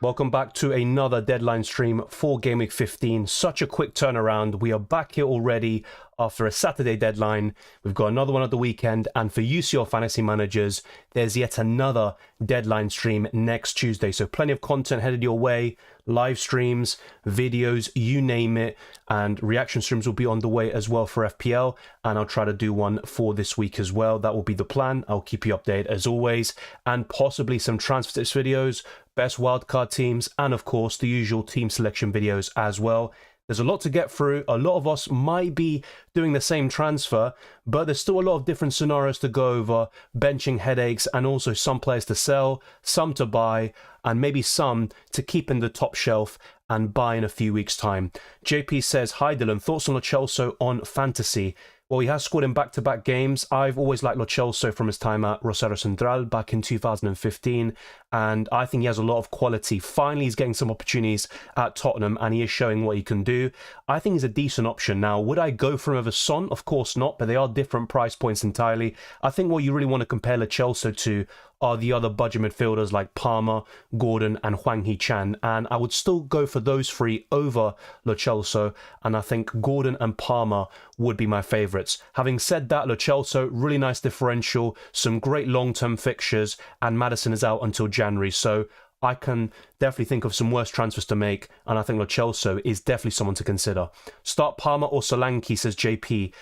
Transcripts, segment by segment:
Welcome back to another deadline stream for Game Week 15. Such a quick turnaround. We are back here already after a Saturday deadline. We've got another one at the weekend. And for UCL fantasy managers, there's yet another deadline stream next Tuesday. So plenty of content headed your way. Live streams, videos, you name it. And reaction streams will be on the way as well for FPL. And I'll try to do one for this week as well. That will be the plan. I'll keep you updated as always. And possibly some transfer tips videos, best wildcard teams, and of course the usual team selection videos as well. There's a lot to get through. A lot of us might be doing the same transfer, but there's still a lot of different scenarios to go over, benching headaches, and also some players to sell, some to buy, and maybe some to keep in the top shelf and buy in a few weeks' time. JP says, hi Dylan, thoughts on Lo Celso on fantasy? Well, he has scored in back-to-back games. I've always liked Lo Celso from his time at Rosario Central back in 2015, and I think he has a lot of quality. Finally, he's getting some opportunities at Tottenham, and he is showing what he can do. I think he's a decent option. Now, would I go for him over Son? Of course not, but they are different price points entirely. I think what you really want to compare Lo Celso to are the other budget midfielders like Palmer, Gordon, and Hwang Hee-chan, and I would still go for those three over Lo Celso, and I think Gordon and Palmer would be my favourites. Having said that, Lo Celso, really nice differential, some great long-term fixtures, and Maddison is out until January, so I can definitely think of some worse transfers to make, and I think Lo Celso is definitely someone to consider. Start Palmer or Solanke, says JP.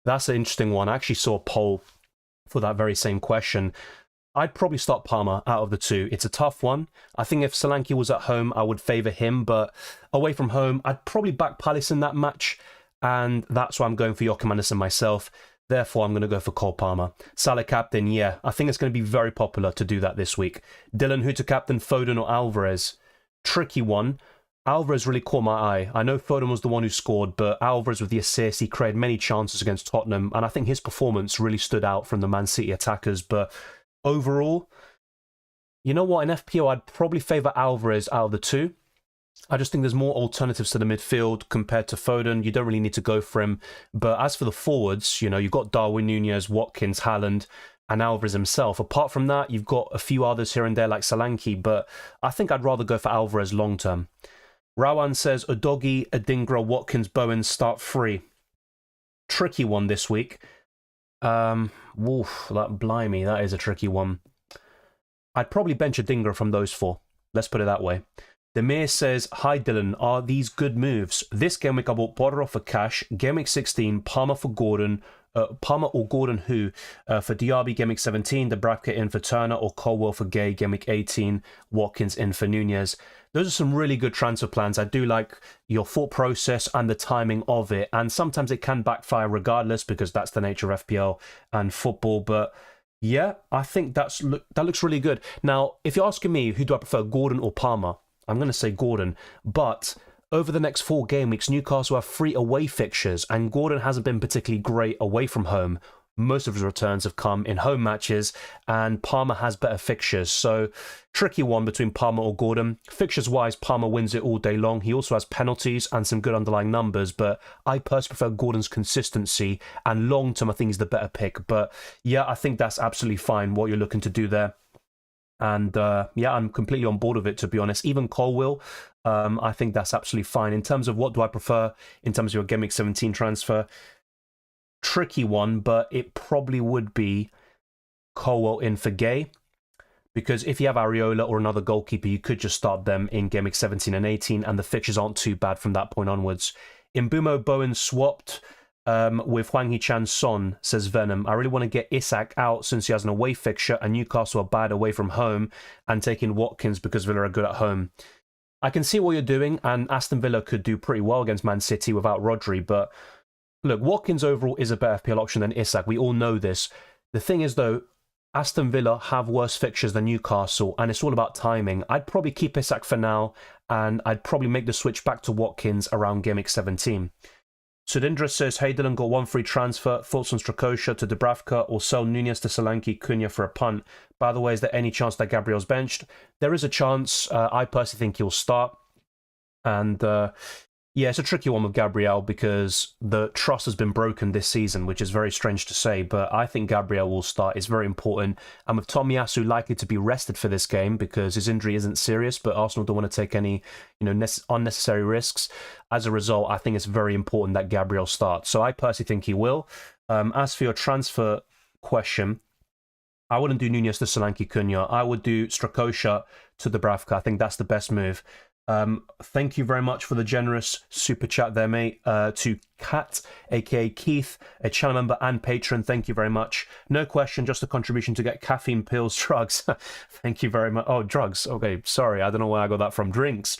That's an interesting one. I actually saw a poll for that very same question. I'd probably start Palmer out of the two. It's a tough one. I think if Solanke was at home, I would favour him, but away from home, I'd probably back Palace in that match, and that's why I'm going for Joachim Andersen myself. Therefore, I'm going to go for Cole Palmer. Salah captain, yeah. I think it's going to be very popular to do that this week. Dylan, who to captain, Foden or Alvarez? Tricky one. Alvarez really caught my eye. I know Foden was the one who scored, but Alvarez with the assist, he created many chances against Tottenham, and I think his performance really stood out from the Man City attackers, but overall, you know what? In FPL, I'd probably favour Alvarez out of the two. I just think there's more alternatives to the midfield compared to Foden. You don't really need to go for him. But as for the forwards, you know, you've got Darwin, Nunez, Watkins, Haaland, and Alvarez himself. Apart from that, you've got a few others here and there like Solanke, but I think I'd rather go for Alvarez long term. Rawan says, Udogie, Adingra, Watkins, Bowen start free. Tricky one this week. Blimey, that is a tricky one. I'd probably bench Adingra from those four. Let's put it that way. Demir says, hi Dylan, are these good moves? This game week I bought Border for cash, Game Week 16, Palmer for Gordon, Palmer or Gordon who for Diaby Game Week 17, the bracket in for Turner or Colwell for Gay Game Week 18, Watkins in for Nunez. Those are some really good transfer plans. I do like your thought process and the timing of it, and sometimes it can backfire regardless because that's the nature of FPL and football, but yeah, I think that looks really good. Now, if you're asking me who do I prefer, Gordon or Palmer, I'm going to say Gordon, but over the next 4 game weeks, Newcastle have 3 away fixtures, and Gordon hasn't been particularly great away from home. Most of his returns have come in home matches, and Palmer has better fixtures. So, tricky one between Palmer or Gordon. Fixtures-wise, Palmer wins it all day long. He also has penalties and some good underlying numbers, but I personally prefer Gordon's consistency, and long-term I think he's the better pick. But yeah, I think that's absolutely fine what you're looking to do there. And yeah, I'm completely on board with it, to be honest. Even Colwell, I think that's absolutely fine. In terms of what do I prefer in terms of your Game Week 17 transfer, tricky one, but it probably would be Colwell in for Gay, because if you have Areola or another goalkeeper, you could just start them in Game Week 17 and 18, and the fixtures aren't too bad from that point onwards. Imbumo Bowen swapped with Hwang Hee-chan Son, says Venom. I really want to get Isak out since he has an away fixture, and Newcastle are bad away from home, and taking Watkins because Villa are good at home. I can see what you're doing, and Aston Villa could do pretty well against Man City without Rodri, but look, Watkins overall is a better FPL option than Isak. We all know this. The thing is, though, Aston Villa have worse fixtures than Newcastle, and it's all about timing. I'd probably keep Isak for now, and I'd probably make the switch back to Watkins around Game Week 17. Sudindra says, hey Dylan, got one free transfer. Thoughts on Strakosha to Dubravka or sell Nunez to Solanke, Cunha for a punt? By the way, is there any chance that Gabriel's benched? There is a chance. I personally think he'll start. And Yeah, it's a tricky one with Gabriel because the trust has been broken this season, which is very strange to say, but I think Gabriel will start. It's very important. And with Tomiyasu likely to be rested for this game because his injury isn't serious, but Arsenal don't want to take any, unnecessary risks. As a result, I think it's very important that Gabriel starts. So I personally think he will. As for your transfer question, I wouldn't do Nunez to Solanke Cunha. I would do Strakosha to Dubravka. I think that's the best move. Thank you very much for the generous super chat there, mate. To Kat, aka Keith, a channel member and patron, thank you very much. No question, just a contribution to get caffeine pills, drugs. Thank you very much. Oh, drugs. Okay, sorry, I don't know where I got that from. Drinks.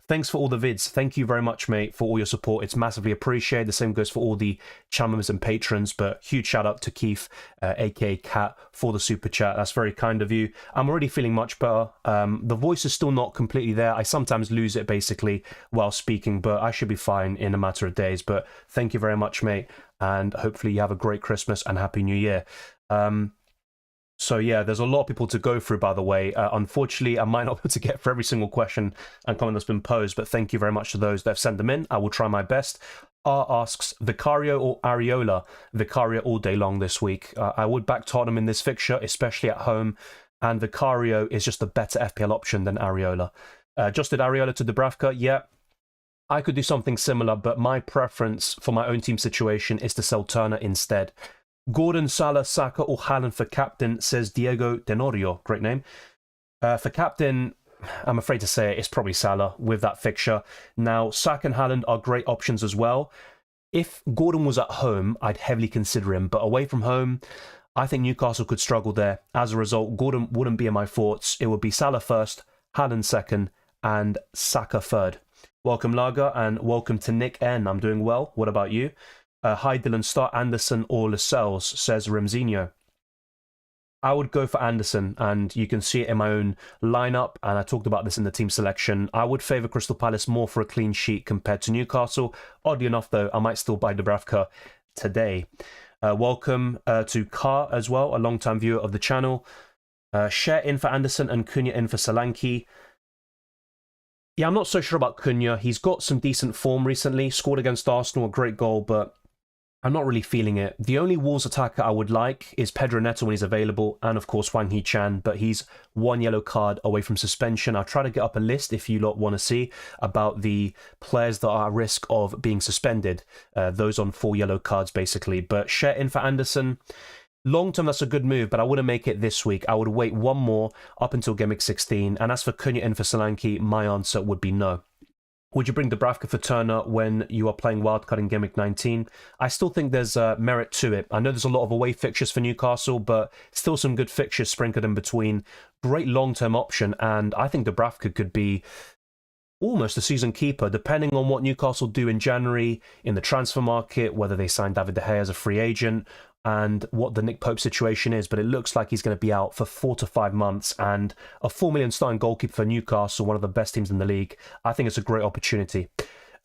Thanks for all the vids. Thank you very much, mate, for all your support. It's massively appreciated. The same goes for all the channel members and patrons, but huge shout out to Keith, aka Kat, for the super chat. That's very kind of you. I'm already feeling much better. The voice is still not completely there. I sometimes lose it basically while speaking, but I should be fine in a matter of days. But thank you very much, mate, and hopefully you have a great Christmas and Happy New Year. So yeah, there's a lot of people to go through, by the way. Unfortunately, I might not be able to get for every single question and comment that's been posed, but thank you very much to those that have sent them in. I will try my best. R asks, Vicario or Areola? Vicario all day long this week. I would back Tottenham in this fixture, especially at home, and Vicario is just a better FPL option than Areola. Just did Areola to Dubravka? Yeah. I could do something similar, but my preference for my own team situation is to sell Turner instead. Gordon, Salah, Saka or Haaland for captain, says Diego Denorio. Great name. For captain, I'm afraid to say it's probably Salah with that fixture. Now, Saka and Haaland are great options as well. If Gordon was at home, I'd heavily consider him, but away from home, I think Newcastle could struggle there. As a result, Gordon wouldn't be in my thoughts. It would be Salah first, Haaland second, and Saka third. Welcome, Lager, and welcome to Nick N. I'm doing well. What about you? Hi, Dylan. Start Anderson or Lascelles, says Remzinho. I would go for Anderson, and you can see it in my own lineup, and I talked about this in the team selection. I would favour Crystal Palace more for a clean sheet compared to Newcastle. Oddly enough, though, I might still buy Dubravka today. Welcome to Car as well, a long-time viewer of the channel. Share in for Anderson and Cunha in for Solanke. Yeah, I'm not so sure about Cunha. He's got some decent form recently. Scored against Arsenal, a great goal, but I'm not really feeling it. The only Wolves attacker I would like is Pedro Neto when he's available, and of course Hwang Hee-chan, but he's one yellow card away from suspension. I'll try to get up a list if you lot want to see about the players that are at risk of being suspended, those on 4 yellow cards basically. But share in for Anderson. Long term, that's a good move, but I wouldn't make it this week. I would wait one more up until Gameweek 16. And as for Cunha in for Solanke, my answer would be no. Would you bring Dubravka for Turner when you are playing wildcard in Gameweek 19? I still think there's merit to it. I know there's a lot of away fixtures for Newcastle, but still some good fixtures sprinkled in between. Great long-term option, and I think Dubravka could be almost a season keeper, depending on what Newcastle do in January in the transfer market, whether they sign David De Gea as a free agent, and what the Nick Pope situation is, but it looks like he's going to be out for 4 to 5 months, and a $4 million starting goalkeeper for Newcastle, one of the best teams in the league. I think it's a great opportunity.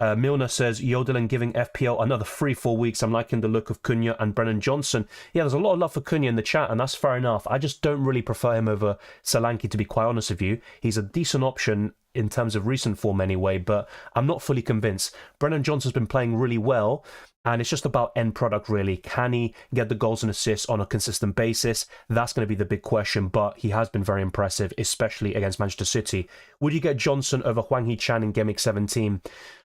Milner says, Yodeling giving FPL another 3-4 weeks. I'm liking the look of Cunha and Brennan Johnson. Yeah, there's a lot of love for Cunha in the chat, and that's fair enough. I just don't really prefer him over Solanke, to be quite honest with you. He's a decent option in terms of recent form anyway, but I'm not fully convinced. Brennan Johnson's been playing really well, and it's just about end product, really. Can he get the goals and assists on a consistent basis? That's going to be the big question, but he has been very impressive, especially against Manchester City. Would you get Johnson over Hwang Hee-chan in Gameweek 17?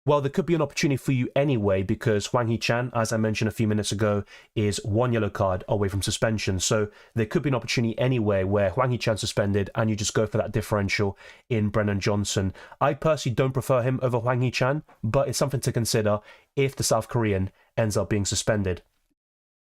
Well, there could be an opportunity for you anyway, because Hwang Hee-chan, as I mentioned a few minutes ago, is 1 yellow card away from suspension. So there could be an opportunity anyway where Hwang Hee-chan suspended and you just go for that differential in Brennan Johnson. I personally don't prefer him over Hwang Hee-chan, but it's something to consider if the South Korean ends up being suspended.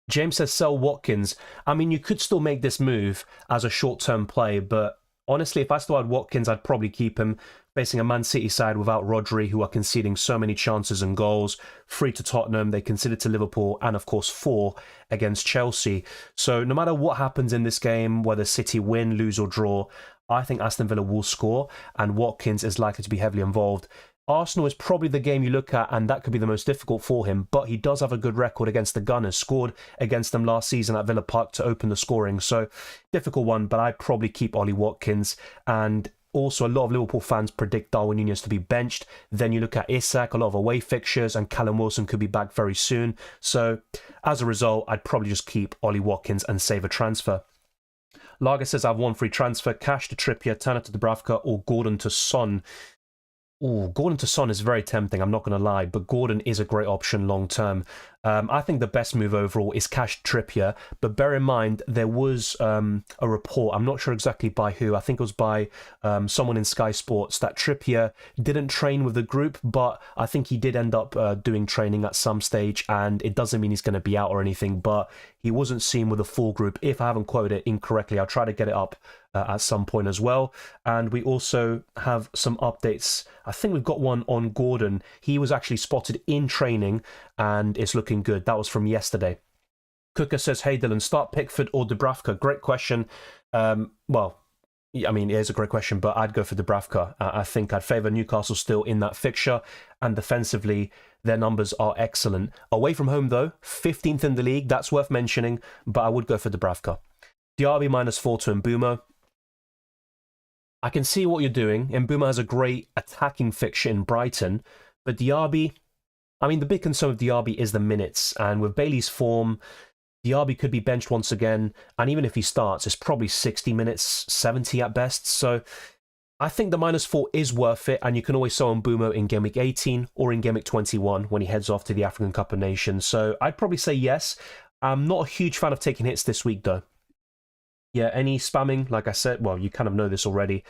James says sell Watkins. I mean, you could still make this move as a short-term play, but honestly, if I still had Watkins, I'd probably keep him. Facing a Man City side without Rodri, who are conceding so many chances and goals. 3 to Tottenham, they conceded to Liverpool, and of course 4 against Chelsea. So no matter what happens in this game, whether City win, lose or draw, I think Aston Villa will score, and Watkins is likely to be heavily involved. Arsenal is probably the game you look at, and that could be the most difficult for him, but he does have a good record against the Gunners, scored against them last season at Villa Park to open the scoring, so difficult one, but I'd probably keep Ollie Watkins, and Also, a lot of Liverpool fans predict Darwin Núñez to be benched. Then you look at Isak, a lot of away fixtures, and Callum Wilson could be back very soon. So, as a result, I'd probably just keep Ollie Watkins and save a transfer. Lager says I have one free transfer, Cash to Trippier, Turner to Dubravka, or Gordon to Son. Oh, Gordon to Son is very tempting, I'm not going to lie, but Gordon is a great option long term. I think the best move overall is Cash Trippier, but bear in mind there was a report, I'm not sure exactly by who, I think it was by someone in Sky Sports, that Trippier didn't train with the group, but I think he did end up doing training at some stage, and it doesn't mean he's going to be out or anything, but he wasn't seen with a full group. If I haven't quoted it incorrectly, I'll try to get it up at some point as well. And we also have some updates. I think we've got one on Gordon. He was actually spotted in training and it's looking good. That was from yesterday. Cooker says, hey Dylan, start Pickford or Dubravka? Great question. Well, I mean, it is a great question, but I'd go for Dubravka. I think I'd favour Newcastle still in that fixture, and defensively, their numbers are excellent. Away from home, though, 15th in the league, that's worth mentioning, but I would go for Dubravka. Diaby -4 to Mbeumo. I can see what you're doing. Mbeumo has a great attacking fixture in Brighton, but Diaby, I mean, the big concern with Diaby is the minutes, and with Bailey's form, Diaby could be benched once again, and even if he starts, it's probably 60 minutes, 70 at best, so I think the -4 is worth it, and you can always sell Mbeumo in Game Week 18 or in Game Week 21 when he heads off to the African Cup of Nations, so I'd probably say yes. I'm not a huge fan of taking hits this week, though. Yeah, any spamming, like I said, well, you kind of know this already.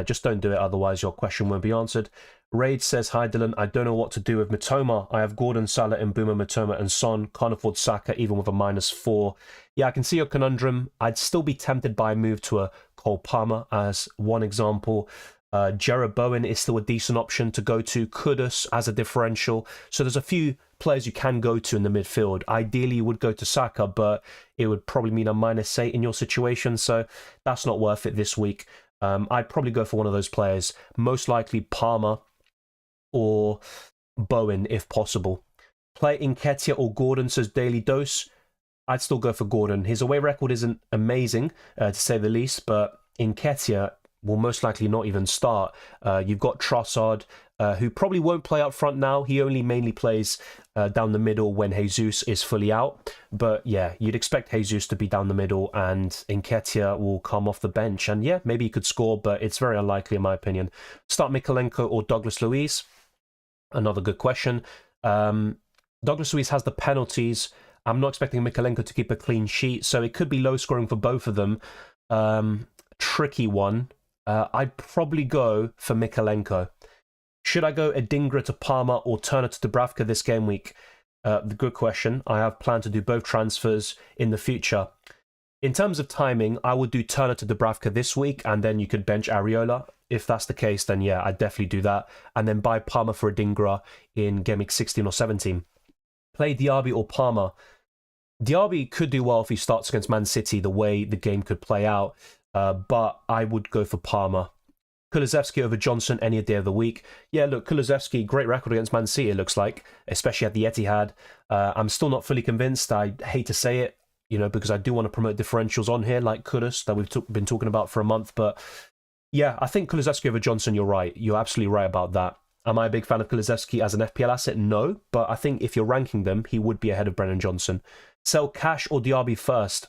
Just don't do it, otherwise your question won't be answered. Raid says, hi Dylan, I don't know what to do with Mitoma. I have Gordon, Salah, Mbeumo, Mitoma, and Son. Can't afford Saka, even with a -4. Yeah, I can see your conundrum. I'd still be tempted by a move to a Cole Palmer as one example. Jarrod Bowen is still a decent option to go to. Kudus as a differential. So there's a few players you can go to in the midfield. Ideally, you would go to Saka, but it would probably mean a -8 in your situation. So that's not worth it this week. I'd probably go for one of those players. Most likely Palmer or Bowen if possible. Play Nketiah or Gordon, says Daily Dose. I'd still go for Gordon. His away record isn't amazing, to say the least, but Nketiah will most likely not even start. You've got Trossard, who probably won't play up front now. He only mainly plays down the middle when Jesus is fully out. But yeah, you'd expect Jesus to be down the middle and Nketiah will come off the bench. And yeah, maybe he could score, but it's very unlikely in my opinion. Start Mikalenko or Douglas Luiz? Another good question. Douglas Luiz has the penalties. I'm not expecting Mikalenko to keep a clean sheet, so it could be low scoring for both of them. Tricky one. I'd probably go for Mikalenko. Should I go Adingra to Palmer or Turner to Dubravka this game week? The good question. I have planned to do both transfers in the future. In terms of timing, I would do Turner to Dubravka this week, and then you could bench Areola. If that's the case, then yeah, I'd definitely do that. And then buy Palmer for Adingra in Game Week 16 or 17. Play Diaby or Palmer. Diaby could do well if he starts against Man City, the way the game could play out. But I would go for Palmer. Kulusevski over Johnson any day of the week. Yeah, look, Kulusevski, great record against Man City, it looks like, especially at the Etihad. I'm still not fully convinced. I hate to say it, you know, because I do want to promote differentials on here, like Kudus, that we've been talking about for a month. But yeah, I think Kulusevski over Johnson, you're right. You're absolutely right about that. Am I a big fan of Kulusevski as an FPL asset? No, but I think if you're ranking them, he would be ahead of Brennan Johnson. Sell Cash or Diaby first?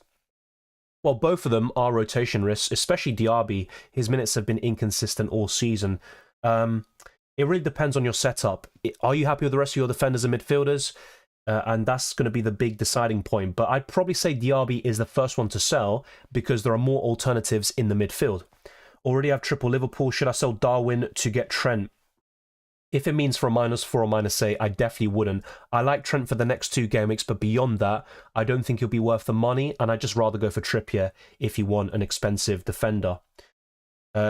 Well, both of them are rotation risks, especially Diaby. His minutes have been inconsistent all season. It really depends on your setup. Are you happy with the rest of your defenders and midfielders? And that's going to be the big deciding point. But I'd probably say Diaby is the first one to sell because there are more alternatives in the midfield. Already have triple Liverpool. Should I sell Darwin to get Trent? If it means for a -4 or -8, I definitely wouldn't. I like Trent for the next 2 game weeks, but beyond that, I don't think he'll be worth the money, and I'd just rather go for Trippier if you want an expensive defender.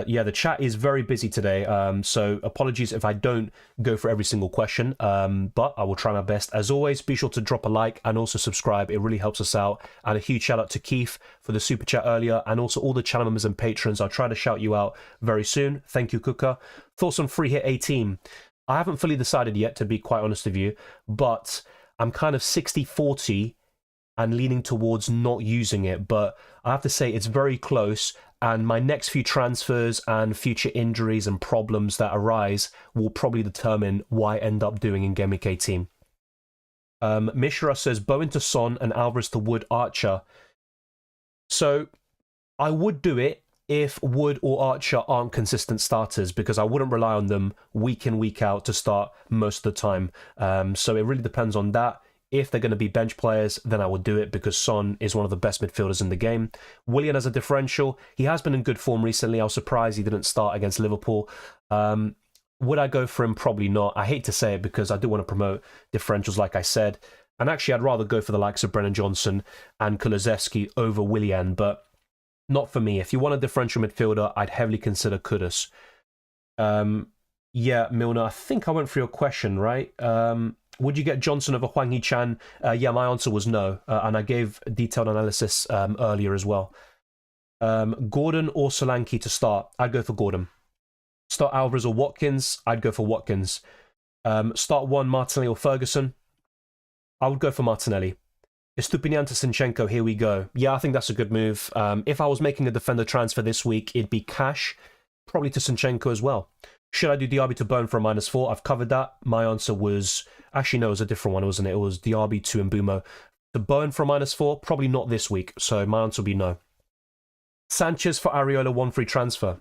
Yeah, the chat is very busy today, so apologies if I don't go for every single question, but I will try my best. As always, be sure to drop a like and also subscribe. It really helps us out. And a huge shout out to Keith for the super chat earlier, and also all the channel members and patrons. I'll try to shout you out very soon. Thank you, Cooker. Thoughts on free hit 18? I haven't fully decided yet, to be quite honest with you, but I'm kind of 60-40 and leaning towards not using it, but I have to say it's very close, And my next few transfers and future injuries and problems that arise will probably determine what I end up doing in Gameweek 18. Mishra says Bowen to Son and Alvarez to Wood Archer. So I would do it if Wood or Archer aren't consistent starters, because I wouldn't rely on them week in, week out to start most of the time. So it really depends on that. If they're going to be bench players, then I would do it because Son is one of the best midfielders in the game. Willian as a differential, he has been in good form recently. I was surprised he didn't start against Liverpool. Would I go for him? Probably not. I hate to say it because I do want to promote differentials, like I said. And actually, I'd rather go for the likes of Brennan Johnson and Kulusevski over Willian, but not for me. If you want a differential midfielder, I'd heavily consider Kudus. Yeah, Milner, I think I went for your question, right? Would you get Johnson over Hwang Hee-chan? Yeah, my answer was no, and I gave detailed analysis earlier as well. Gordon or Solanke to start? I'd go for Gordon. Start Alvarez or Watkins? I'd go for Watkins. Start one, Martinelli or Ferguson? I would go for Martinelli. Estupinian to Zinchenko, here we go. Yeah, I think that's a good move. If I was making a defender transfer this week, it'd be cash, probably to Zinchenko as well. Should I do Diaby to Bone for a -4? I've covered that. My answer was... Actually, no, it was a different one, wasn't it? It was Diaby to Mbumo. To Bone for a -4? Probably not this week, so my answer would be no. Sanchez for Areola, 1 free transfer.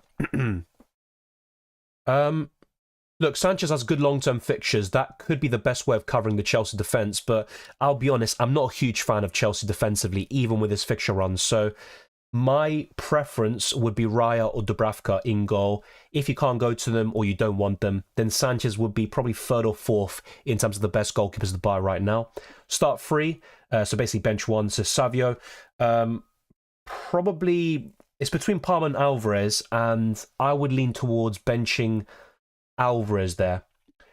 Look, Sanchez has good long-term fixtures. That could be the best way of covering the Chelsea defence, but I'll be honest, I'm not a huge fan of Chelsea defensively, even with his fixture runs. So my preference would be Raya or Dubravka in goal. If you can't go to them or you don't want them, then Sanchez would be probably 3rd or 4th in terms of the best goalkeepers to buy right now. Start 3, so basically bench 1, so Savio. Probably, it's between Palmer and Alvarez, and I would lean towards benching Alvarez there.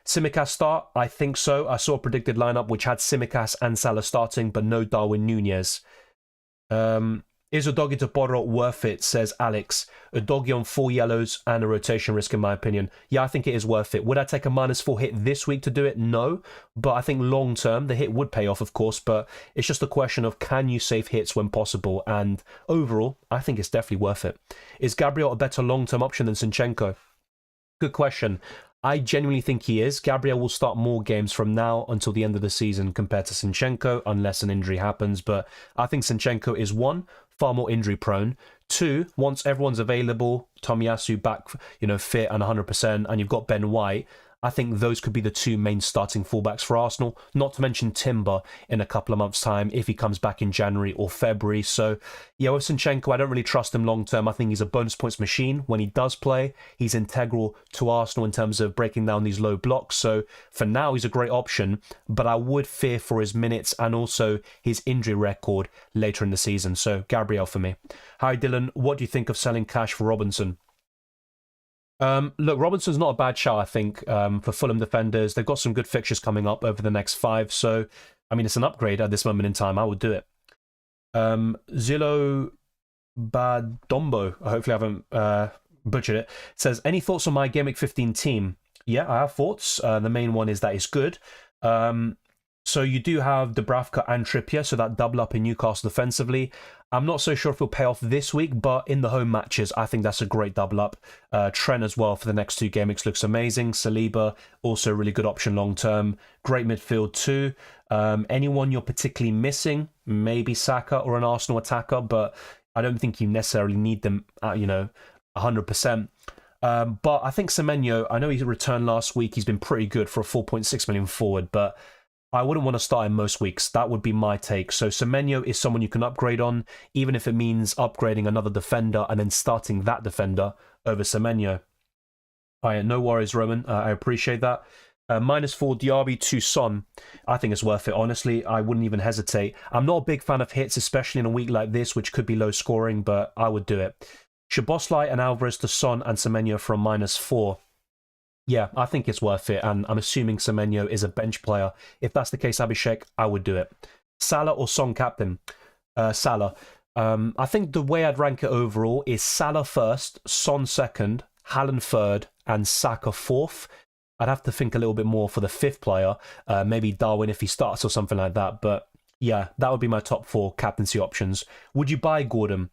Tsimikas start? I think so. I saw a predicted lineup which had Tsimikas and Salah starting, but no Darwin Nunez. Is Udogie to Borro worth it, says Alex. Udogie on 4 yellows and a rotation risk, in my opinion. Yeah, I think it is worth it. Would I take a -4 hit this week to do it? No. But I think long term, the hit would pay off, of course. But it's just a question of can you save hits when possible? And overall, I think it's definitely worth it. Is Gabriel a better long-term option than Zinchenko? Good question. I genuinely think he is. Gabriel will start more games from now until the end of the season compared to Zinchenko, unless an injury happens. But I think Zinchenko is 1, far more injury prone. 2, once everyone's available, Tomiyasu back, fit and 100%, and you've got Ben White, I think those could be the 2 main starting fullbacks for Arsenal, not to mention Timber in a couple of months' time if he comes back in January or February. So, yeah, with Zinchenko, I don't really trust him long term. I think he's a bonus points machine. When he does play, he's integral to Arsenal in terms of breaking down these low blocks. So, for now, he's a great option, but I would fear for his minutes and also his injury record later in the season. So, Gabriel for me. Hi, Dylan. What do you think of selling cash for Robinson? Look, Robinson's not a bad shout, I think, for Fulham defenders. They've got some good fixtures coming up over the next 5. So, I mean, it's an upgrade at this moment in time. I would do it. Zillo Badombo, hopefully I haven't butchered it, says, any thoughts on my Gameweek 15 team? Yeah, I have thoughts. The main one is that it's good. So you do have Dubravka and Trippier, so that double up in Newcastle defensively. I'm not so sure if it'll pay off this week, but in the home matches, I think that's a great double up. Trent as well for the next 2 game weeks looks amazing. Saliba, also a really good option long term. Great midfield too. Anyone you're particularly missing? Maybe Saka or an Arsenal attacker, but I don't think you necessarily need them at, 100%. But I think Semenyo, I know he returned last week. He's been pretty good for a 4.6 million forward, but I wouldn't want to start him most weeks. That would be my take. So Semenyo is someone you can upgrade on, even if it means upgrading another defender and then starting that defender over Semenyo. All right, no worries, Roman. I appreciate that. -4 Diaby to Son. I think it's worth it, honestly. I wouldn't even hesitate. I'm not a big fan of hits, especially in a week like this, which could be low scoring, but I would do it. Szoboszlai and Alvarez to Son and Semenyo for a -4. Yeah, I think it's worth it, and I'm assuming Semenyo is a bench player. If that's the case, Abhishek, I would do it. Salah or Son captain? Salah. I think the way I'd rank it overall is Salah first, Son second, Haaland third, and Saka fourth. I'd have to think a little bit more for the 5th player, maybe Darwin if he starts or something like that. But yeah, that would be my top 4 captaincy options. Would you buy Gordon?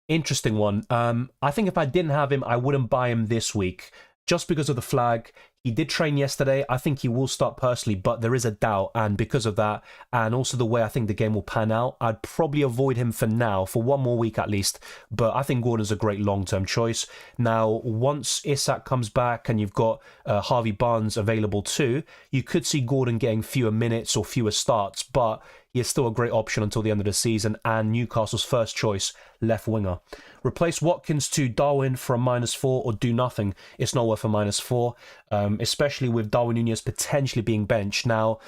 Interesting one. I think if I didn't have him, I wouldn't buy him this week. Just because of the flag. He did train yesterday. I think he will start personally, but there is a doubt. And because of that, and also the way I think the game will pan out, I'd probably avoid him for now, for one more week at least. But I think Gordon's a great long-term choice. Now, once Isak comes back and you've got Harvey Barnes available too, you could see Gordon getting fewer minutes or fewer starts, but he is still a great option until the end of the season, and Newcastle's first choice left winger. Replace Watkins to Darwin for a -4 or do nothing. It's not worth a -4, especially with Darwin Nunez potentially being benched. Now,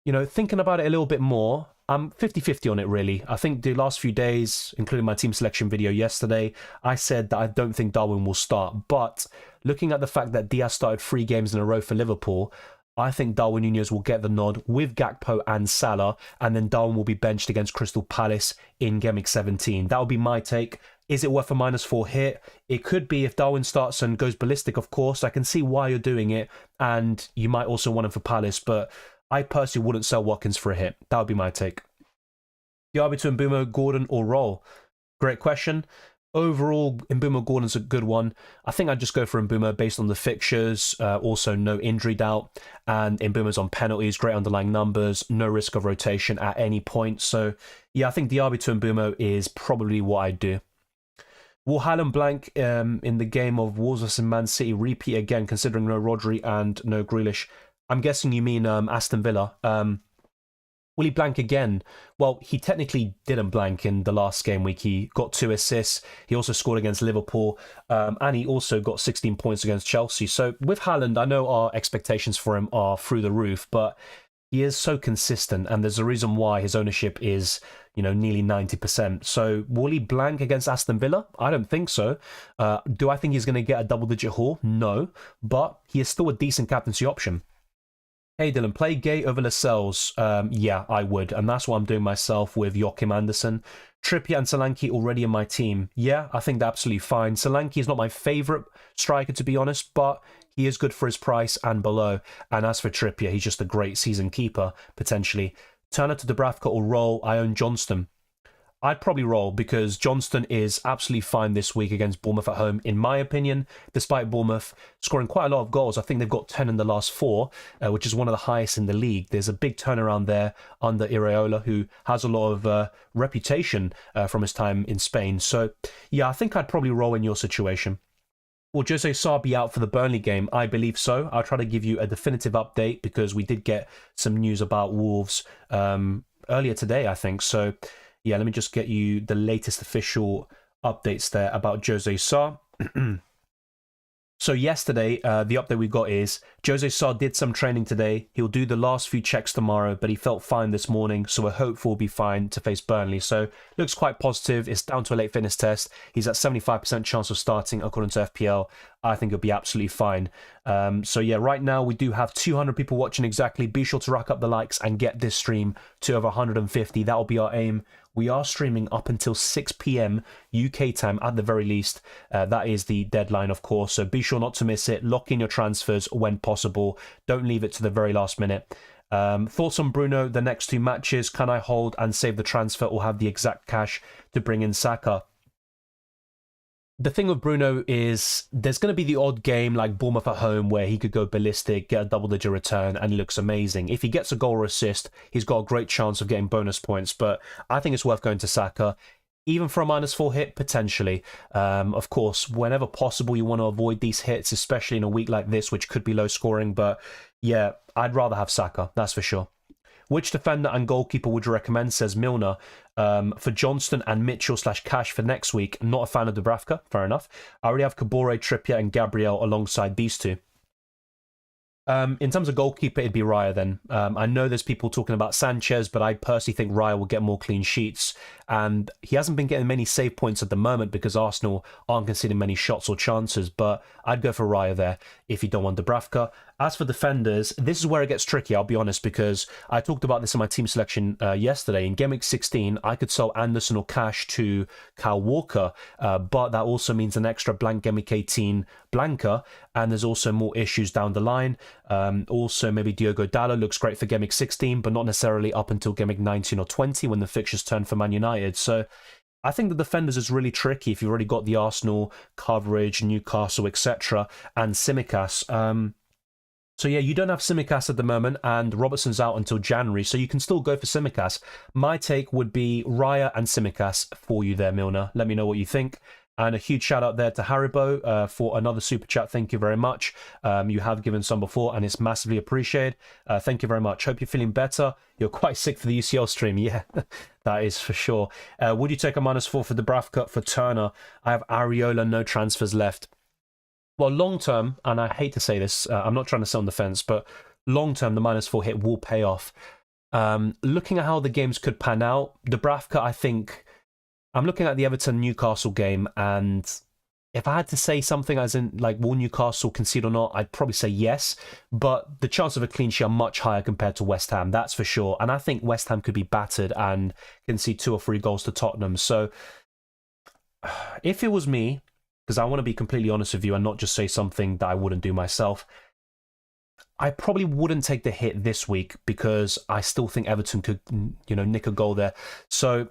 thinking about it a little bit more, I'm 50-50 on it, really. I think the last few days, including my team selection video yesterday, I said that I don't think Darwin will start. But looking at the fact that Diaz started 3 games in a row for Liverpool, I think Darwin Nunez will get the nod with Gakpo and Salah, and then Darwin will be benched against Crystal Palace in Gameweek 17. That would be my take. Is it worth a -4 hit? It could be if Darwin starts and goes ballistic, of course. I can see why you're doing it, and you might also want him for Palace, but I personally wouldn't sell Watkins for a hit. That would be my take. Diaby to Mbeumo, Gordon, or Roll? Great question. Overall, Mbeumo Gordon's a good one. I think I'd just go for Mbeumo based on the fixtures. Also, no injury doubt. And Mbeumo's on penalties, great underlying numbers, no risk of rotation at any point. So, yeah, I think Diaby to Mbeumo is probably what I'd do. Will Haaland blank in the game of Wolves vs Man City repeat again, considering no Rodri and no Grealish? I'm guessing you mean Aston Villa. Will he blank again? Well, he technically didn't blank in the last game week. He got 2 assists. He also scored against Liverpool. And he also got 16 points against Chelsea. So with Haaland, I know our expectations for him are through the roof, but he is so consistent. And there's a reason why his ownership is, nearly 90%. So will he blank against Aston Villa? I don't think so. Do I think he's going to get a double-digit haul? No. But he is still a decent captaincy option. Hey Dylan, play Gay over Lascelles. Yeah, I would. And that's what I'm doing myself with Joachim Andersen. Trippier and Solanke already in my team. Yeah, I think they're absolutely fine. Solanke is not my favourite striker, to be honest, but he is good for his price and below. And as for Trippier, he's just a great season keeper, potentially. Turner to Dubravka or Roll. I own Johnston. I'd probably roll because Johnston is absolutely fine this week against Bournemouth at home, in my opinion, despite Bournemouth scoring quite a lot of goals. I think they've got 10 in the last 4, which is one of the highest in the league. There's a big turnaround there under Iraola, who has a lot of reputation from his time in Spain. So, yeah, I think I'd probably roll in your situation. Will Jose Sarr be out for the Burnley game? I believe so. I'll try to give you a definitive update because we did get some news about Wolves earlier today, I think. So, yeah, let me just get you the latest official updates there about Jose Sarr. So yesterday, the update we got is Jose Sarr did some training today. He'll do the last few checks tomorrow, but he felt fine this morning, so we're hopeful he'll be fine to face Burnley. So looks quite positive. It's down to a late fitness test. He's at 75% chance of starting according to FPL. I think he'll be absolutely fine. So yeah, right now we do have 200 people watching exactly. Be sure to rack up the likes and get this stream to over 150. That'll be our aim. We are streaming up until 6 p.m. UK time at the very least. That is the deadline, of course. So be sure not to miss it. Lock in your transfers when possible. Don't leave it to the very last minute. Thoughts on Bruno, the next 2 matches? Can I hold and save the transfer or have the exact cash to bring in Saka? The thing with Bruno is there's going to be the odd game like Bournemouth at home where he could go ballistic, get a double-digit return, and he looks amazing. If he gets a goal or assist, he's got a great chance of getting bonus points, but I think it's worth going to Saka. Even for a -4 hit, potentially. Of course, whenever possible, you want to avoid these hits, especially in a week like this, which could be low scoring, but yeah, I'd rather have Saka, that's for sure. Which defender and goalkeeper would you recommend, says Milner, for Johnston and Mitchell/Cash for next week? Not a fan of Dubravka, fair enough. I already have Kabore, Trippier and Gabriel alongside these 2. In terms of goalkeeper, it'd be Raya then. I know there's people talking about Sanchez, but I personally think Raya will get more clean sheets. And he hasn't been getting many save points at the moment because Arsenal aren't conceding many shots or chances. But I'd go for Raya there if you don't want Dubravka. As for defenders, this is where it gets tricky, I'll be honest, because I talked about this in my team selection yesterday. In Gameweek 16, I could sell Anderson or Cash to Kyle Walker, but that also means an extra blank Gameweek 18 blanker, and there's also more issues down the line. Also, maybe Diogo Dalot looks great for Gameweek 16, but not necessarily up until Gameweek 19 or 20 when the fixtures turn for Man United. So I think the defenders is really tricky if you've already got the Arsenal coverage, Newcastle, etc., and Tsimikas. So yeah, you don't have Tsimikas at the moment, and Robertson's out until January, so you can still go for Tsimikas. My take would be Raya and Tsimikas for you there, Milner. Let me know what you think. And a huge shout out there to Haribo for another super chat. Thank you very much. You have given some before, and it's massively appreciated. Thank you very much. Hope you're feeling better. You're quite sick for the UCL stream. Yeah, that is for sure. Would you take a -4 for Dubravka for Turner? I have Areola, no transfers left. Well, long term, and I hate to say this, I'm not trying to sit on the fence, but long term, the -4 hit will pay off. Looking at how the games could pan out, Dubravka, I think, I'm looking at the Everton-Newcastle game, and if I had to say something as in, like, will Newcastle concede or not, I'd probably say yes, but the chance of a clean sheet are much higher compared to West Ham, that's for sure, and I think West Ham could be battered and concede 2 or 3 goals to Tottenham, so if it was me, because I want to be completely honest with you and not just say something that I wouldn't do myself, I probably wouldn't take the hit this week because I still think Everton could, nick a goal there. So,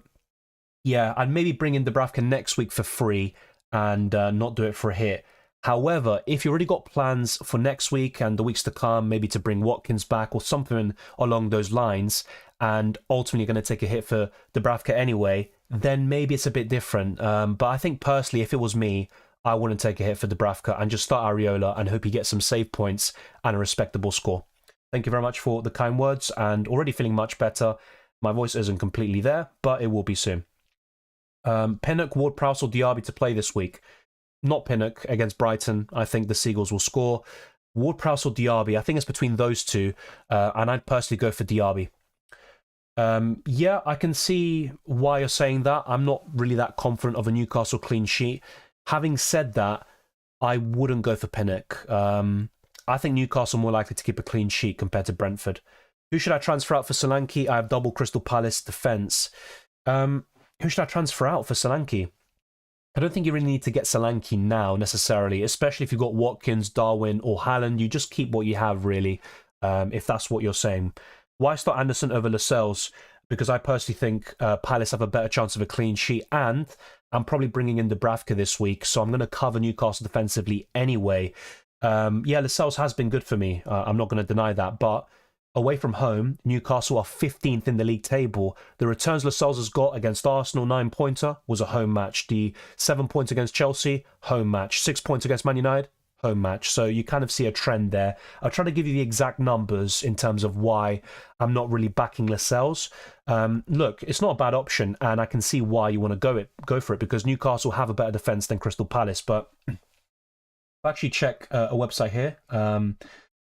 yeah, I'd maybe bring in Dubravka next week for free and not do it for a hit. However, if you already got plans for next week and the weeks to come, maybe to bring Watkins back or something along those lines, and ultimately you're going to take a hit for Dubravka anyway, then maybe it's a bit different. But I think personally, if it was me, I wouldn't take a hit for Dubravka and just start Areola and hope he gets some save points and a respectable score. Thank you very much for the kind words and already feeling much better. My voice isn't completely there, but it will be soon. Pinnock, Ward-Prowse or Diaby to play this week? Not Pinnock against Brighton. I think the Seagulls will score. Ward-Prowse or Diaby? I think it's between those two, and I'd personally go for Diaby. Yeah, I can see why you're saying that. I'm not really that confident of a Newcastle clean sheet. Having said that, I wouldn't go for Pinnock. I think Newcastle are more likely to keep a clean sheet compared to Brentford. Who should I transfer out for Solanke? I have double Crystal Palace defence. Who should I transfer out for Solanke? I don't think you really need to get Solanke now necessarily, especially if you've got Watkins, Darwin or Haaland. You just keep what you have really, if that's what you're saying. Why start Anderson over Lascelles? Because I personally think Palace have a better chance of a clean sheet, and I'm probably bringing in Dubravka this week, so I'm going to cover Newcastle defensively anyway. Yeah, Lascelles has been good for me. I'm not going to deny that, but away from home, Newcastle are 15th in the league table. The returns Lascelles has got against Arsenal, 9-pointer, was a home match. The 7 points against Chelsea, home match. 6 points against Man United, home match. So you kind of see a trend there. I'll try to give you the exact numbers in terms of why I'm not really backing Lascelles. Look, it's not a bad option, and I can see why you want to go for it, because Newcastle have a better defence than Crystal Palace. But I'll actually check a website here.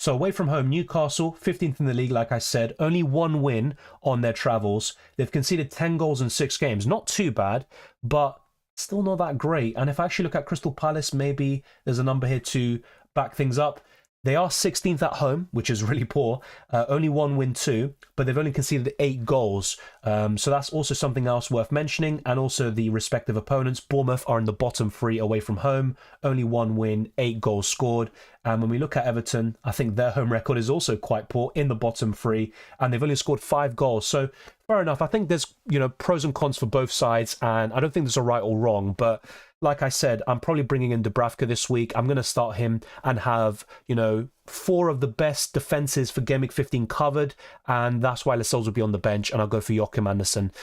So away from home, Newcastle, 15th in the league, like I said, only 1 win on their travels. They've conceded 10 goals in 6 games. Not too bad, but still not that great. And if I actually look at Crystal Palace, maybe there's a number here to back things up. They are 16th at home, which is really poor. Only 1 win, 2, but they've only conceded 8 goals. So that's also something else worth mentioning. And also the respective opponents. Bournemouth are in the bottom 3 away from home. Only 1 win, 8 goals scored. And when we look at Everton, I think their home record is also quite poor, in the bottom 3. And they've only scored 5 goals. So fair enough. I think there's, pros and cons for both sides. And I don't think there's a right or wrong. But like I said, I'm probably bringing in Dubravka this week. I'm going to start him and have, 4 of the best defences for Gameweek 15 covered. And that's why Lascelles will be on the bench. And I'll go for Joachim Andersen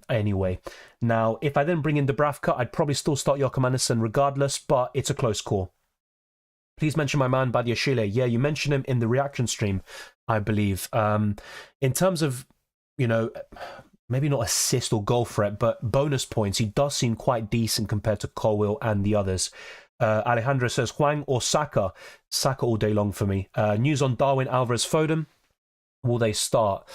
anyway. Now, if I then bring in Dubravka, I'd probably still start Joachim Andersen regardless, but it's a close call. Please mention my man, Badiashile. Yeah, you mentioned him in the reaction stream, I believe. In terms of, maybe not assist or goal threat, but bonus points, he does seem quite decent compared to Colwill and the others. Alejandro says, Hwang or Saka? Saka all day long for me. News on Darwin, Alvarez, Foden. Will they start?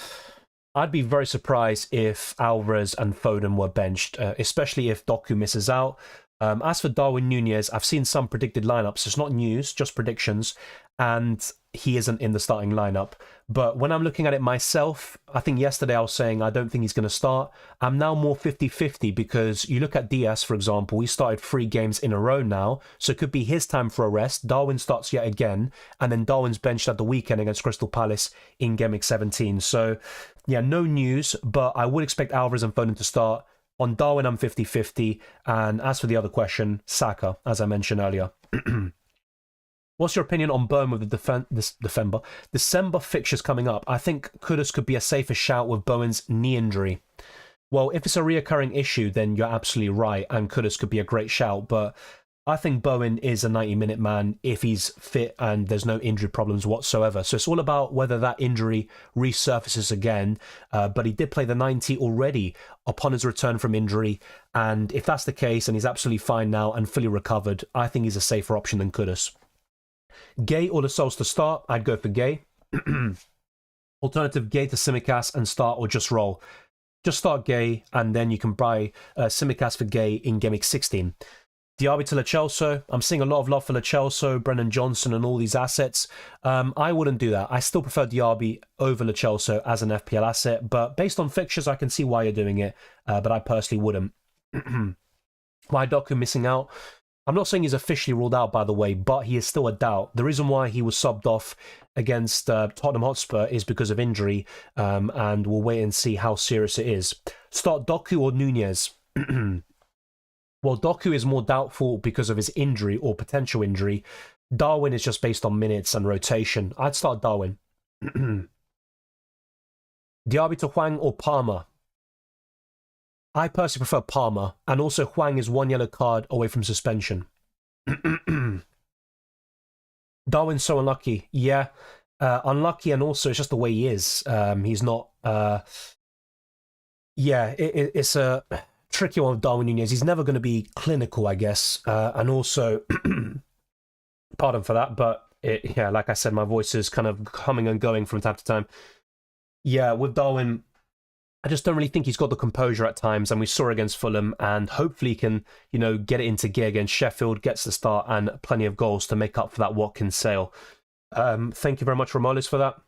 I'd be very surprised if Alvarez and Foden were benched, especially if Doku misses out. As for Darwin Nunez, I've seen some predicted lineups. It's not news, just predictions. And he isn't in the starting lineup. But when I'm looking at it myself, I think yesterday I was saying I don't think he's going to start. I'm now more 50-50 because you look at Diaz, for example, he started 3 games in a row now. So it could be his time for a rest. Darwin starts yet again. And then Darwin's benched at the weekend against Crystal Palace in Gameweek 17. So, yeah, no news. But I would expect Alvarez and Foden to start. On Darwin, I'm 50-50. And as for the other question, Saka, as I mentioned earlier. What's your opinion on Bowen with the December fixtures coming up? I think Kudus could be a safer shout with Bowen's knee injury. Well, if it's a reoccurring issue, then you're absolutely right, and Kudus could be a great shout, but I think Bowen is a 90-minute man if he's fit and there's no injury problems whatsoever. So it's all about whether that injury resurfaces again, but he did play the 90 already upon his return from injury, and if that's the case and he's absolutely fine now and fully recovered, I think he's a safer option than Kudus. Gay or Lascelles to start? I'd go for Gay. Alternative, Gay to Tsimikas and start or just roll. Just start Gay and then you can buy Tsimikas for Gay in Game Week 16. Diaby to Lo Celso. I'm seeing a lot of love for Lo Celso, Brennan Johnson and all these assets. I wouldn't do that. I still prefer Diaby over Lo Celso as an FPL asset, but based on fixtures I can see why you're doing it, but I personally wouldn't. Why Doku missing out? I'm not saying he's officially ruled out, by the way, but he is still a doubt. The reason why he was subbed off against Tottenham Hotspur is because of injury, and we'll wait and see how serious it is. Start Doku or Nunez? Well, Doku is more doubtful because of his injury or potential injury. Darwin is just based on minutes and rotation. I'd start Darwin. Diaby to Hwang or Palmer? I personally prefer Palmer, and also Hwang is 1 yellow card away from suspension. Darwin's so unlucky. Yeah, unlucky, and also it's just the way he is. He's not... yeah, it's a tricky one with Darwin Nunez. He's never going to be clinical, I guess. And also, pardon for that, but yeah, like I said, my voice is kind of coming and going from time to time. Yeah, with Darwin... I just don't really think he's got the composure at times, and we saw against Fulham, and hopefully he can, you know, get it into gear against Sheffield, gets the start and plenty of goals to make up for that Watkins sale. Thank you very much, Romolis, for that.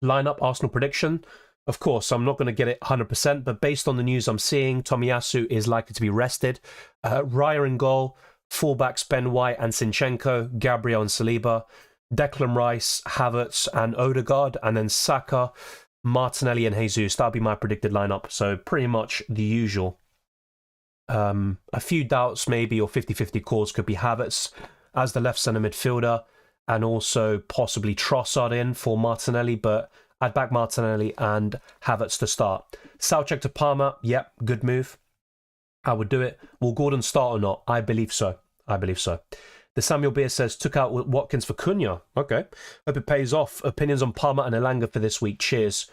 Lineup, Arsenal prediction. Of course, I'm not going to get it 100%, but based on the news I'm seeing, Tomiyasu is likely to be rested. Raya in goal, fullbacks Ben White and Zinchenko, Gabriel and Saliba, Declan Rice, Havertz and Odegaard, and then Saka, Martinelli and Jesus. That'll be my predicted lineup. So pretty much the usual. A few doubts maybe, or 50-50 calls could be Havertz as the left centre midfielder, and also possibly Trossard in for Martinelli, but I'd back Martinelli and Havertz to start. Soucek to Palmer, yep, good move. I would do it. Will Gordon start or not? I believe so. I believe so. The Samuel Beer says, took out Watkins for Cunha. Okay. Hope it pays off. Opinions on Palmer and Elanga for this week. Cheers.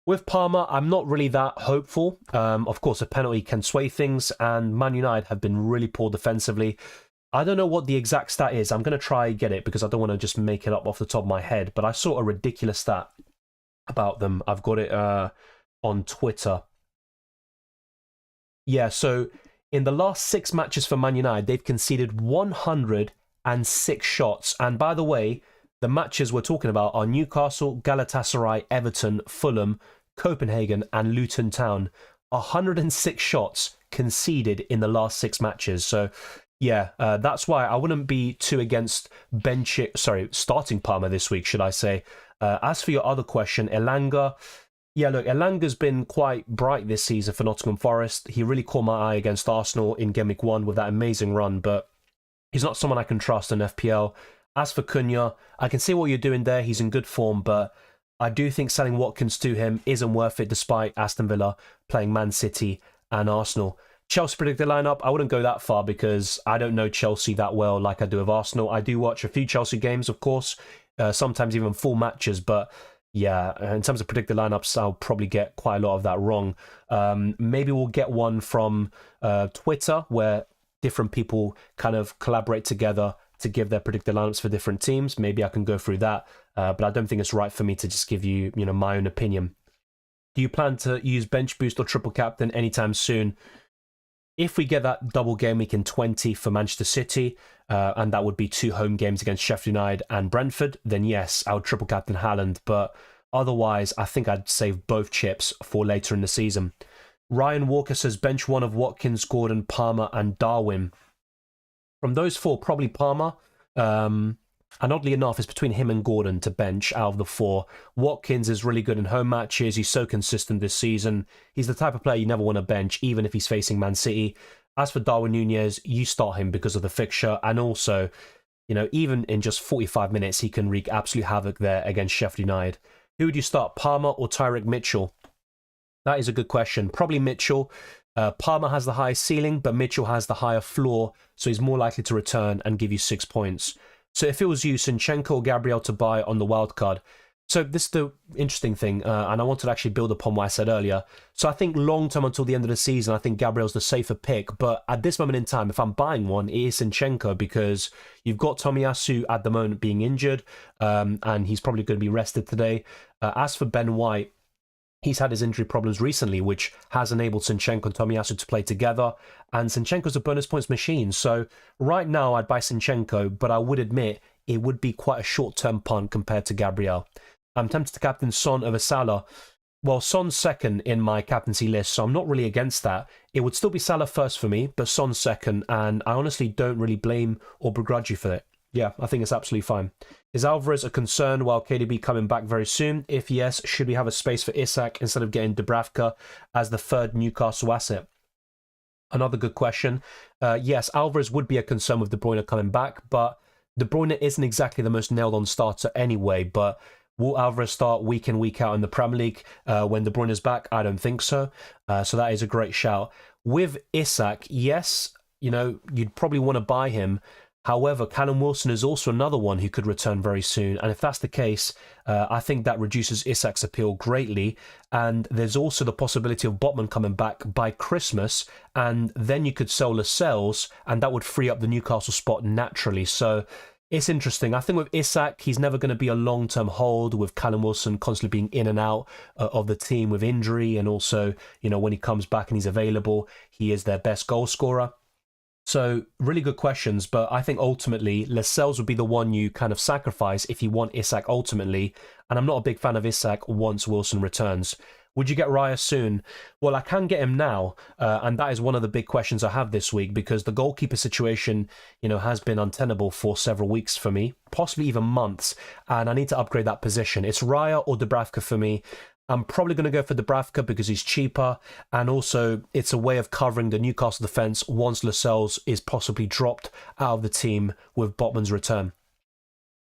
With Palmer, I'm not really that hopeful. Of course, a penalty can sway things, and Man United have been really poor defensively. I don't know what the exact stat is. I'm going to try get it because I don't want to just make it up off the top of my head, but I saw a ridiculous stat about them. I've got it on Twitter. Yeah, so in the last 6 matches for Man United, they've conceded 106 shots. And by the way, the matches we're talking about are Newcastle, Galatasaray, Everton, Fulham, Copenhagen, and Luton Town. 106 shots conceded in the last 6 matches. So, yeah, that's why I wouldn't be too against starting Palmer this week, should I say. As for your other question, Elanga... Yeah, look, Elanga's been quite bright this season for Nottingham Forest. He really caught my eye against Arsenal in Game Week 1 with that amazing run, but he's not someone I can trust in FPL. As for Cunha, I can see what you're doing there. He's in good form, but I do think selling Watkins to him isn't worth it despite Aston Villa playing Man City and Arsenal. Chelsea predicted lineup, I wouldn't go that far because I don't know Chelsea that well like I do of Arsenal. I do watch a few Chelsea games, of course, sometimes even full matches, but... yeah, in terms of predicted lineups, I'll probably get quite a lot of that wrong. Maybe we'll get one from Twitter where different people kind of collaborate together to give their predicted lineups for different teams. Maybe I can go through that, but I don't think it's right for me to just give you, my own opinion. Do you plan to use bench boost or triple captain anytime soon? If we get that double game week in 20 for Manchester City, and that would be 2 home games against Sheffield United and Brentford, then yes, I would triple captain Haaland. But otherwise, I think I'd save both chips for later in the season. Ryan Walker says bench one of Watkins, Gordon, Palmer, and Darwin. From those 4, probably Palmer. And oddly enough, it's between him and Gordon to bench out of the four. Watkins is really good in home matches. He's so consistent this season. He's the type of player you never want to bench, even if he's facing Man City. As for Darwin Nunez, you start him because of the fixture. And also, you know, even in just 45 minutes, he can wreak absolute havoc there against Sheffield United. Who would you start, Palmer or Tyrick Mitchell? That is a good question. Probably Mitchell. Palmer has the highest ceiling, but Mitchell has the higher floor, so he's more likely to return and give you 6 points. So if it was you, Zinchenko or Gabriel to buy on the wildcard. So this is the interesting thing, and I wanted to actually build upon what I said earlier. So I think long term until the end of the season, I think Gabriel's the safer pick. But at this moment in time, if I'm buying one, it is Zinchenko because you've got Tomiyasu at the moment being injured, and he's probably going to be rested today. As for Ben White, he's had his injury problems recently, which has enabled Zinchenko and Tomiyasu to play together. And Zinchenko's a bonus points machine. So right now, I'd buy Zinchenko, but I would admit it would be quite a short-term punt compared to Gabriel. I'm tempted to captain Son over Salah. Well, Son's second in my captaincy list, so I'm not really against that. It would still be Salah first for me, but Son's second, and I honestly don't really blame or begrudge you for it. Yeah, I think it's absolutely fine. Is Alvarez a concern while KDB coming back very soon? If yes, should we have a space for Isak instead of getting Dubravka as the third Newcastle asset? Another good question. Yes, Alvarez would be a concern with De Bruyne coming back, but De Bruyne isn't exactly the most nailed-on starter anyway, but will Alvarez start week in, week out in the Premier League when De Bruyne is back? I don't think so. So that is a great shout. With Isak, yes, you know, you'd probably want to buy him. However, Callum Wilson is also another one who could return very soon. And if that's the case, I think that reduces Isak's appeal greatly. And there's also the possibility of Botman coming back by Christmas. And then you could sell Lascelles, and that would free up the Newcastle spot naturally. So it's interesting. I think with Isak, he's never going to be a long-term hold, with Callum Wilson constantly being in and out of the team with injury. And also, you know, when he comes back and he's available, he is their best goal scorer. So really good questions, but I think ultimately Lascelles would be the one you kind of sacrifice if you want Isak ultimately. And I'm not a big fan of Isak once Wilson returns. Would you get Raya soon? Well, I can get him now, and that is one of the big questions I have this week because the goalkeeper situation, you know, has been untenable for several weeks for me, possibly even months, and I need to upgrade that position. It's Raya or Dubravka for me. I'm probably going to go for Dubravka because he's cheaper, and also it's a way of covering the Newcastle defence once Lascelles is possibly dropped out of the team with Botman's return.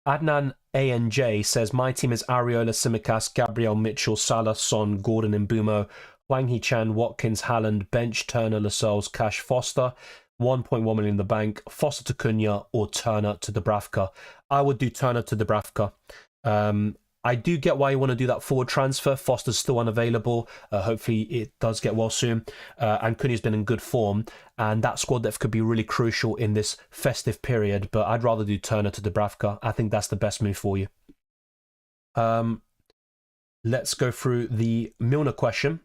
Adnan ANJ says, my team is Areola, Tsimikas, Gabriel, Mitchell, Salah, Son, Gordon, Mbumo, Hwang Hee-chan, Watkins, Haaland, Bench, Turner, Lascelles, Cash, Foster, 1.1 million in the bank, Foster to Cunha or Turner to Dubravka. I would do Turner to Dubravka. I do get why you want to do that forward transfer. Foster's still unavailable. Hopefully it does get well soon. And Cunha's been in good form. And that squad depth could be really crucial in this festive period. But I'd rather do Turner to Dubravka. I think that's the best move for you. Let's go through the Milner question.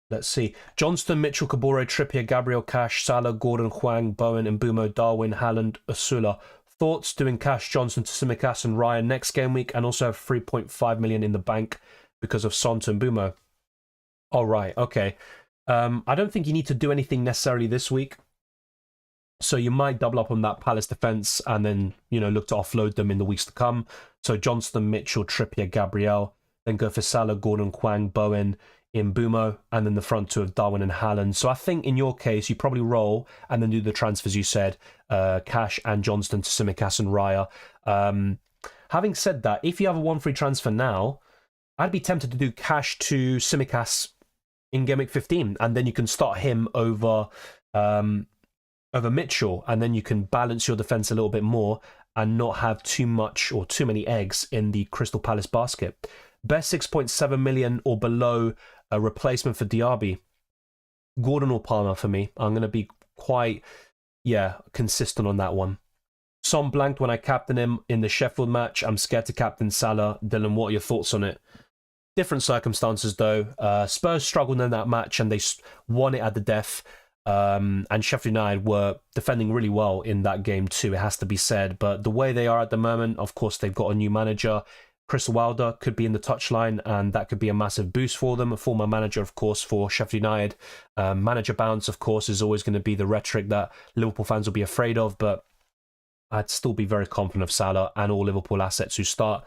Let's see. Johnston, Mitchell, Kabore, Trippier, Gabriel, Cash, Salah, Gordon, Hwang, Bowen, Mbumo, Darwin, Haaland, Asula. Thoughts doing Cash, Johnson to Tsimikas and Ryan next game week, and also have 3.5 million in the bank because of Son to Mbumo. All right, okay. I don't think you need to do anything necessarily this week. So you might double up on that Palace defence and then, you know, look to offload them in the weeks to come. So Johnston, Mitchell, Trippier, Gabriel, then go for Salah, Gordon, Hwang, Bowen, Mbumo, and then the front two of Darwin and Haaland. So I think in your case, you probably roll and then do the transfers you said, Cash and Johnston to Tsimikas and Raya. Having said that, if you have a 1-free transfer now, I'd be tempted to do Cash to Tsimikas in Gameweek 15, and then you can start him over Mitchell, and then you can balance your defence a little bit more and not have too much or too many eggs in the Crystal Palace basket. Best 6.7 million or below a replacement for Diaby. Gordon or Palmer for me. I'm going to be quite, consistent on that one. Son blanked when I captained him in the Sheffield match. I'm scared to captain Salah. Dylan, what are your thoughts on it? Different circumstances though. Spurs struggled in that match and they won it at the death. And Sheffield United were defending really well in that game too, it has to be said. But the way they are at the moment, of course, they've got a new manager. Chris Wilder could be in the touchline, and that could be a massive boost for them. A former manager, of course, for Sheffield United. Manager bounce, of course, is always going to be the rhetoric that Liverpool fans will be afraid of. But I'd still be very confident of Salah and all Liverpool assets who start.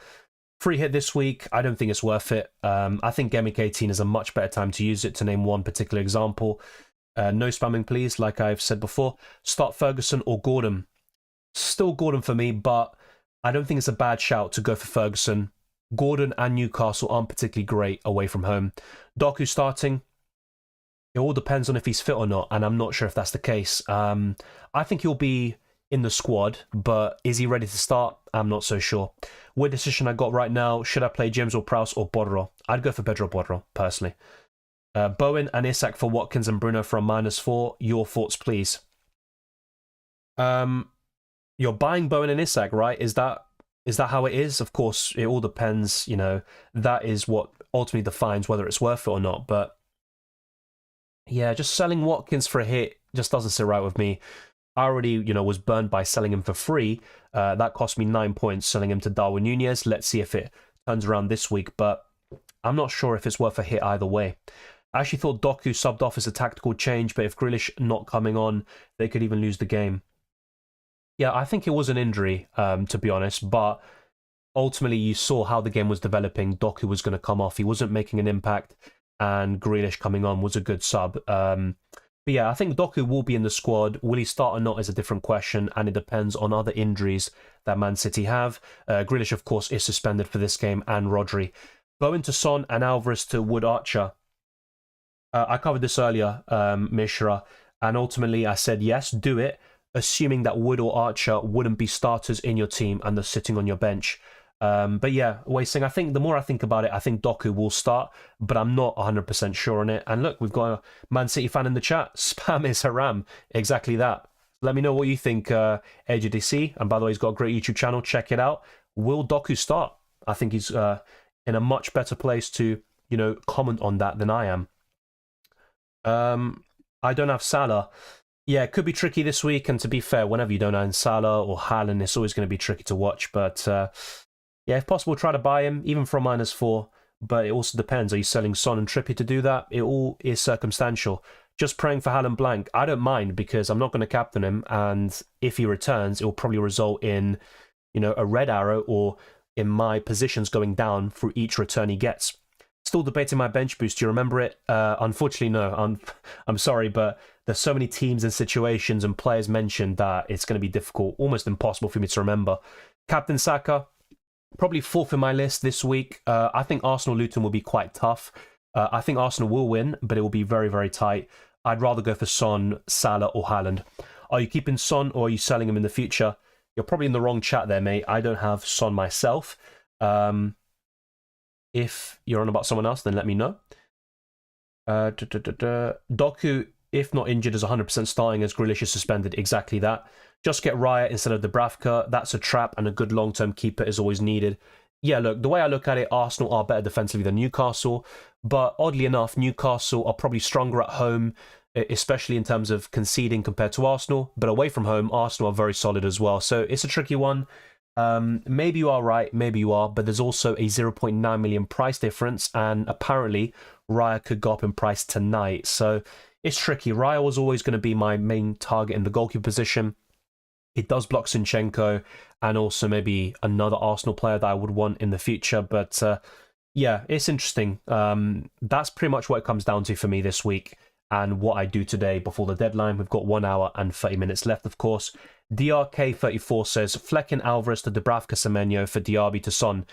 Free hit this week, I don't think it's worth it. I think Gameweek 18 is a much better time to use it, to name one particular example. No spamming, please, like I've said before. Start Ferguson or Gordon. Still Gordon for me, but I don't think it's a bad shout to go for Ferguson. Gordon and Newcastle aren't particularly great away from home. Doku starting. It all depends on if he's fit or not, and I'm not sure if that's the case. I think he'll be in the squad, but is he ready to start? I'm not so sure. What decision I got right now, should I play James or Prowse or Borro? I'd go for Pedro Borro, personally. Bowen and Isak for Watkins and Bruno from -4. Your thoughts, please. You're buying Bowen and Isak, right? Is that how it is? Of course, it all depends, you know. That is what ultimately defines whether it's worth it or not. But yeah, just selling Watkins for a hit just doesn't sit right with me. I already, you know, was burned by selling him for free. That cost me 9 points selling him to Darwin Nunez. Let's see if it turns around this week, but I'm not sure if it's worth a hit either way. I actually thought Doku subbed off as a tactical change, but if Grealish not coming on, they could even lose the game. Yeah, I think it was an injury, to be honest, but ultimately you saw how the game was developing. Doku was going to come off. He wasn't making an impact, and Grealish coming on was a good sub. But yeah, I think Doku will be in the squad. Will he start or not is a different question, and it depends on other injuries that Man City have. Grealish, of course, is suspended for this game, and Rodri. Bowen to Son and Alvarez to Wood Archer. I covered this earlier, Mishra, and ultimately I said yes, do it, assuming that Wood or Archer wouldn't be starters in your team and they're sitting on your bench. But yeah, wasting. I think the more I think about it, I think Doku will start, but I'm not 100% sure on it. And look, we've got a Man City fan in the chat. Spam is haram. Exactly that. Let me know what you think, AJDC. And by the way, he's got a great YouTube channel. Check it out. Will Doku start? I think he's in a much better place to, you know, comment on that than I am. I don't have Salah. Yeah, it could be tricky this week. And to be fair, whenever you don't own Salah or Haaland, it's always going to be tricky to watch. But yeah, if possible, try to buy him, even from -4. But it also depends. Are you selling Son and Trippier to do that? It all is circumstantial. Just praying for Haaland blank. I don't mind because I'm not going to captain him. And if he returns, it will probably result in, you know, a red arrow or in my positions going down for each return he gets. Still debating my bench boost. Do you remember it? Unfortunately, no. I'm sorry, but there's so many teams and situations and players mentioned that it's going to be difficult, almost impossible for me to remember. Captain Saka, probably 4th in my list this week. I think Arsenal-Luton will be quite tough. I think Arsenal will win, but it will be very, very tight. I'd rather go for Son, Salah, or Haaland. Are you keeping Son or are you selling him in the future? You're probably in the wrong chat there, mate. I don't have Son myself. If you're on about someone else, then let me know. Doku, if not injured, is 100% starting as Grealish is suspended. Exactly that. Just get Raya instead of Dubravka. That's a trap, and a good long-term keeper is always needed. Yeah, look, the way I look at it, Arsenal are better defensively than Newcastle, but oddly enough, Newcastle are probably stronger at home, especially in terms of conceding compared to Arsenal, but away from home, Arsenal are very solid as well. So it's a tricky one. Maybe you are right, maybe you are, but there's also a 0.9 million price difference, and apparently Raya could go up in price tonight. So it's tricky. Raya was always going to be my main target in the goalkeeper position. It does block Zinchenko and also maybe another Arsenal player that I would want in the future. But yeah, it's interesting. That's pretty much what it comes down to for me this week and what I do today before the deadline. We've got 1 hour and 30 minutes left, of course. DRK34 says, Flecken Alvarez to Dubravka Semenyo for Diaby to Son.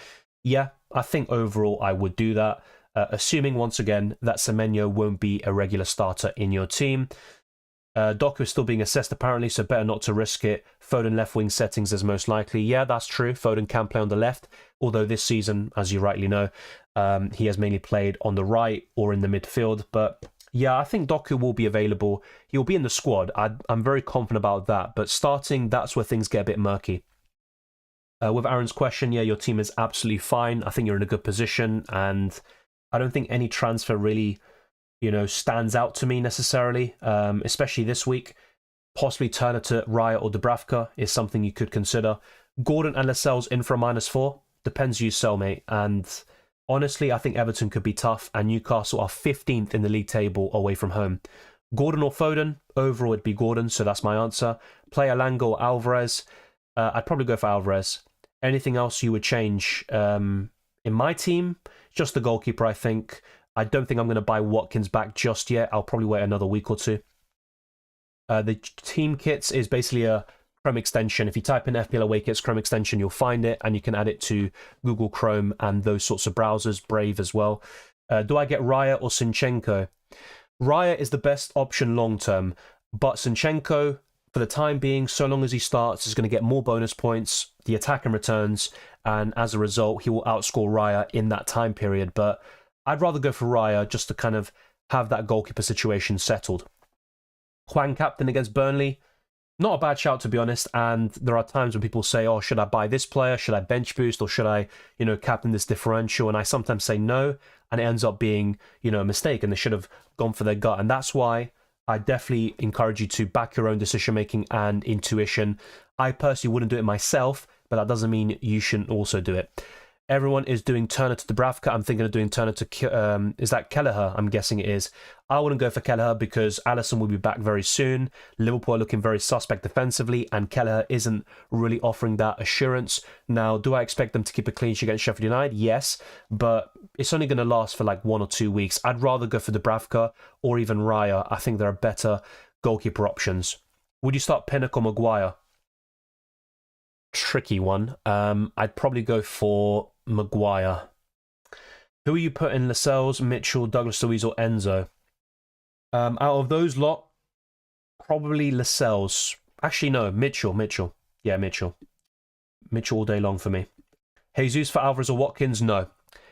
Yeah, I think overall I would do that. Assuming, once again, that Semenyo won't be a regular starter in your team. Doku is still being assessed apparently, so better not to risk it. Foden left wing settings is most likely. Yeah, that's true. Foden can play on the left, although this season, as you rightly know, he has mainly played on the right or in the midfield. But yeah, I think Doku will be available. He'll be in the squad. I'm very confident about that. But starting, that's where things get a bit murky. With Aaron's question, yeah, your team is absolutely fine. I think you're in a good position, and I don't think any transfer really, you know, stands out to me necessarily, especially this week. Possibly Turner to Raya or Dubravka is something you could consider. Gordon and Lascelles in for a -4. Depends who you sell, mate. And honestly, I think Everton could be tough, and Newcastle are 15th in the league table away from home. Gordon or Foden? Overall, it'd be Gordon, so that's my answer. Play Alanga or Alvarez? I'd probably go for Alvarez. Anything else you would change in my team? Just the goalkeeper, I think. I don't think I'm going to buy Watkins back just yet. I'll probably wait another week or two. The team kits is basically a Chrome extension. If you type in FPL Away Kits Chrome extension, you'll find it, and you can add it to Google Chrome and those sorts of browsers, Brave as well. Do I get Raya or Zinchenko? Raya is the best option long term, but Zinchenko, for the time being, so long as he starts, is going to get more bonus points, the attack and returns, and as a result, he will outscore Raya in that time period. But I'd rather go for Raya just to kind of have that goalkeeper situation settled. Hwang captain against Burnley, not a bad shout, to be honest. And there are times when people say, oh, should I buy this player? Should I bench boost? Or should I, captain this differential? And I sometimes say no, and it ends up being, a mistake, and they should have gone for their gut. And that's why I definitely encourage you to back your own decision-making and intuition. I personally wouldn't do it myself, but that doesn't mean you shouldn't also do it. Everyone is doing Turner to Dubravka. I'm thinking of doing Turner to, is that Kelleher? I'm guessing it is. I wouldn't go for Kelleher because Alisson will be back very soon. Liverpool are looking very suspect defensively, and Kelleher isn't really offering that assurance. Now, do I expect them to keep a clean sheet against Sheffield United? Yes, but it's only going to last for like 1 or 2 weeks. I'd rather go for Dubravka or even Raya. I think there are better goalkeeper options. Would you start Pinnock or Maguire? Tricky one. I'd probably go for Maguire. Who are you putting? Lascelles, Mitchell, Douglas Luiz, or Enzo? Out of those lot, probably Lascelles. Actually, no, Mitchell. Yeah, Mitchell. Mitchell all day long for me. Jesus for Alvarez or Watkins? No.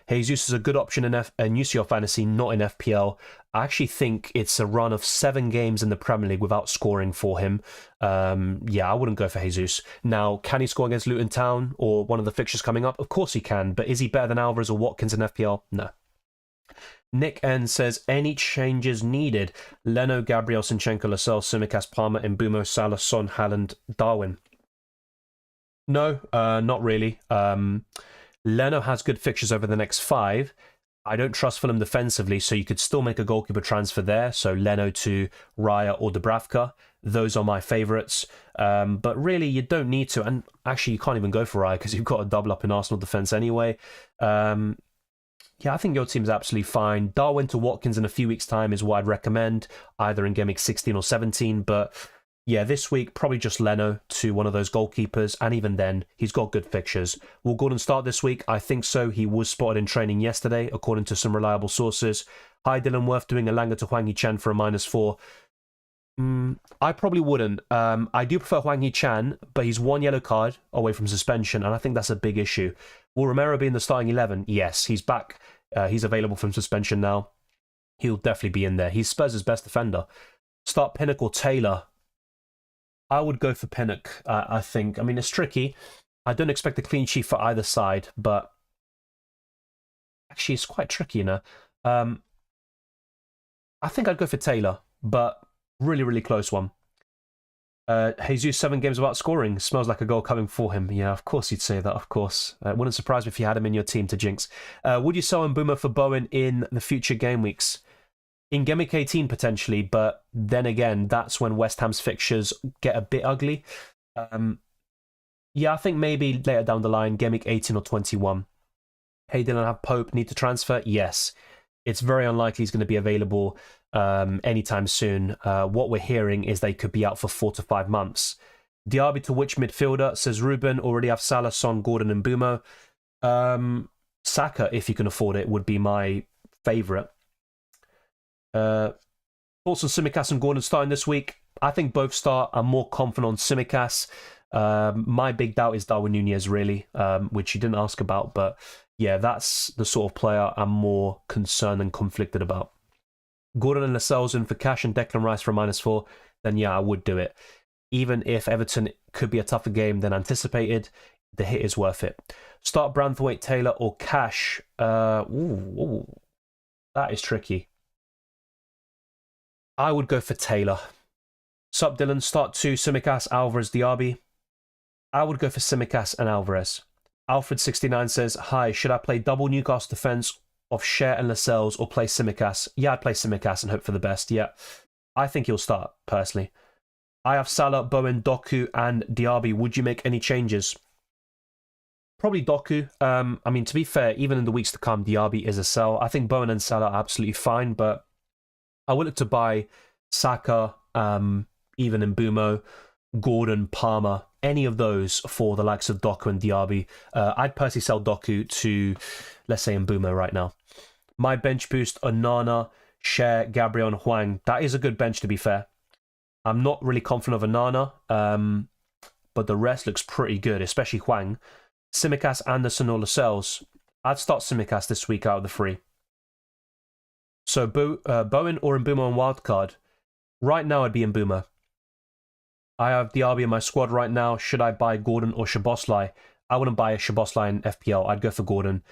Jesus is a good option in UCL Fantasy, not in FPL. I actually think it's a run of 7 games in the Premier League without scoring for him. Yeah, I wouldn't go for Jesus. Now, can he score against Luton Town or one of the fixtures coming up? Of course he can, but is he better than Alvarez or Watkins in FPL? No. Nick N says, any changes needed? Leno, Gabriel, Zinchenko, Lascelles, Tsimikas, Palmer, Mbeumo, Salah, Son, Haaland, Darwin. No, not really. Leno has good fixtures over the next 5. I don't trust Fulham defensively, so you could still make a goalkeeper transfer there. So Leno to Raya or Dubravka. Those are my favourites. But really, you don't need to. And actually, you can't even go for Raya because you've got a double up in Arsenal defence anyway. Yeah, I think your team's absolutely fine. Darwin to Watkins in a few weeks' time is what I'd recommend, either in Game Week 16 or 17. But yeah, this week, probably just Leno to one of those goalkeepers, and even then, he's got good fixtures. Will Gordon start this week? I think so. He was spotted in training yesterday, according to some reliable sources. Hi, Dylan Worth doing a Elanga to Hwang Hee-chan for a -4. I probably wouldn't. I do prefer Hwang Hee-chan, but he's 1 yellow card away from suspension, and I think that's a big issue. Will Romero be in the starting 11? Yes, he's back. He's available from suspension now. He'll definitely be in there. He's Spurs' best defender. Start Pinnock or Taylor? I would go for Pinnock, I think. I mean, it's tricky. I don't expect a clean sheet for either side, but actually, it's quite tricky, I think I'd go for Taylor, but really, really close one. Jesus, 7 games without scoring. Smells like a goal coming for him. Yeah, of course you'd say that, of course. It wouldn't surprise me if you had him in your team to jinx. Would you sell Mbeumo for Bowen in the future game weeks? In Game Week 18, potentially, but then again, that's when West Ham's fixtures get a bit ugly. Yeah, I think maybe later down the line, Game Week 18 or 21. Hey, Dylan, have Pope need to transfer? Yes. It's very unlikely he's going to be available anytime soon. What we're hearing is they could be out for 4 to 5 months. Diaby to which midfielder? Says Ruben. Already have Salah, Son, Gordon, and Mbeumo. Saka, if you can afford it, would be my favourite. Thoughts on Tsimikas and Gordon starting this week? I think both start. I'm more confident on Tsimikas. My big doubt is Darwin Nunez, really, which you didn't ask about. But yeah, that's the sort of player I'm more concerned and conflicted about. Gordon and Lascelles in for cash and Declan Rice for a -4, then yeah, I would do it. Even if Everton could be a tougher game than anticipated, the hit is worth it. Start Branthwaite, Taylor, or cash? That is tricky. I would go for Taylor. Sup, Dylan. Start 2, Tsimikas, Alvarez, Diaby. I would go for Tsimikas and Alvarez. Alfred69 says, hi, should I play double Newcastle defence of Cher and Lascelles or play Tsimikas? Yeah, I'd play Tsimikas and hope for the best, yeah. I think he'll start, personally. I have Salah, Bowen, Doku, and Diaby. Would you make any changes? Probably Doku. I mean, to be fair, even in the weeks to come, Diaby is a sell. I think Bowen and Salah are absolutely fine, but I would look to buy Saka, even in Mbumo, Gordon, Palmer, any of those for the likes of Doku and Diaby. I'd personally sell Doku to, let's say, Mbumo right now. My bench boost, Onana, Cher, Gabriel, and Hwang. That is a good bench, to be fair. I'm not really confident of Onana, but the rest looks pretty good, especially Hwang. Tsimikas, Anderson, or Lascelles. I'd start Tsimikas this week out of the three. So Bowen or Mbumo on wildcard. Right now, I'd be Mbumo. I have Diaby in my squad right now. Should I buy Gordon or Szoboszlai? I wouldn't buy a Szoboszlai in FPL. I'd go for Gordon.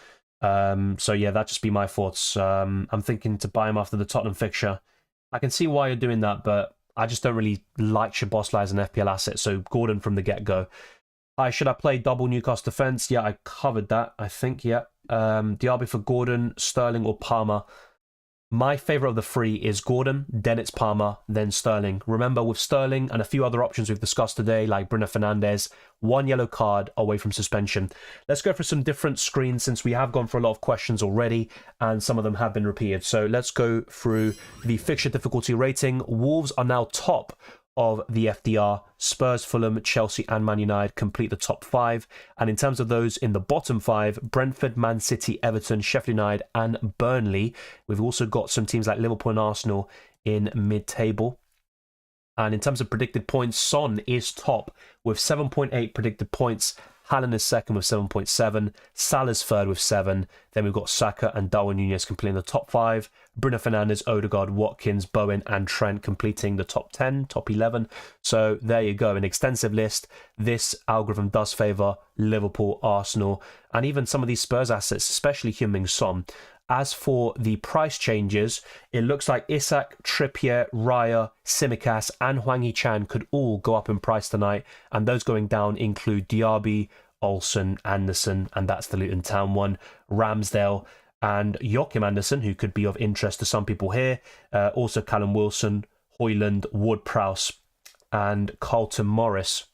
So yeah, that'd just be my thoughts. I'm thinking to buy him after the Tottenham fixture. I can see why you're doing that, but I just don't really like Szoboszlai as an FPL asset. So Gordon from the get-go. Should I play double Newcastle defence? Yeah, I covered that, I think, yeah. Diaby for Gordon, Sterling or Palmer. My favourite of the three is Gordon, then it's Palmer, then Sterling. Remember, with Sterling and a few other options we've discussed today, like Bruno Fernandes, 1 yellow card away from suspension. Let's go for some different screens since we have gone for a lot of questions already and some of them have been repeated. So let's go through the fixture difficulty rating. Wolves are now top of the FDR. Spurs, Fulham, Chelsea and Man United complete the top 5. And in terms of those in the bottom 5, Brentford, Man City, Everton, Sheffield United and Burnley. We've also got some teams like Liverpool and Arsenal in mid-table. And in terms of predicted points, Son is top with 7.8 predicted points. Haaland is second with 7.7. Salah's third with 7. Then we've got Saka and Darwin Núñez completing the top 5. Bruno Fernandes, Odegaard, Watkins, Bowen and Trent completing the top 10, top 11. So there you go, an extensive list. This algorithm does favour Liverpool, Arsenal, and even some of these Spurs assets, especially Heung-min Son. As for the price changes, it looks like Isak, Trippier, Raya, Tsimikas and Hwang Hee-chan could all go up in price tonight, and those going down include Diaby, Olsen, Anderson, and that's the Luton Town one, Ramsdale and Joachim Anderson, who could be of interest to some people here, also Callum Wilson, Højlund, Ward-Prowse and Carlton Morris.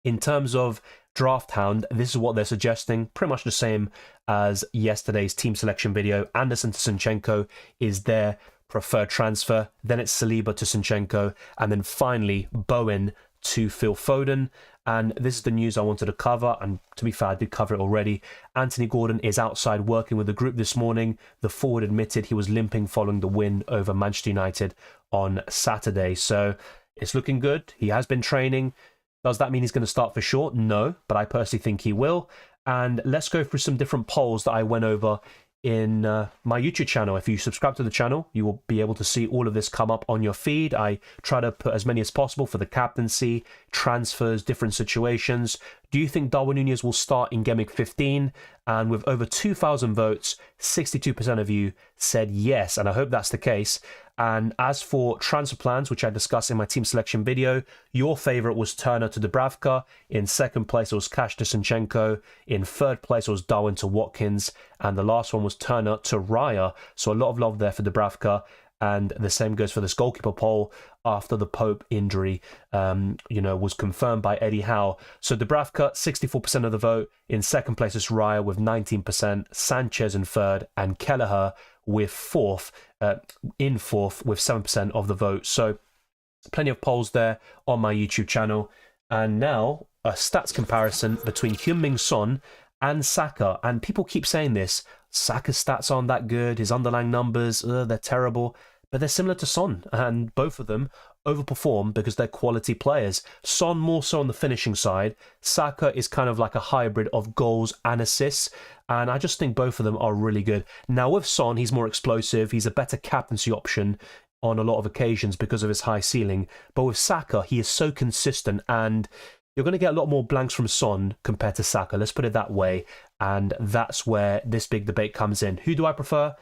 In terms of Drafthound, this is what they're suggesting, pretty much the same as yesterday's team selection video. Anderson to Zinchenko is their preferred transfer, then it's Saliba to Zinchenko, and then finally Bowen to Phil Foden. And this is the news I wanted to cover, and to be fair, I did cover it already. Anthony Gordon is outside working with the group this morning. The forward admitted he was limping following the win over Manchester United on Saturday, so it's looking good. He has been training. Does that mean he's going to start for sure? No, but I personally think he will. And let's go through some different polls that I went over in my YouTube channel. If you subscribe to the channel, you will be able to see all of this come up on your feed. I try to put as many as possible for the captaincy, transfers, different situations. Do you think Darwin Núñez will start in Gameweek 15? And with over 2,000 votes, 62% of you said yes, and I hope that's the case. And as for transfer plans, which I discussed in my team selection video, your favourite was Turner to Dubravka. In second place, it was Cash to Zinchenko. In third place, it was Darwin to Watkins. And the last one was Turner to Raya. So a lot of love there for Dubravka. And the same goes for this goalkeeper poll after the Pope injury, was confirmed by Eddie Howe. So Dubravka, 64% of the vote. In second place is Raya with 19%, Sanchez in third, and Kelleher with fourth with 7% of the vote. So plenty of polls there on my YouTube channel. And now a stats comparison between Heung-min Son and Saka. And people keep saying this, Saka's stats aren't that good, his underlying numbers, they're terrible. But they're similar to Son, and both of them overperform because they're quality players. Son more so on the finishing side. Saka is kind of like a hybrid of goals and assists, and I just think both of them are really good. Now with Son, he's more explosive, he's a better captaincy option on a lot of occasions because of his high ceiling. But with Saka, he is so consistent, and you're going to get a lot more blanks from Son compared to Saka, let's put it that way. And that's where this big debate comes in. Who do I prefer?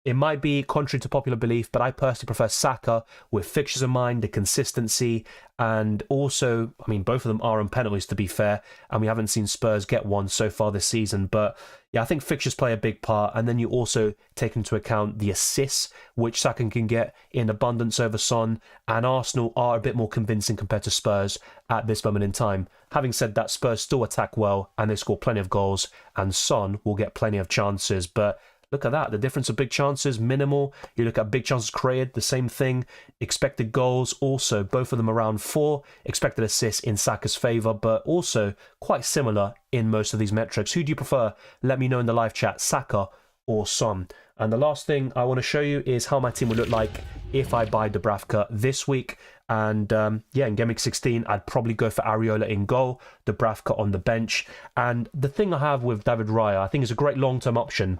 It might be contrary to popular belief, but I personally prefer Saka with fixtures in mind, the consistency, and also, I mean, both of them are on penalties to be fair, and we haven't seen Spurs get one so far this season. But yeah, I think fixtures play a big part, and then you also take into account the assists, which Saka can get in abundance over Son, and Arsenal are a bit more convincing compared to Spurs at this moment in time. Having said that, Spurs still attack well, and they score plenty of goals, and Son will get plenty of chances, but look at that. The difference of big chances, minimal. You look at big chances created, the same thing. Expected goals, also, both of them around 4. Expected assists in Saka's favour, but also quite similar in most of these metrics. Who do you prefer? Let me know in the live chat, Saka or Son. And the last thing I want to show you is how my team would look like if I buy Dubravka this week. And yeah, in Game Week 16, I'd probably go for Areola in goal, Dubravka on the bench. And the thing I have with David Raya, I think is a great long-term option.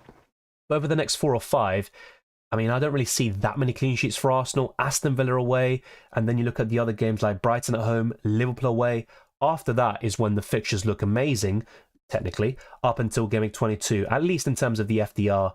But over the next 4 or 5, I mean, I don't really see that many clean sheets for Arsenal. Aston Villa away, and then you look at the other games like Brighton at home, Liverpool away. After that is when the fixtures look amazing, technically, up until Game Week 22, at least in terms of the FDR.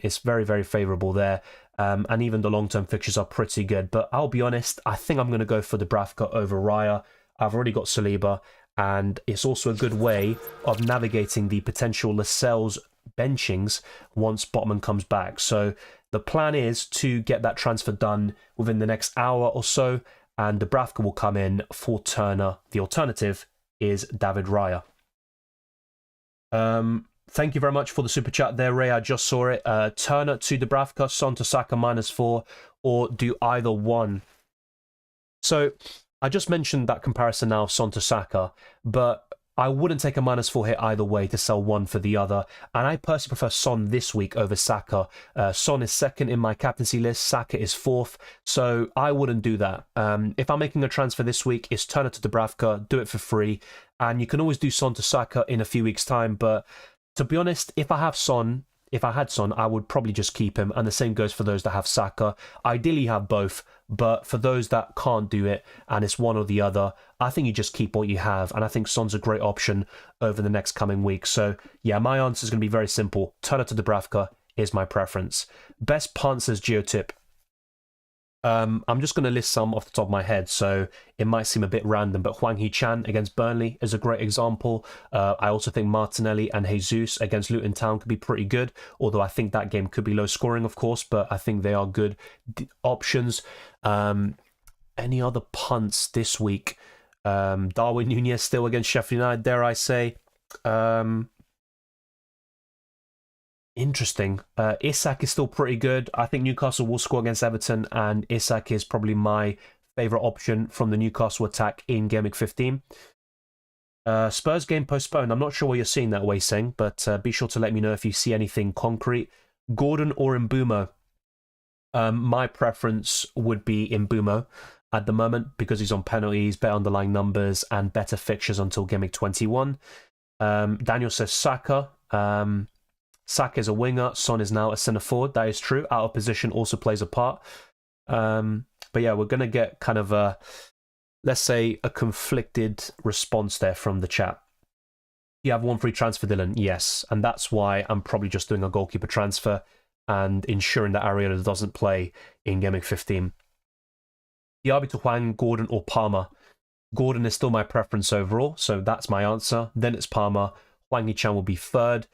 It's very, very favourable there. And even the long-term fixtures are pretty good. But I'll be honest, I think I'm going to go for Dubravka over Raya. I've already got Saliba, and it's also a good way of navigating the potential Lascelles benchings once Botman comes back. So the plan is to get that transfer done within the next hour or so, and Dubravka will come in for Turner. The alternative is David Raya. Thank you very much for the super chat there, Ray. I just saw it. Turner to Dubravka, Son to Saka -4, or do either one. So I just mentioned that comparison now, Son to Saka, but I wouldn't take a -4 hit either way to sell one for the other. And I personally prefer Son this week over Saka. Son is second in my captaincy list. Saka is 4th. So I wouldn't do that. If I'm making a transfer this week, it's Turner to Dubravka. Do it for free. And you can always do Son to Saka in a few weeks' time. But to be honest, if I had Son, I would probably just keep him. And the same goes for those that have Saka. Ideally, you have both. But for those that can't do it, and it's one or the other, I think you just keep what you have. And I think Son's a great option over the next coming weeks. So, yeah, my answer is going to be very simple. Turner to Dubravka is my preference. Best punts as Geotip. I'm just going to list some off the top of my head, so it might seem a bit random, but Hwang Hee-chan against Burnley is a great example. I also think Martinelli and Jesus against Luton Town could be pretty good, although I think that game could be low scoring, of course, but I think they are good options. Any other punts this week? Darwin Nunez still against Sheffield United, dare I say. Interesting. Isak is still pretty good. I think Newcastle will score against Everton, and Isak is probably my favourite option from the Newcastle attack in Game Week 15. Spurs game postponed. I'm not sure what you're seeing that way, Singh, but be sure to let me know if you see anything concrete. Gordon or Mbeumo? My preference would be Mbeumo at the moment because he's on penalties, better underlying numbers, and better fixtures until Game Week 21. Daniel says Saka. Saka is a winger. Son is now a centre forward. That is true. Out of position also plays a part. But yeah, we're going to get kind of a, let's say, a conflicted response there from the chat. You have one free transfer, Dylan? Yes. And that's why I'm probably just doing a goalkeeper transfer and ensuring that Areola doesn't play in Game Week 15. Diaby to Hwang, Gordon or Palmer? Gordon is still my preference overall, so that's my answer. Then it's Palmer. Hwang Hee-chan will be 3rd.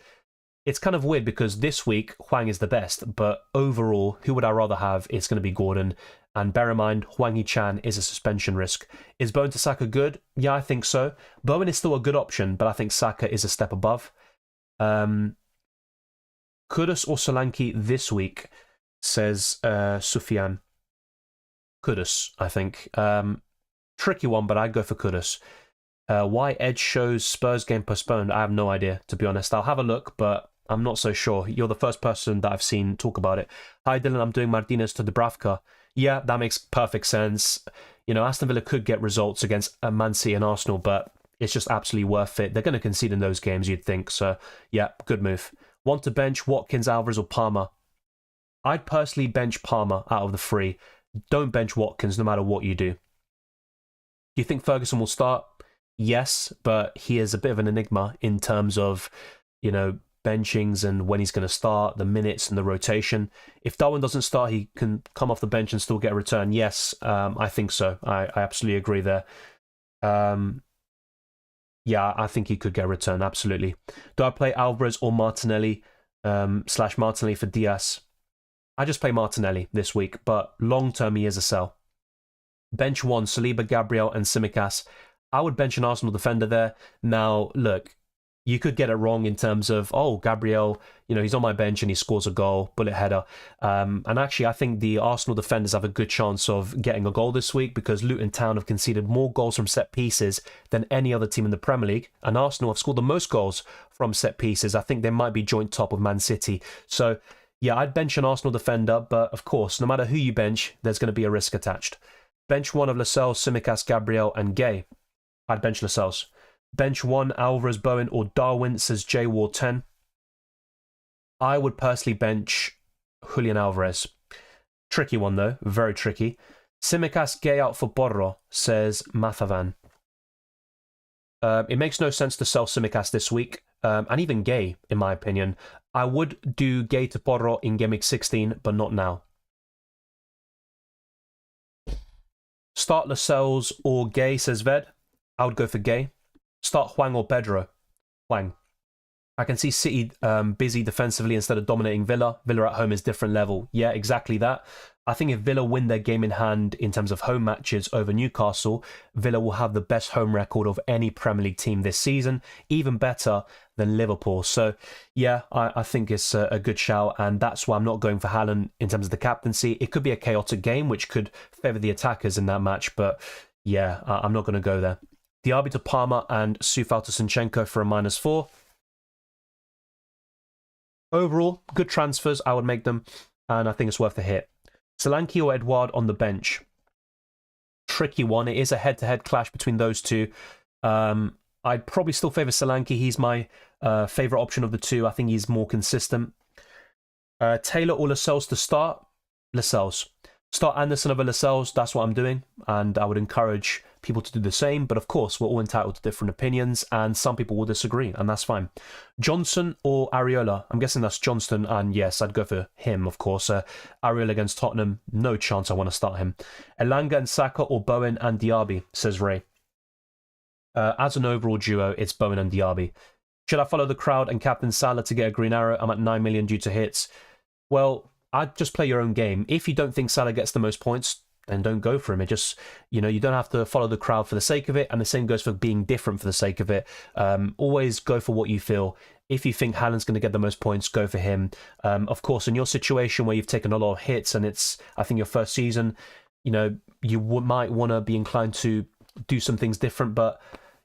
It's kind of weird because this week Hwang is the best, but overall, who would I rather have? It's going to be Gordon. And bear in mind, Hwang Hee-chan is a suspension risk. Is Bowen to Saka good? Yeah, I think so. Bowen is still a good option, but I think Saka is a step above. Kudus or Solanke this week, says Sufyan. Kudus, I think. Tricky one, but I'd go for Kudus. Why Edge shows Spurs game postponed, I have no idea, to be honest. I'll have a look, but I'm not so sure. You're the first person that I've seen talk about it. Hi, Dylan, I'm doing Martinez to Dubravka. Yeah, that makes perfect sense. You know, Aston Villa could get results against Man City and Arsenal, but it's just absolutely worth it. They're going to concede in those games, you'd think. So, yeah, good move. Want to bench Watkins, Alvarez, or Palmer? I'd personally bench Palmer out of the 3. Don't bench Watkins no matter what you do. Do you think Ferguson will start? Yes, but he is a bit of an enigma in terms of, you know, benchings and when he's going to start, the minutes and the rotation. If Darwin doesn't start, he can come off the bench and still get a return. Yes, I think so. I absolutely agree there. Yeah, I think he could get a return, absolutely. Do I play Alvarez or Martinelli / Martinelli for Diaz? I just play Martinelli this week, but long-term he is a sell. Bench 1, Saliba, Gabriel and Tsimikas. I would bench an Arsenal defender there. Now, look, you could get it wrong in terms of, oh, Gabriel, he's on my bench and he scores a goal, bullet header. And actually, I think the Arsenal defenders have a good chance of getting a goal this week because Luton Town have conceded more goals from set pieces than any other team in the Premier League. And Arsenal have scored the most goals from set pieces. I think they might be joint top with Man City. So, yeah, I'd bench an Arsenal defender, but of course, no matter who you bench, there's going to be a risk attached. Bench 1 of Lascelles, Tsimikas, Gabriel and Gay. I'd bench Lascelles. Bench 1, Alvarez, Bowen or Darwin, says J War 10. I would personally bench Julian Alvarez. Tricky one though, very tricky. Tsimikas, Gay out for Porro, says Mathavan. It makes no sense to sell Tsimikas this week, and even Gay, in my opinion. I would do Gay to Porro in Gameweek 16, but not now. Start Lascelles or Gay, says Ved. I would go for Gay. Start Hwang or Pedro. Hwang. I can see City busy defensively instead of dominating Villa. Villa at home is different level. Yeah, exactly that. I think if Villa win their game in hand in terms of home matches over Newcastle, Villa will have the best home record of any Premier League team this season, even better than Liverpool. So, yeah, I think it's a good shout, and that's why I'm not going for Haaland in terms of the captaincy. It could be a chaotic game, which could favour the attackers in that match, but yeah, I'm not going to go there. Diaby to Palmer and Sufal to Sinchenko for a -4. Overall, good transfers. I would make them, and I think it's worth a hit. Solanke or Edouard on the bench. Tricky one. It is a head-to-head clash between those two. I'd probably still favour Solanke. He's my favourite option of the two. I think he's more consistent. Taylor or Lascelles to start? Lascelles. Start Anderson over Lascelles. That's what I'm doing, and I would encourage people to do the same, but of course we're all entitled to different opinions and some people will disagree, and that's fine. Johnson or Areola? I'm guessing that's Johnston, and yes, I'd go for him, of course. Areola against Tottenham, no chance I want to start him. Elanga and Saka or Bowen and Diaby, says Ray. As an overall duo, it's Bowen and Diaby. Should I follow the crowd and captain Salah to get a green arrow? I'm at 9 million due to hits. Well, I'd just play your own game. If you don't think Salah gets the most points, then don't go for him. It just, you don't have to follow the crowd for the sake of it, and the same goes for being different for the sake of it. Always go for what you feel. If you think Haaland's going to get the most points, go for him. Of course, in your situation where you've taken a lot of hits and it's, I think, your first season, you might want to be inclined to do some things different, but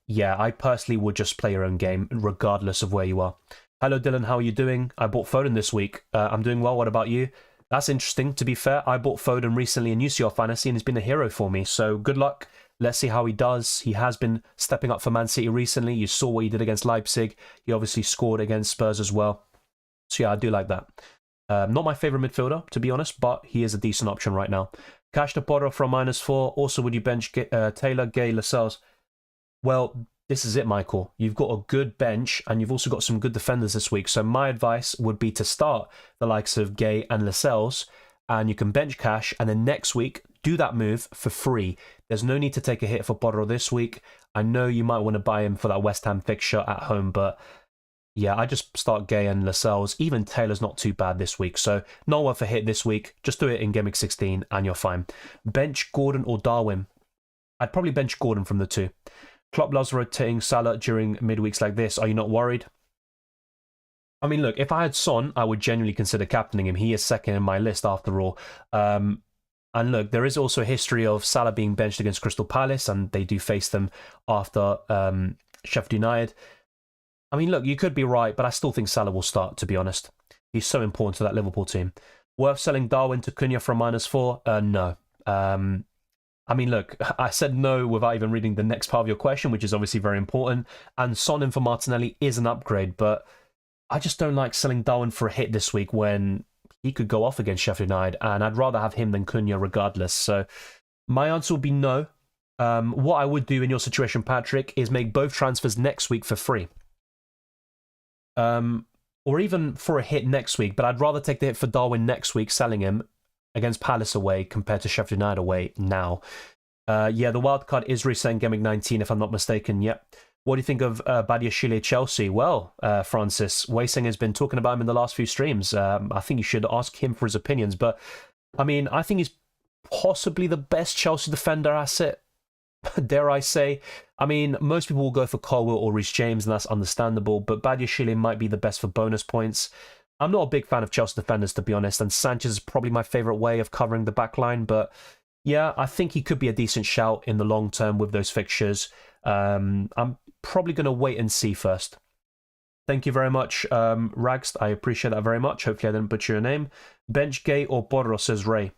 yeah, I personally would just play your own game, regardless of where you are. Hello, Dylan. How are you doing? I bought Foden this week. I'm doing well. What about you? That's interesting. To be fair, I bought Foden recently in UCL Fantasy and he's been a hero for me. So good luck. Let's see how he does. He has been stepping up for Man City recently. You saw what he did against Leipzig. He obviously scored against Spurs as well. So yeah, I do like that. Not my favourite midfielder, to be honest, but he is a decent option right now. Cash to Porro for a -4. Also, would you bench Taylor, Gay, Lascelles? Well, this is it, Michael. You've got a good bench and you've also got some good defenders this week. So my advice would be to start the likes of Gay and Lascelles, and you can bench Cash, and then next week do that move for free. There's no need to take a hit for Porro this week. I know you might want to buy him for that West Ham fixture at home, but yeah, I just start Gay and Lascelles. Even Taylor's not too bad this week, so not worth a hit this week. Just do it in Gameweek 16 and you're fine. Bench Gordon or Darwin? I'd probably bench Gordon from the two. Klopp loves rotating Salah during midweeks like this. Are you not worried? I mean, look, if I had Son, I would genuinely consider captaining him. He is second in my list after all. And look, there is also a history of Salah being benched against Crystal Palace, and they do face them after Sheffield United. I mean, look, you could be right, but I still think Salah will start, to be honest. He's so important to that Liverpool team. Worth selling Darwin to Cunha for a -4? No. I mean, look, I said no without even reading the next part of your question, which is obviously very important. And Son in for Martinelli is an upgrade, but I just don't like selling Darwin for a hit this week when he could go off against Sheffield United, and I'd rather have him than Cunha regardless. So my answer would be no. What I would do in your situation, Patrick, is make both transfers next week for free. or even for a hit next week, but I'd rather take the hit for Darwin next week, selling him against Palace away compared to Sheffield United away now. Yeah, the wildcard is resetting Game Week 19, if I'm not mistaken. Yep. What do you think of Badiashile Chelsea? Well, Francis, Weising has been talking about him in the last few streams. I think you should ask him for his opinions. But, I mean, I think he's possibly the best Chelsea defender asset, dare I say. I mean, most people will go for Colwill or Reece James, and that's understandable. But Badiashile might be the best for bonus points. I'm not a big fan of Chelsea defenders, to be honest. And Sanchez is probably my favourite way of covering the back line. But, yeah, I think he could be a decent shout in the long term with those fixtures. I'm probably going to wait and see first. Thank you very much, Rags. I appreciate that very much. Hopefully I didn't butcher your name. Bench Gay or Borro, says Ray.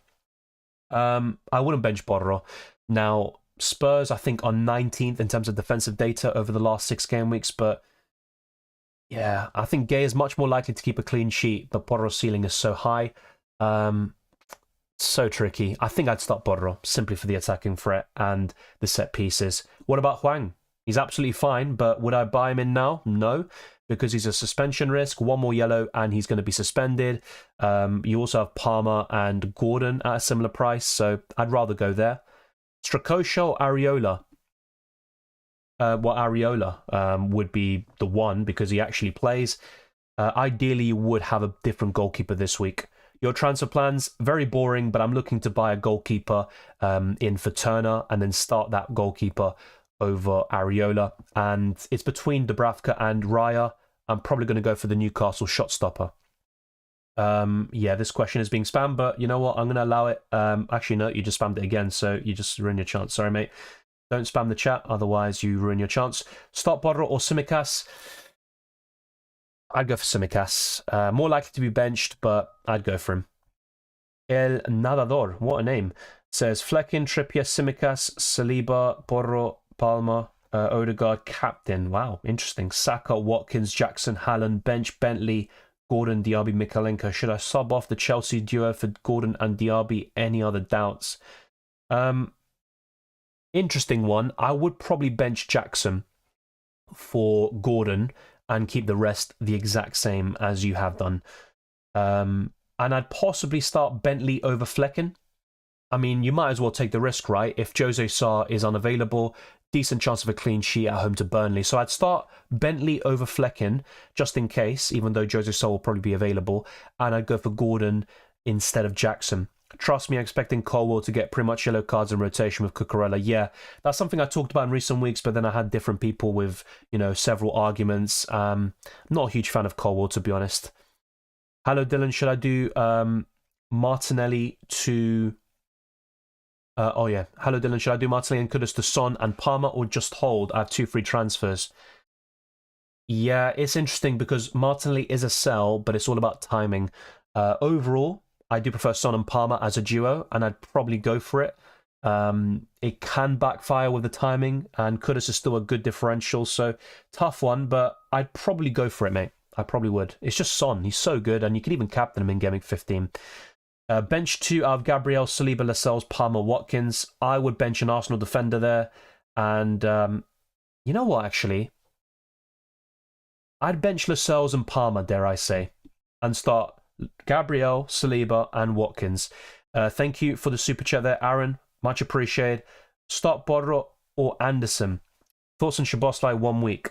I wouldn't bench Borro. Now, Spurs, I think, are 19th in terms of defensive data over the last 6 game weeks, but yeah, I think Gay is much more likely to keep a clean sheet. The Borro's ceiling is so high. So tricky. I think I'd start Borro simply for the attacking threat and the set pieces. What about Hwang? He's absolutely fine, but would I buy him in now? No, because he's a suspension risk, 1 more yellow, and he's going to be suspended. You also have Palmer and Gordon at a similar price, so I'd rather go there. Strakosha or Areola? Areola would be the one because he actually plays. Ideally, you would have a different goalkeeper this week. Your transfer plans, very boring, but I'm looking to buy a goalkeeper in for Turner and then start that goalkeeper over Areola. And it's between Dubravka and Raya. I'm probably going to go for the Newcastle shot stopper. Yeah, this question is being spammed, but you know what? I'm going to allow it. Actually, no, you just spammed it again, so you just ruined your chance. Sorry, mate. Don't spam the chat, otherwise you ruin your chance. Stop Borro or Tsimikas? I'd go for Tsimikas. More likely to be benched, but I'd go for him. El Nadador, what a name. Says Flecken, Trippier, Tsimikas, Saliba, Borro, Palmer, Odegaard, captain. Wow, interesting. Saka, Watkins, Jackson, Haaland, bench, Bentley, Gordon, Diaby, Mikalenko. Should I sub off the Chelsea duo for Gordon and Diaby? Any other doubts? Interesting one. I would probably bench Jackson for Gordon and keep the rest the exact same as you have done. And I'd possibly start Bentley over Flecken. I mean, you might as well take the risk, right? If Jose Sarr is unavailable, decent chance of a clean sheet at home to Burnley. So I'd start Bentley over Flecken, just in case, even though Jose Sarr will probably be available. And I'd go for Gordon instead of Jackson. Trust me, I'm expecting Colwill to get pretty much yellow cards in rotation with Cucurella. Yeah, that's something I talked about in recent weeks, but then I had different people with, you know, several arguments. I'm not a huge fan of Colwill, to be honest. Hello, Dylan. Should I do Martinelli to... oh, yeah. Hello, Dylan. Should I do Martinelli and Kudus to Son and Palmer or just hold? I have 2 free transfers. Yeah, it's interesting because Martinelli is a sell, but it's all about timing. Overall, I do prefer Son and Palmer as a duo, and I'd probably go for it. It can backfire with the timing, and Kudus is still a good differential, so tough one, but I'd probably go for it, mate. I probably would. It's just Son. He's so good, and you can even captain him in Game Week 15. Bench 2 out of Gabriel, Saliba, Lascelles, Palmer, Watkins. I would bench an Arsenal defender there, and you know what, actually? I'd bench Lascelles and Palmer, dare I say, and start Gabriel, Saliba, and Watkins. Thank you for the super chat there, Aaron. Much appreciated. Start Borro or Anderson. Thoughts on Szoboszlai 1 week?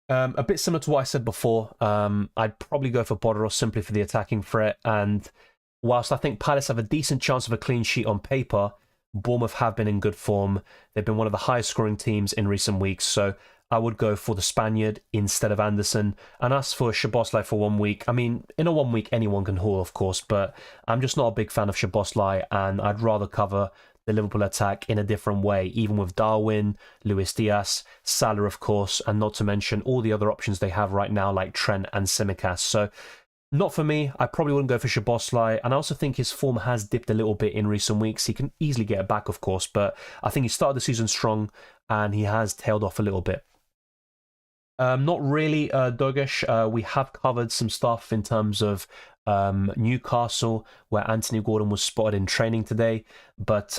A bit similar to what I said before. I'd probably go for Borro simply for the attacking threat. And whilst I think Palace have a decent chance of a clean sheet on paper, Bournemouth have been in good form. They've been one of the highest scoring teams in recent weeks. So I would go for the Spaniard instead of Anderson. And as for Szoboszlai for 1 week, I mean, in a 1 week, anyone can haul, of course, but I'm just not a big fan of Szoboszlai, and I'd rather cover the Liverpool attack in a different way, even with Darwin, Luis Diaz, Salah, of course, and not to mention all the other options they have right now, like Trent and Tsimikas. So, not for me. I probably wouldn't go for Szoboszlai, and I also think his form has dipped a little bit in recent weeks. He can easily get it back, of course, but I think he started the season strong, and he has tailed off a little bit. Not really, Dogesh. We have covered some stuff in terms of Newcastle, where Anthony Gordon was spotted in training today. But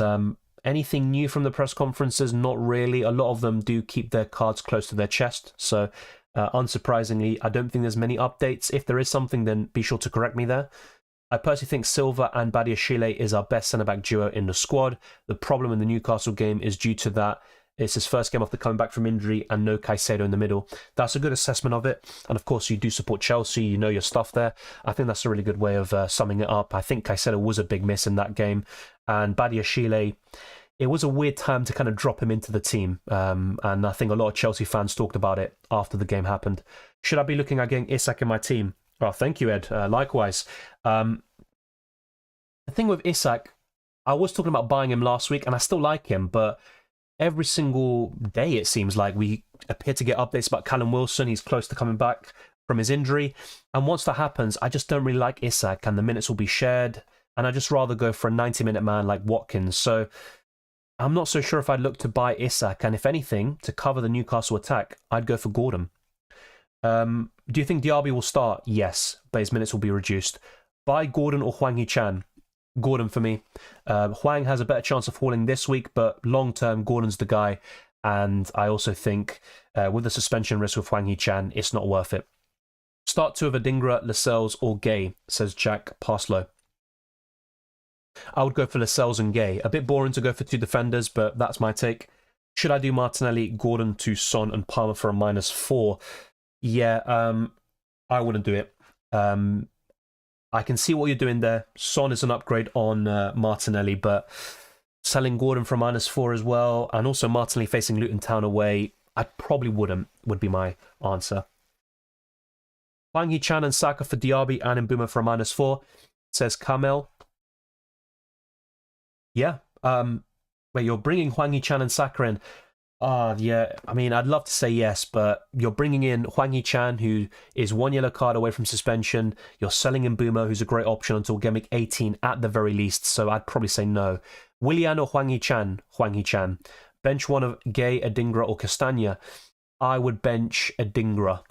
anything new from the press conferences? Not really. A lot of them do keep their cards close to their chest. So Unsurprisingly, I don't think there's many updates. If there is something, then be sure to correct me there. I personally think Silva and Badiashile is our best centre-back duo in the squad. The problem in the Newcastle game is due to that. It's his first game after coming back from injury and no Caicedo in the middle. That's a good assessment of it. And of course, you do support Chelsea. You know your stuff there. I think that's a really good way of summing it up. I think Caicedo was a big miss in that game. And Badiashile, it was a weird time to kind of drop him into the team. And I think a lot of Chelsea fans talked about it after the game happened. Should I be looking at getting Isak in my team? Oh, thank you, Ed. Likewise. The thing with Isak, I was talking about buying him last week, and I still like him, but every single day it seems like we appear to get updates about Callum Wilson. He's close to coming back from his injury. And once that happens, I just don't really like Isak, and the minutes will be shared. And I'd just rather go for a 90-minute man like Watkins. So I'm not so sure if I'd look to buy Isak. And if anything, to cover the Newcastle attack, I'd go for Gordon. Do you think Diaby will start? Yes, but his minutes will be reduced. Buy Gordon or Hwang Hee-chan? Gordon for me. Hwang has a better chance of falling this week, but long-term, Gordon's the guy. And I also think with the suspension risk with Hwang Hee-chan, it's not worth it. Start two of Adingra, Lascelles or Gay, says Jack Parslow. I would go for Lascelles and Gay. A bit boring to go for two defenders, but that's my take. Should I do Martinelli, Gordon to Son and Palmer for a -4? Yeah, I wouldn't do it. I can see what you're doing there. Son is an upgrade on Martinelli, but selling Gordon for a -4 as well, and also Martinelli facing Luton Town away, I probably wouldn't, would be my answer. Hwang Hee-chan and Saka for Diaby and Mbuma for a -4, says Kamel. Yeah, wait, you're bringing Hwang Hee-chan and Saka in. Yeah, I mean, I'd love to say yes, but you're bringing in Hwang Hee-chan, who is 1 yellow card away from suspension. You're selling Mbuma, who's a great option until Game Week 18 at the very least, so I'd probably say no. Willian or Hwang Hee-chan? Hwang Hee-chan. Bench one of Gay, Adingra or Castagna? I would bench Adingra,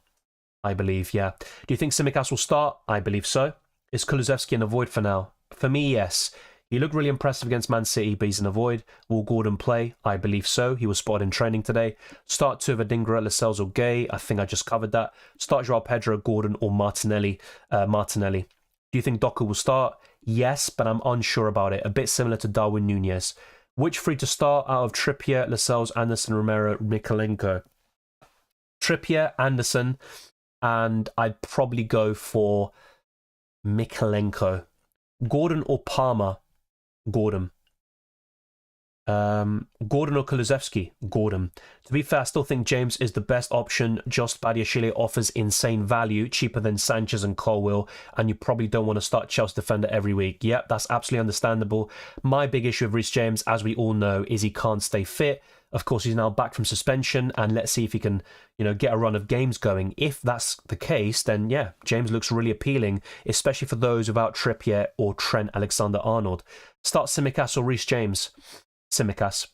I believe, yeah. Do you think Tsimikas will start? I believe so. Is Kulusevski in a void for now? For me, yes. He looked really impressive against Man City, but he's in a void. Will Gordon play? I believe so. He was spotted in training today. Start two of Adingra, Lascelles or Gay. I think I just covered that. Start Joao Pedro, Gordon or Martinelli. Martinelli. Do you think Doku will start? Yes, but I'm unsure about it. A bit similar to Darwin Nunez. Which three to start out of Trippier, Lascelles, Anderson, Romero, Mikalenko? Trippier, Anderson, and I'd probably go for Mikalenko. Gordon or Palmer? Gordon. Gordon or Kulusevski? Gordon. To be fair, I still think James is the best option. Just Badiashile offers insane value, cheaper than Sanchez and Colwill, and you probably don't want to start Chelsea defender every week. Yep, that's absolutely understandable. My big issue with Reece James, as we all know, is he can't stay fit. Of course, he's now back from suspension, and let's see if he can, get a run of games going. If that's the case, then yeah, James looks really appealing, especially for those without Trippier or Trent Alexander-Arnold. Start Tsimikas or Reece James? Tsimikas.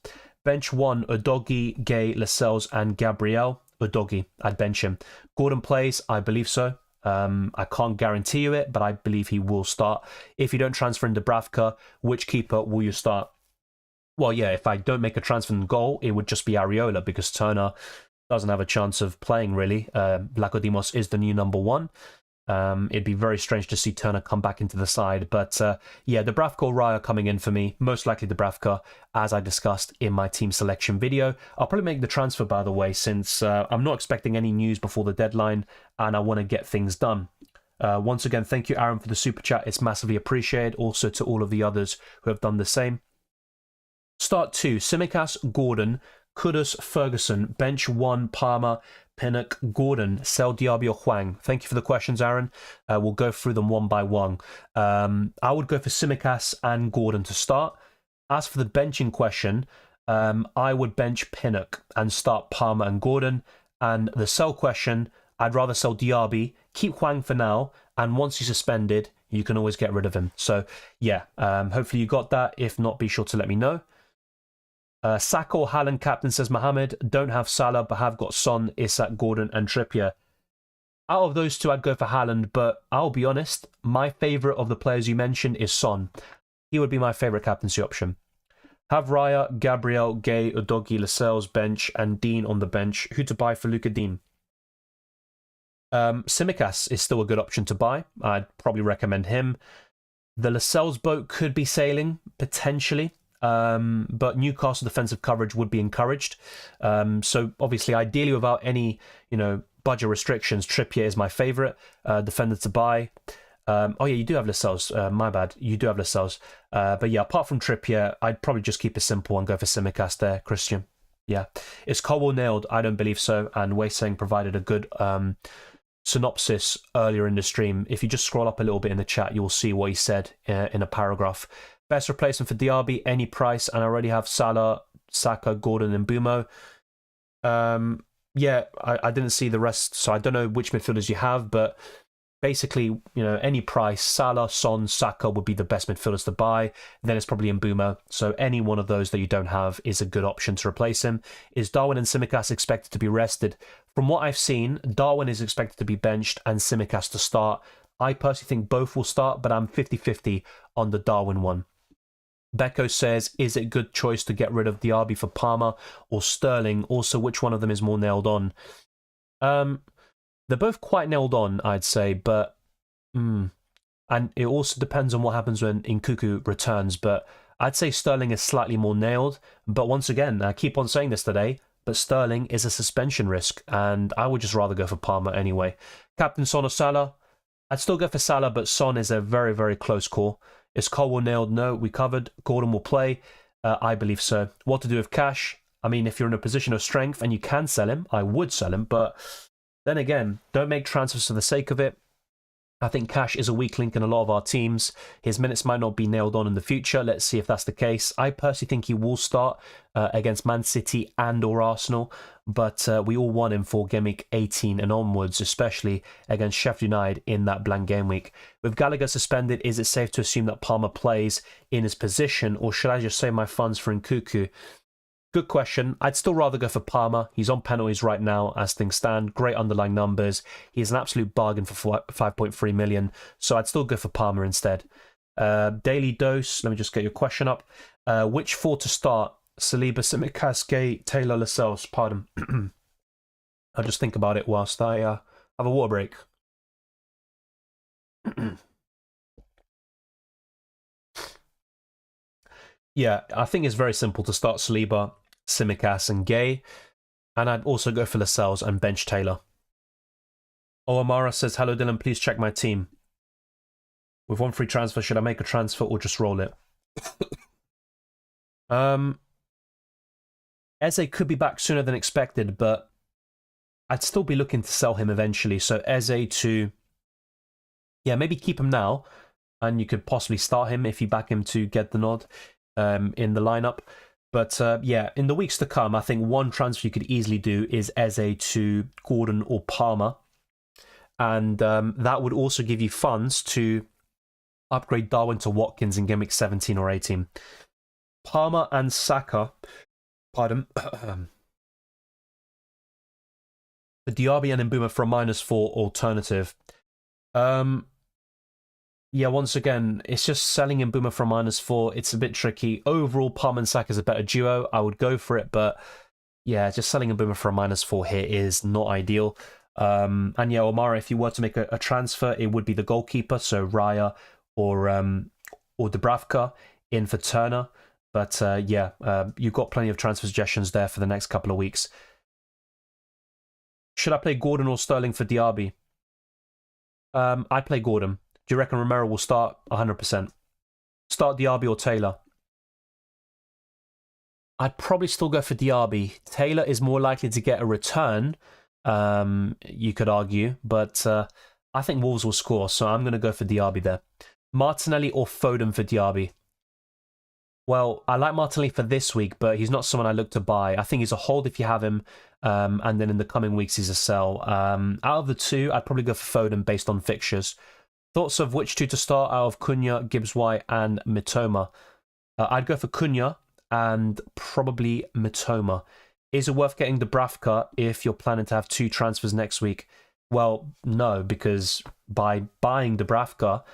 Bench one, Udogie, Gay, Lascelles and Gabriel. Udogie, I'd bench him. Gordon plays? I believe so. I can't guarantee you it, but I believe he will start. If you don't transfer in Dubravka, which keeper will you start? Well, yeah, if I don't make a transfer in goal, it would just be Areola, because Turner doesn't have a chance of playing, really. Vlachodimos is the new number one. It'd be very strange to see Turner come back into the side. But yeah, Dubravka or Raya coming in for me. Most likely Dubravka, as I discussed in my team selection video. I'll probably make the transfer, by the way, since I'm not expecting any news before the deadline and I want to get things done. Once again, thank you, Aaron, for the super chat. It's massively appreciated. Also to all of the others who have done the same. Start two, Tsimikas, Gordon, Kudus, Ferguson. Bench one, Palmer, Pinnock, Gordon, sell Diaby or Hwang. Thank you for the questions, Aaron. We'll go through them one by one. I would go for Tsimikas and Gordon to start. As for the benching question, I would bench Pinnock and start Palmer and Gordon. And the sell question, I'd rather sell Diaby, keep Hwang for now, and once he's suspended, you can always get rid of him. So yeah, hopefully you got that. If not, be sure to let me know. Saka or Haaland captain, says Mohammed. Don't have Salah, but have got Son, Isak, Gordon and Trippier. Out of those two, I'd go for Haaland, but I'll be honest, my favourite of the players you mentioned is Son. He would be my favourite captaincy option. Have Raya, Gabriel, Gay, Udogie, Lascelles bench and Dean on the bench. Who to buy for Luka Dean? Simicas is still a good option to buy. I'd probably recommend him. The Lascelles boat could be sailing, potentially. But Newcastle defensive coverage would be encouraged. So obviously, ideally, without any, budget restrictions, Trippier is my favourite defender to buy. Oh yeah, you do have Lascelles. My bad. You do have Lascelles. But yeah, apart from Trippier, I'd probably just keep it simple and go for Simicas there, Christian. Yeah. Is Colwell nailed? I don't believe so. And Weiseng provided a good synopsis earlier in the stream. If you just scroll up a little bit in the chat, you'll see what he said in a paragraph. Best replacement for Diaby, any price, and I already have Salah, Saka, Gordon, and Bumo. Yeah, I didn't see the rest, so I don't know which midfielders you have, but basically, any price, Salah, Son, Saka would be the best midfielders to buy. Then it's probably Mbeumo. So any one of those that you don't have is a good option to replace him. Is Darwin and Simicas expected to be rested? From what I've seen, Darwin is expected to be benched and Simicas to start. I personally think both will start, but I'm 50-50 on the Darwin one. Becco says, is it a good choice to get rid of Diaby for Palmer or Sterling? Also, which one of them is more nailed on? They're both quite nailed on, I'd say, but and it also depends on what happens when Nkunku returns, but I'd say Sterling is slightly more nailed. But once again, I keep on saying this today, but Sterling is a suspension risk, and I would just rather go for Palmer anyway. Captain Son or Salah? I'd still go for Salah, but Son is a very, very close call. Is Colwell nailed? No, we covered. Gordon will play. I believe so. What to do with cash? I mean, if you're in a position of strength and you can sell him, I would sell him, but then again, don't make transfers for the sake of it. I think Cash is a weak link in a lot of our teams. His minutes might not be nailed on in the future. Let's see if that's the case. I personally think he will start against Man City and or Arsenal, but we all want him for game week 18 and onwards, especially against Sheffield United in that blank game week. With Gallagher suspended, is it safe to assume that Palmer plays in his position, or should I just save my funds for Nkunku? Good question. I'd still rather go for Palmer. He's on penalties right now as things stand. Great underlying numbers. He's an absolute bargain for 5.3 million. So I'd still go for Palmer instead. Daily Dose. Let me just get your question up. Which four to start? Saliba, Simicas, Gay, Taylor, Lascelles. Pardon. I'll just think about it whilst I have a water break. Yeah, I think it's very simple to start Saliba, Simicas and Gay, and I'd also go for Lascelles and bench Taylor. Oamara says, hello Dylan, please check my team. With one free transfer, should I make a transfer or just roll it? Eze could be back sooner than expected, but I'd still be looking to sell him eventually. So Eze to, yeah, maybe keep him now, and you could possibly start him if you back him to get the nod in the lineup. But yeah, in the weeks to come, I think one transfer you could easily do is Eze to Gordon or Palmer. And that would also give you funds to upgrade Darwin to Watkins in game week 17 or 18. Palmer and Saka, pardon, the Diaby and Mbeumo for a -4 alternative. Yeah, once again, it's just selling Mbeumo for a -4. It's a bit tricky. Overall, Palmer and Saka is a better duo. I would go for it, but yeah, just selling Mbeumo for a -4 here is not ideal. And yeah, Omar, if you were to make a transfer, it would be the goalkeeper, so Raya or Dubravka in for Turner. But yeah, you've got plenty of transfer suggestions there for the next couple of weeks. Should I play Gordon or Sterling for Diaby? I'd play Gordon. Do you reckon Romero will start? 100%. Start Diaby or Taylor? I'd probably still go for Diaby. Taylor is more likely to get a return, you could argue, but I think Wolves will score, so I'm going to go for Diaby there. Martinelli or Foden for Diaby? Well, I like Martinelli for this week, but he's not someone I look to buy. I think he's a hold if you have him, and then in the coming weeks he's a sell. Out of the two, I'd probably go for Foden based on fixtures. Thoughts of which two to start out of Cunha, Gibbs-White and Mitoma? I'd go for Cunha and probably Mitoma. Is it worth getting Dubravka if you're planning to have two transfers next week? Well, no, because by buying Dubravka,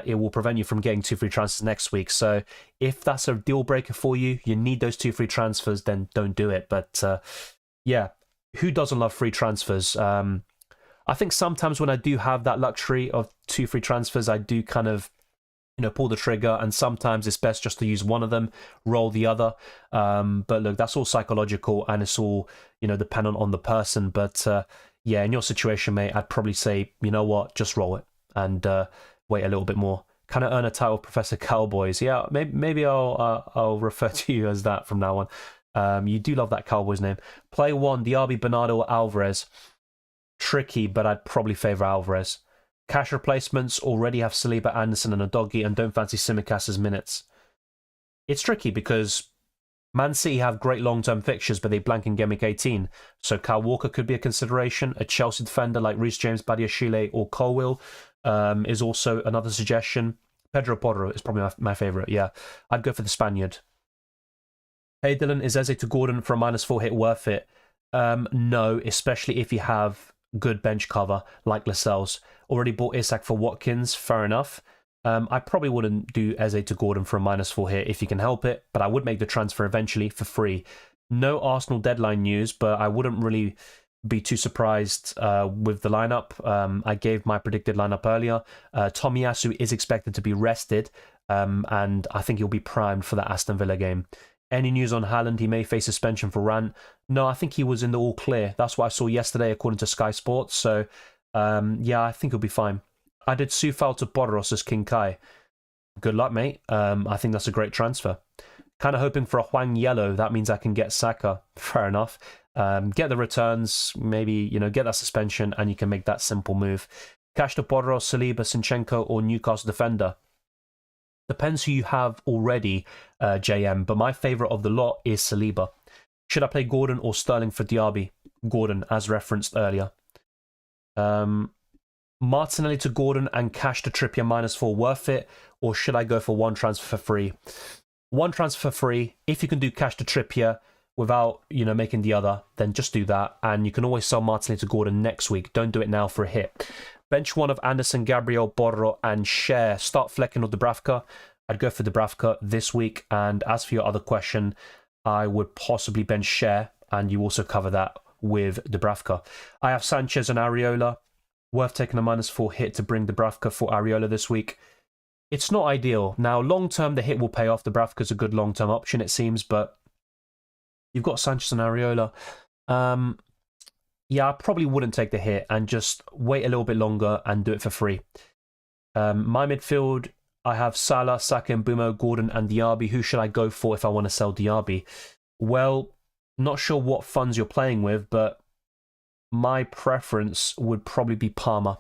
it will prevent you from getting 2 free transfers next week. So if that's a deal breaker for you, you need those 2 free transfers, then don't do it. But yeah, who doesn't love free transfers? I think sometimes when I do have that luxury of 2 free transfers, I do kind of, pull the trigger, and sometimes it's best just to use one of them, roll the other. But look, that's all psychological, and it's all, dependent on the person. But yeah, in your situation, mate, I'd probably say, you know what, just roll it and wait a little bit more. Kind of earn a title, Professor Cowboys. Yeah, maybe I'll refer to you as that from now on. You do love that Cowboys name. Play 1, Diaby, Bernardo, or Alvarez. Tricky, but I'd probably favour Alvarez. Cash replacements already have Saliba, Anderson, and Udogie, and don't fancy Tsimikas' minutes. It's tricky because Man City have great long-term fixtures, but they blank in Gameweek 18. So Kyle Walker could be a consideration. A Chelsea defender like Reece James, Badiashile, or Colwill is also another suggestion. Pedro Porro is probably my favourite. Yeah, I'd go for the Spaniard. Hey Dylan, is Eze to Gordon for a -4 hit worth it? No, especially if you have good bench cover like Lascelles. Already bought Isak for Watkins, fair enough. I probably wouldn't do Eze to Gordon for a -4 hit if you can help it, but I would make the transfer eventually for free. No Arsenal deadline news, but I wouldn't really be too surprised with the lineup. I gave my predicted lineup earlier. Tomiyasu is expected to be rested, and I think he'll be primed for the Aston Villa game. Any news on Haaland? He may face suspension for rant. No, I think he was in the all clear. That's what I saw yesterday, according to Sky Sports. So, yeah, I think he'll be fine. I did Sufal to Boros as King Kai. Good luck, mate. I think that's a great transfer. Kind of hoping for a Huang yellow. That means I can get Saka. Fair enough. Get the returns, maybe, get that suspension, and you can make that simple move. Cash to Boros, Saliba, Sinchenko, or Newcastle defender. Depends who you have already, JM, but my favourite of the lot is Saliba. Should I play Gordon or Sterling for Diaby? Gordon, as referenced earlier. Martinelli to Gordon and cash to Trippier -4 worth it, or should I go for one transfer for free? One transfer for free. If you can do cash to Trippier without, making the other, then just do that. And you can always sell Martinelli to Gordon next week. Don't do it now for a hit. Bench 1 of Anderson, Gabriel, Borro, and Cher. Start Flecken or Dubravka. I'd go for Dubravka this week. And as for your other question, I would possibly bench Cher, and you also cover that with Dubravka. I have Sanchez and Areola. Worth taking a -4 hit to bring Dubravka for Areola this week. It's not ideal. Now, long-term, the hit will pay off. Dubravka's a good long-term option, it seems, but you've got Sanchez and Areola. Yeah, I probably wouldn't take the hit and just wait a little bit longer and do it for free. My midfield, I have Salah, Saka, and Mbumo, Gordon, and Diaby. Who should I go for if I want to sell Diaby? Well, not sure what funds you're playing with, but my preference would probably be Palmer.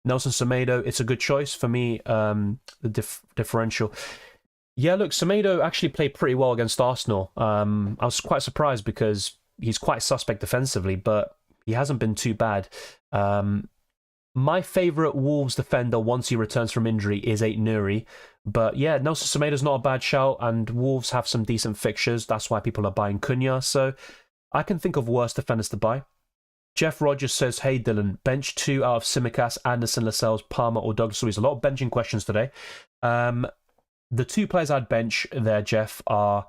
Nelson Semedo, it's a good choice for me, the differential. Yeah, look, Semedo actually played pretty well against Arsenal. I was quite surprised because he's quite suspect defensively, but he hasn't been too bad. My favourite Wolves defender once he returns from injury is Ait-Nouri. But yeah, Nelson Semedo's not a bad shout, and Wolves have some decent fixtures. That's why people are buying Cunha. So I can think of worse defenders to buy. Jeff Rogers says, hey Dylan, bench 2 out of Tsimikas, Anderson, Lascelles, Palmer, or Douglas Luiz. A lot of benching questions today. The 2 players I'd bench there, Jeff, are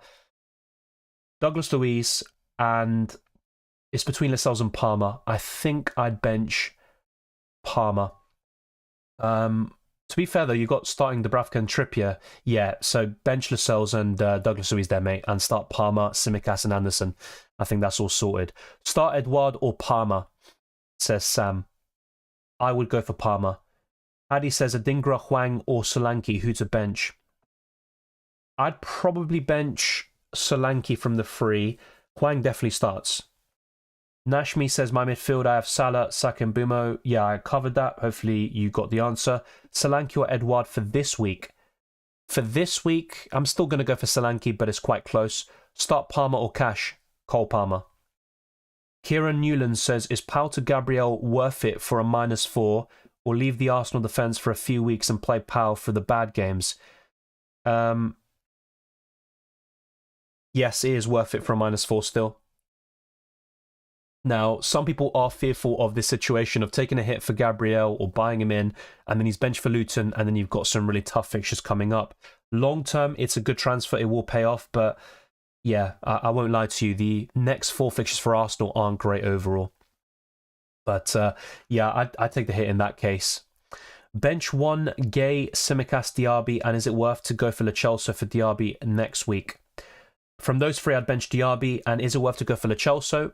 Douglas Luiz, and it's between Lascelles and Palmer. I think I'd bench Palmer. To be fair, though, you've got starting Dubravka and Trippier. Yeah, so bench Lascelles and Douglas Luiz there, mate, and start Palmer, Tsimikas, and Anderson. I think that's all sorted. Start Edouard or Palmer, says Sam. I would go for Palmer. Addy says Adingra, Huang, or Solanke. Who to bench? I'd probably bench Solanke from the free. Huang definitely starts. Nashmi says, my midfield, I have Salah, Saka, and Mbumo. Yeah, I covered that. Hopefully you got the answer. Solanke or Edouard for this week? For this week, I'm still going to go for Solanke, but it's quite close. Start Palmer or Cash? Cole Palmer. Kieran Newland says, is Pau to Gabriel worth it for a -4, or leave the Arsenal defence for a few weeks and play Pau for the bad games? Yes, it is worth it for a -4 still. Now, some people are fearful of this situation of taking a hit for Gabriel or buying him in, and then he's benched for Luton, and then you've got some really tough fixtures coming up. Long term, it's a good transfer. It will pay off, but yeah, I won't lie to you. The next 4 fixtures for Arsenal aren't great overall. But yeah, I'd take the hit in that case. Bench 1, Gay, Simicast, Diaby, and is it worth to go for Lo Celso for Diaby next week? From those three, I'd bench Diaby, and is it worth to go for Lo Celso?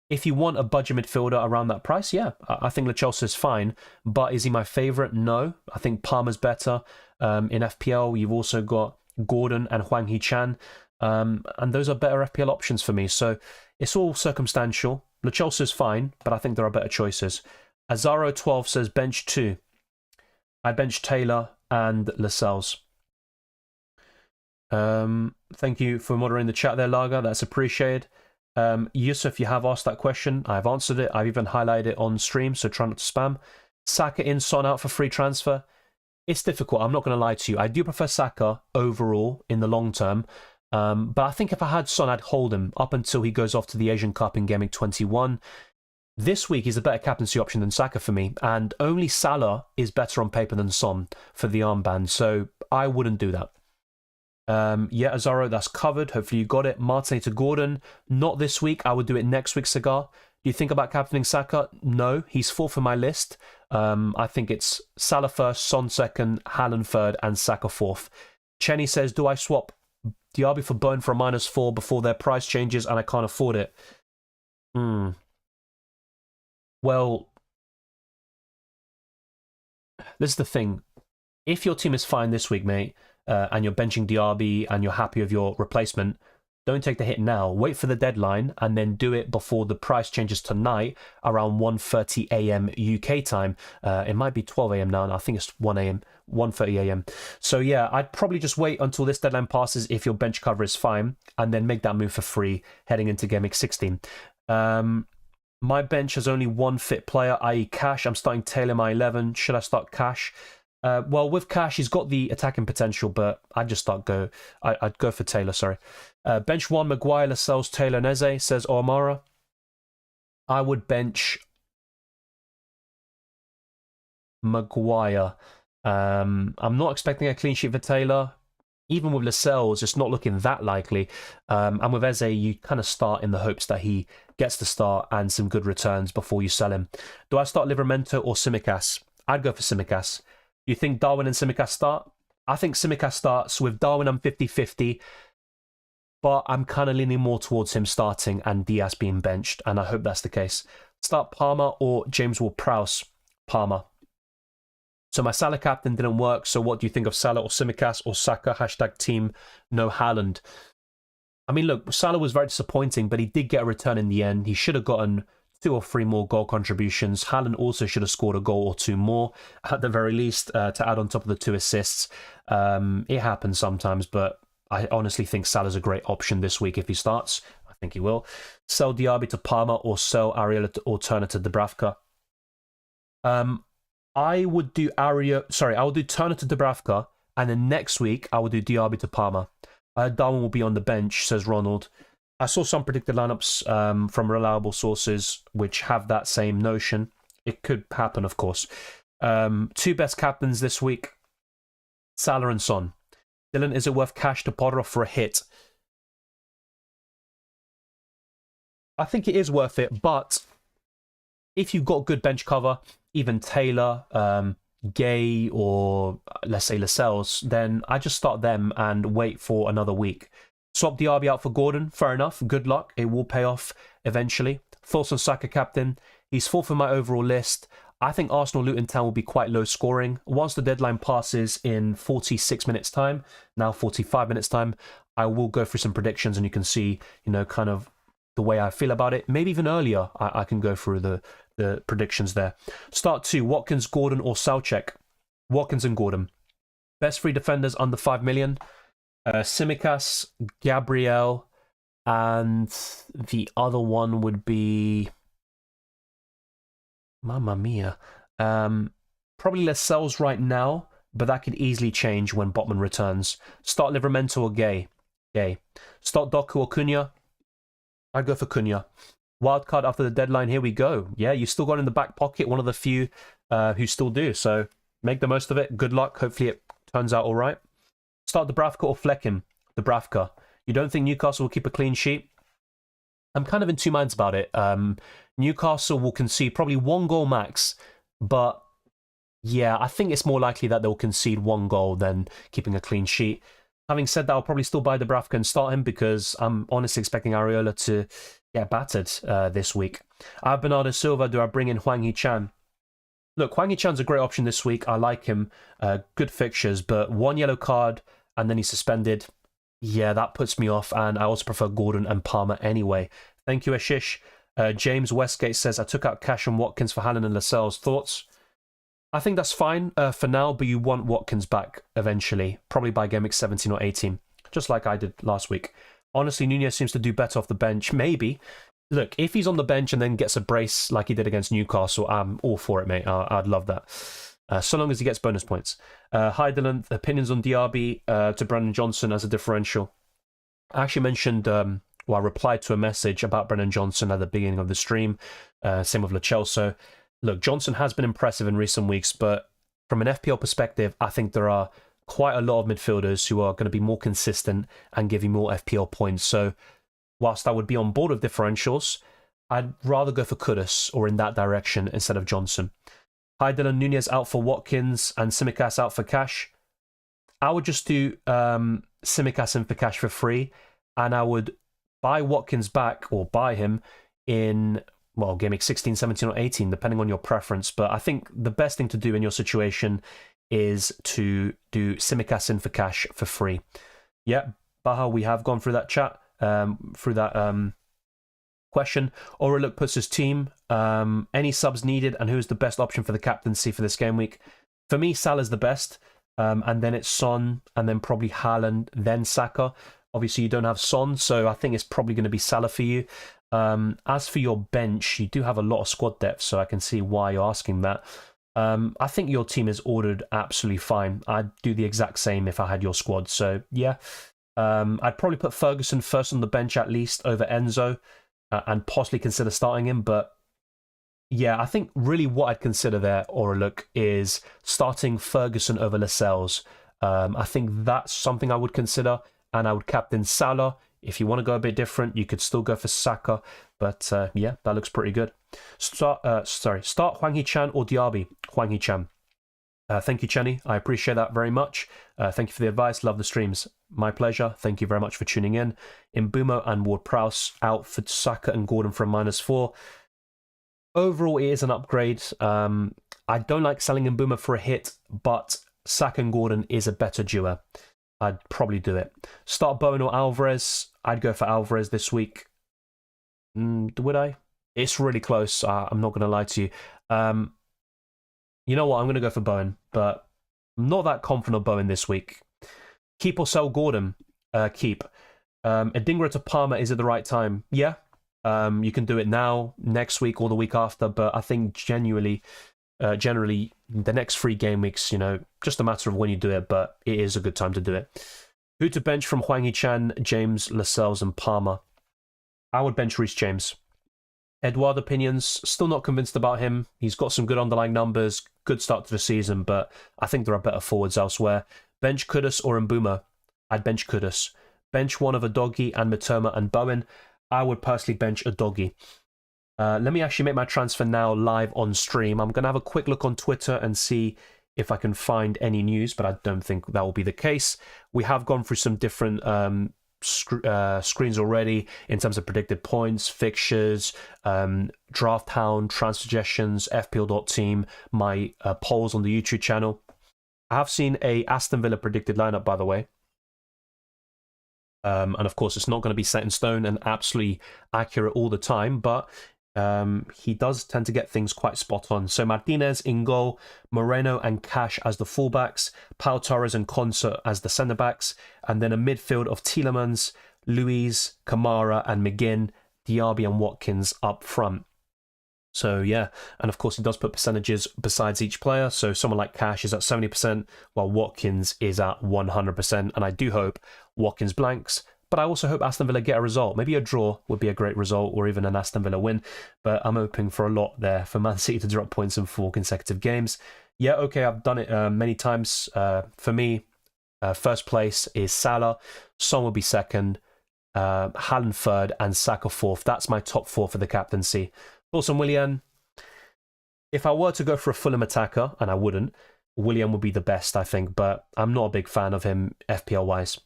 If you want a budget midfielder around that price, yeah, I think Lo Celso is fine. But is he my favourite? No. I think Palmer's better. In FPL, you've also got Gordon and Hwang Hee-chan. And those are better FPL options for me. So it's all circumstantial. Lo Celso is fine, but I think there are better choices. Azaro12 says bench 2. I bench Taylor and Lascelles. Thank you for moderating the chat there, Lager. That's appreciated. Yusuf, you have asked that question. I've answered it. I've even highlighted it on stream, so try not to spam. Saka in, Son out for free transfer. It's difficult. I'm not going to lie to you. I do prefer Saka overall in the long term. But I think if I had Son, I'd hold him up until he goes off to the Asian Cup in Gameweek 21. This week, he's a better captaincy option than Saka for me. And only Salah is better on paper than Son for the armband. So I wouldn't do that. Yeah, Azaro, that's covered. Hopefully you got it. Martinez to Gordon. Not this week. I would do it next week, Cigar. Do you think about captaining Saka? No, he's fourth in my list. I think it's Salah first, Son second, Haaland third, and Saka fourth. Chenny says, do I swap Diaby for Bone for a -4 before their price changes and I can't afford it? Well, this is the thing. If your team is fine this week, mate, and you're benching Diaby and you're happy with your replacement, don't take the hit now. Wait for the deadline and then do it before the price changes tonight around 1:30 a.m. UK time. It might be 12 a.m. now, and I think it's 1:30 a.m. So yeah, I'd probably just wait until this deadline passes if your bench cover is fine, and then make that move for free heading into Gameweek 16. My bench has only one fit player, i.e. Cash. I'm starting Taylor my 11. Should I start Cash? Well, with Cash, he's got the attacking potential, but I'd just I'd go for Taylor, sorry. Bench 1, Maguire, Lascelles, Taylor, Neze, says Omara. I would bench Maguire. I'm not expecting a clean sheet for Taylor. Even with Lascelles, it's not looking that likely. And with Eze, you kind of start in the hopes that he gets the start and some good returns before you sell him. Do I start Livramento or Simicast? I'd go for Simicast. You think Darwin and Simicast start? I think Simicast starts. With Darwin, I'm 50-50. But I'm kind of leaning more towards him starting and Diaz being benched. And I hope that's the case. Start Palmer or James Ward-Prowse? Palmer. So my Salah captain didn't work. So what do you think of Salah or Simicast or Saka? #team no Haaland. I mean, look, Salah was very disappointing, but he did get a return in the end. He should have gotten 2 or 3 more goal contributions. Haaland also should have scored a goal or 2 more, at the very least, to add on top of the 2 assists. It happens sometimes, but I honestly think Salah's a great option this week if he starts. I think he will. Sell Diaby to Palmer or sell Ariel or Turner to Dubravka. I would do I would do Turner to Dubravka, and then next week I would do Diaby to Palmer. Darwin will be on the bench, says Ronald. I saw some predicted lineups from reliable sources which have that same notion. It could happen, of course. 2 best captains this week, Salah and Son. Dylan, is it worth cash to Potter off for a hit? I think it is worth it, but if you've got good bench cover, even Taylor, Gay, or let's say Lascelles, then I just start them and wait for another week. Swap Diaby out for Gordon, fair enough, good luck, it will pay off eventually. Thoughts on Saka captain? He's 4th in my overall list. I think Arsenal Luton Town will be quite low scoring. Once the deadline passes in 46 minutes time, now 45 minutes time, I will go through some predictions and you can see, kind of the way I feel about it. Maybe even earlier, I can go through the predictions there. Start 2, Watkins, Gordon or Soucek? Watkins and Gordon. Best 3 defenders under 5 million. Simicast, Gabriel, and the other one would be... Mamma mia. Probably Lascelles right now, but that could easily change when Botman returns. Start Livramento or Gay? Gay. Start Doku or Cunha? I'd go for Cunha. Wildcard after the deadline, here we go. Yeah, you still got in the back pocket, one of the few who still do, so make the most of it. Good luck. Hopefully it turns out all right. Start Dubravka or Flecken? Dubravka. You don't think Newcastle will keep a clean sheet? I'm kind of in two minds about it. Newcastle will concede probably one goal max, but yeah, I think it's more likely that they'll concede one goal than keeping a clean sheet. Having said that, I'll probably still buy Dubravka and start him because I'm honestly expecting Areola to get battered this week. I have Bernardo Silva. Do I bring in Hwang Hee-chan? Look, Hwang Hee-chan's a great option this week. I like him. Good fixtures, but one yellow card and then he's suspended. Yeah, that puts me off, and I also prefer Gordon and Palmer anyway. Thank you, Ashish. James Westgate says, I took out Cash and Watkins for Haaland and Lascelles. Thoughts? I think that's fine for now, but you want Watkins back eventually, probably by game week 17 or 18, just like I did last week. Honestly, Nunez seems to do better off the bench. Maybe. Look, if he's on the bench and then gets a brace like he did against Newcastle, I'm all for it, mate. I'd love that. So long as he gets bonus points. Hi, Dylan. Opinions on DRB to Brennan Johnson as a differential. I actually mentioned, I replied to a message about Brennan Johnson at the beginning of the stream. Same with Lo Celso. Look, Johnson has been impressive in recent weeks, but from an FPL perspective, I think there are quite a lot of midfielders who are going to be more consistent and give you more FPL points. So whilst I would be on board with differentials, I'd rather go for Kudus or in that direction instead of Johnson. Hi, Dylan. Nunez out for Watkins and Tsimikas out for Cash. I would just do Tsimikas in for Cash for free, and I would buy Watkins back or buy him in, well, game week 16, 17 or 18, depending on your preference. But I think the best thing to do in your situation is to do Tsimikas in for Cash for free. Yeah, Baha, we have gone through that chat, through that question. Oraluk puts his team. Any subs needed, and who's the best option for the captaincy for this game week? For me, Salah's the best, and then it's Son, and then probably Haaland, then Saka. Obviously, you don't have Son, so I think it's probably going to be Salah for you. As for your bench, you do have a lot of squad depth, so I can see why you're asking that. I think your team is ordered absolutely fine. I'd do the exact same if I had your squad. So, yeah. I'd probably put Ferguson first on the bench at least over Enzo, and possibly consider starting him. But, yeah, I think really what I'd consider there, Oraluk, is starting Ferguson over Lascelles. I think that's something I would consider, and I would captain Salah. If you want to go a bit different, you could still go for Saka. But yeah, that looks pretty good. Start Hwang Hee-chan or Diaby? Hwang Hee-chan. Thank you, Chenny. I appreciate that very much. Thank you for the advice. Love the streams. My pleasure. Thank you very much for tuning in. Mbumo and Ward-Prowse out for Saka and Gordon from -4. Overall, it is an upgrade. I don't like selling Mbumo for a hit, but Saka and Gordon is a better duo. I'd probably do it. Start Bowen or Alvarez. I'd go for Alvarez this week. Would I? It's really close. I'm not going to lie to you. You know what? I'm going to go for Bowen, but I'm not that confident of Bowen this week. Keep or sell Gordon? Keep. Adingra to Palmer, is it the right time? Yeah. You can do it now, next week, or the week after, but I think generally, the next 3 game weeks, just a matter of when you do it, but it is a good time to do it. Who to bench from Hwang Hee-chan, James, Lascelles, and Palmer? I would bench Reece James. Edouard opinions, still not convinced about him. He's got some good underlying numbers, good start to the season, but I think there are better forwards elsewhere. Bench Kudus or Mbumo? I'd bench Kudus. Bench one of Udogie and Mitoma and Bowen? I would personally bench Udogie. Let me actually make my transfer now live on stream. I'm going to have a quick look on Twitter and see if I can find any news, but I don't think that will be the case. We have gone through some different screens already in terms of predicted points, fixtures, Drafthound, transfer suggestions, FPL.Team, my polls on the YouTube channel. I have seen a Aston Villa predicted lineup, by the way. And of course, it's not going to be set in stone and absolutely accurate all the time, but he does tend to get things quite spot on. So Martinez in goal, Moreno and Cash as the fullbacks, Pau Torres and Concert as the centre backs, and then a midfield of Tielemans, Luiz, Kamara and McGinn, Diaby and Watkins up front. So yeah, and of course he does put percentages besides each player. So someone like Cash is at 70%, while Watkins is at 100%. And I do hope Watkins blanks, but I also hope Aston Villa get a result. Maybe a draw would be a great result, or even an Aston Villa win. But I'm hoping for a lot there for Man City to drop points in 4 consecutive games. Yeah, okay, I've done it many times. For me, first place is Salah. Son will be second. Haaland third, and Saka fourth. That's my top four for the captaincy. Also, Willian, if I were to go for a Fulham attacker, and I wouldn't, Willian would be the best, I think, but I'm not a big fan of him FPL-wise.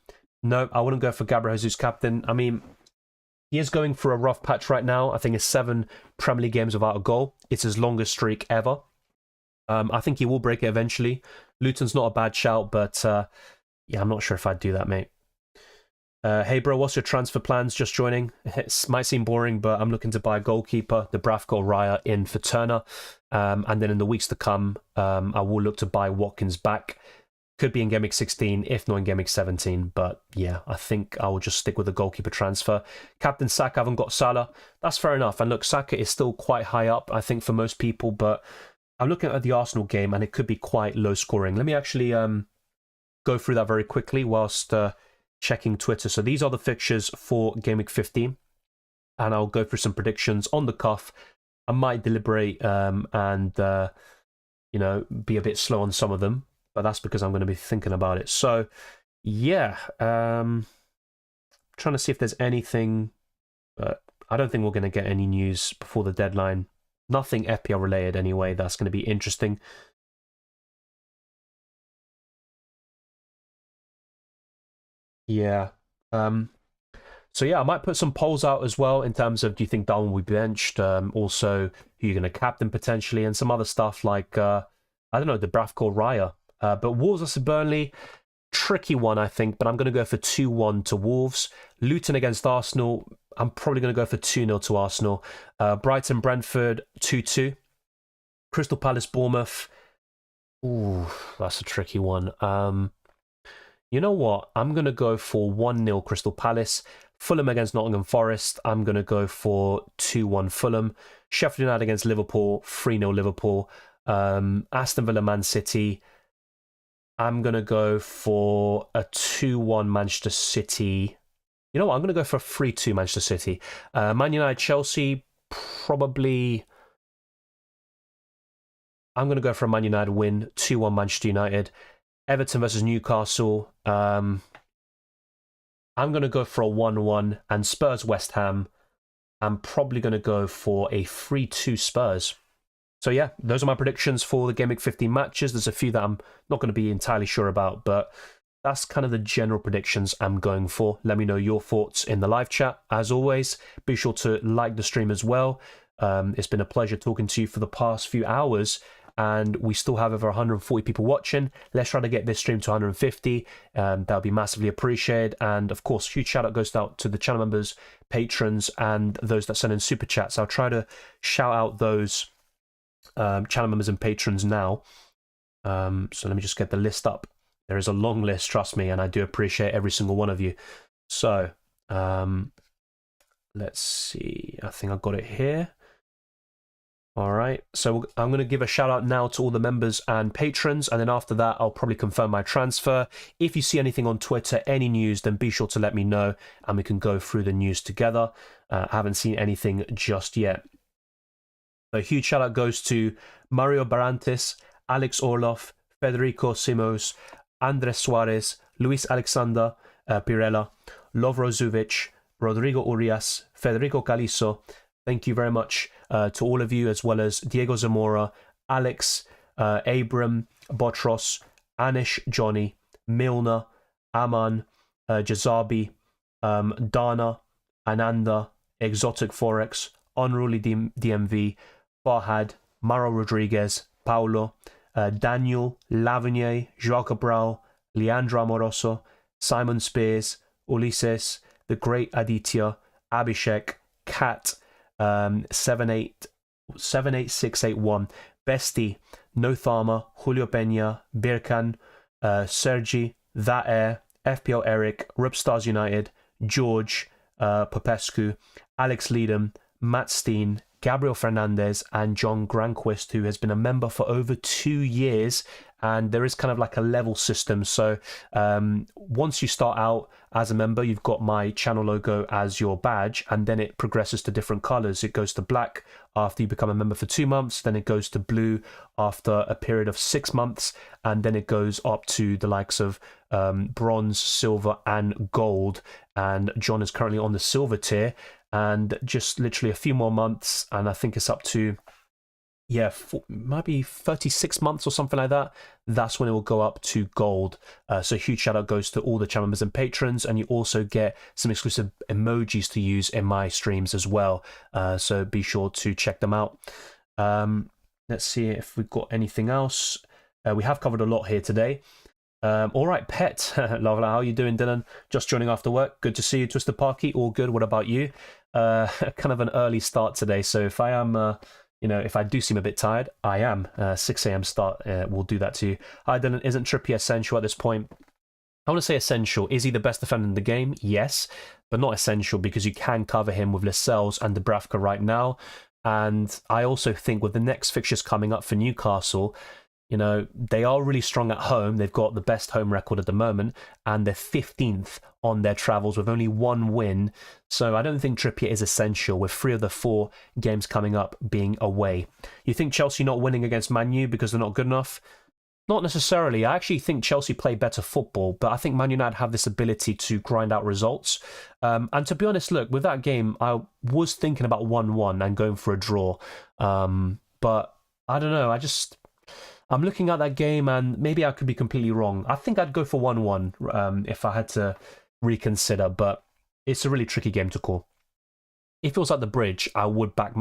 No, I wouldn't go for Gabriel Jesus captain. I mean, he is going for a rough patch right now. I think it's 7 Premier League games without a goal. It's his longest streak ever. I think he will break it eventually. Luton's not a bad shout, but yeah, I'm not sure if I'd do that, mate. Hey, bro, what's your transfer plans? Just joining. It might seem boring, but I'm looking to buy a goalkeeper, the Drafthound Raya, in for Turner. And then in the weeks to come, I will look to buy Watkins back. Could be in Gameweek 16, if not in Gameweek 17. But yeah, I think I will just stick with the goalkeeper transfer. Captain Saka, I haven't got Salah. That's fair enough. And look, Saka is still quite high up, I think, for most people. But I'm looking at the Arsenal game, and it could be quite low scoring. Let me actually go through that very quickly whilst checking Twitter. So these are the fixtures for Gameweek 15. And I'll go through some predictions on the cuff. I might deliberate and you know, be a bit slow on some of them, but that's because I'm going to be thinking about it. So, yeah, trying to see if there's anything, but I don't think we're going to get any news before the deadline. Nothing FPL related anyway. That's going to be interesting. Yeah. So yeah, I might put some polls out as well in terms of, do you think Darwin will be benched? Also, who you're going to captain potentially, and some other stuff like, I don't know, the Drafthound Raya. But Wolves versus Burnley, tricky one, I think, but I'm going to go for 2-1 to Wolves. Luton against Arsenal, I'm probably going to go for 2-0 to Arsenal. Brighton, Brentford, 2-2. Crystal Palace, Bournemouth. Ooh, that's a tricky one. You know what? I'm going to go for 1-0 Crystal Palace. Fulham against Nottingham Forest, I'm going to go for 2-1 Fulham. Sheffield United against Liverpool, 3-0 Liverpool. Aston Villa, Man City, I'm going to go for a 2-1 Manchester City. You know what? I'm going to go for a 3-2 Manchester City. Man United, Chelsea, probably... I'm going to go for a Man United win, 2-1 Manchester United. Everton versus Newcastle, I'm going to go for a 1-1, and Spurs West Ham, I'm probably going to go for a 3-2 Spurs. So yeah, those are my predictions for the Gameweek 15 matches. There's a few that I'm not going to be entirely sure about, but that's kind of the general predictions I'm going for. Let me know your thoughts in the live chat. As always, be sure to like the stream as well. It's been a pleasure talking to you for the past few hours, and we still have over 140 people watching. Let's try to get this stream to 150. That would be massively appreciated. And of course, huge shout out goes out to the channel members, patrons, and those that send in super chats. I'll try to shout out those channel members and patrons now. So let me just get the list up. There is a long list, trust me, and I do appreciate every single one of you. So let's see. I think I've got it here. All right, so I'm going to give a shout out now to all the members and patrons, and then after that, I'll probably confirm my transfer. If you see anything on Twitter, any news, then be sure to let me know, and we can go through the news together. I haven't seen anything just yet. A huge shout out goes to Mario Barantes, Alex Orloff, Federico Simos, Andres Suarez, Luis Alexander Pirella, Lovro Zuvic, Rodrigo Urias, Federico Caliso. Thank you very much to all of you, as well as Diego Zamora, Alex, Abram, Botros, Anish, Johnny, Milner, Aman, Jazabi, Dana, Ananda, Exotic Forex, Unruly DMV, Farhad, Maro Rodriguez, Paulo, Daniel, Lavinier, Joao Cabral, Leandro Amoroso, Simon Spears, Ulises, The Great Aditya, Abhishek, Kat, 78681, Bestie, No Tharma, Julio Peña, Birkan, Sergi, That Air, FPL Eric, Ripstars United, George, Popescu, Alex Leedham, Matt Steen, Gabriel Fernandez, and John Granquist, who has been a member for over 2 years and there is kind of like a level system. So once you start out as a member, you've got my channel logo as your badge, and then it progresses to different colors. It goes to black after you become a member for 2 months, then it goes to blue after a period of 6 months, and then it goes up to the likes of bronze, silver, and gold. And John is currently on the silver tier, and just literally a few more months, and I think it's up to maybe 36 months or something like that. That's when it will go up to gold. So huge shout out goes to all the channel members and patrons, and you also get some exclusive emojis to use in my streams as well. So be sure to check them out. Let's see if we've got anything else. We have covered a lot here today. All right, Pet. Lovely. How are you doing, Dylan? Just joining after work. Good to see you, Twister Parky. All good. What about you? Kind of an early start today. So if I am... if I do seem a bit tired, I am. 6 a.m. start will do that to you. Hi, Dylan. Isn't Trippier essential at this point? I want to say essential. Is he the best defender in the game? Yes, but not essential because you can cover him with Lascelles and Dubravka right now. And I also think with the next fixtures coming up for Newcastle, they are really strong at home. They've got the best home record at the moment, and they're 15th on their travels with only 1 win. So I don't think Trippier is essential, with 3 of the 4 games coming up being away. You think Chelsea not winning against Man U because they're not good enough? Not necessarily. I actually think Chelsea play better football, but I think Man United have this ability to grind out results. And to be honest, look, with that game, I was thinking about 1-1 and going for a draw. But I don't know. I'm looking at that game, and maybe I could be completely wrong. I think I'd go for 1-1 if I had to reconsider, but it's a really tricky game to call. If it was at the Bridge, I would back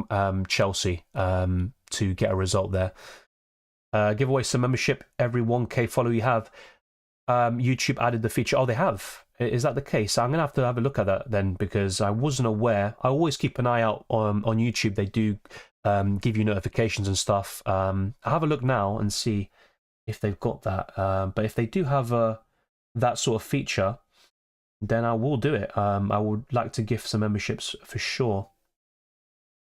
Chelsea to get a result there. Give away some membership every 1K follow you have. YouTube added the feature. Oh, they have. Is that the case? I'm going to have a look at that then, because I wasn't aware. I always keep an eye out on YouTube. They do give you notifications and stuff. I'll have a look now and see if they've got that. But if they do have that sort of feature, then I will do it. I would like to gift some memberships for sure.